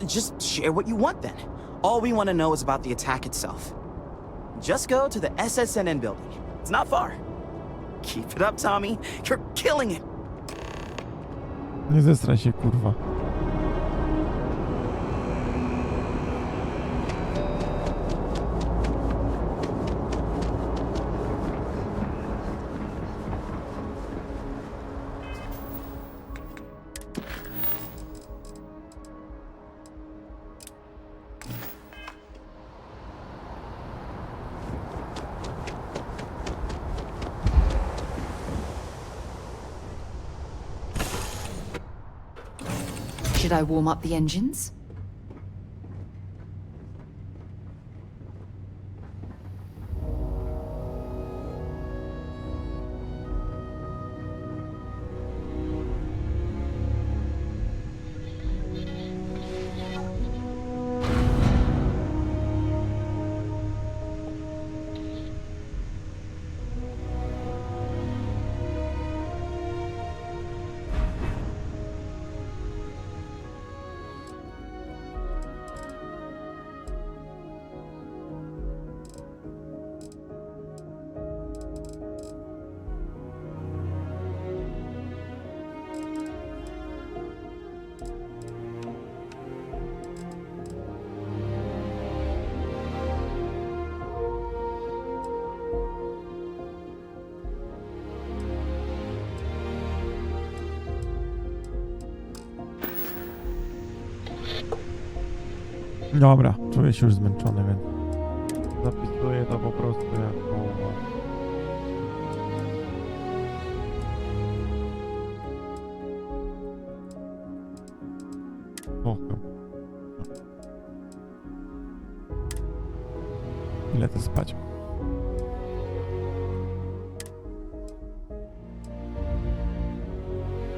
Just share what you want then. All we want to know is about the attack itself. Just go to the SSNN building. It's not far. Keep it up, Tommy. You're killing it. Nie zestraj się, kurwa. Should I warm up the engines? Dobra, czuję się już zmęczony, więc zapisuję to po prostu jako... Ile to spać?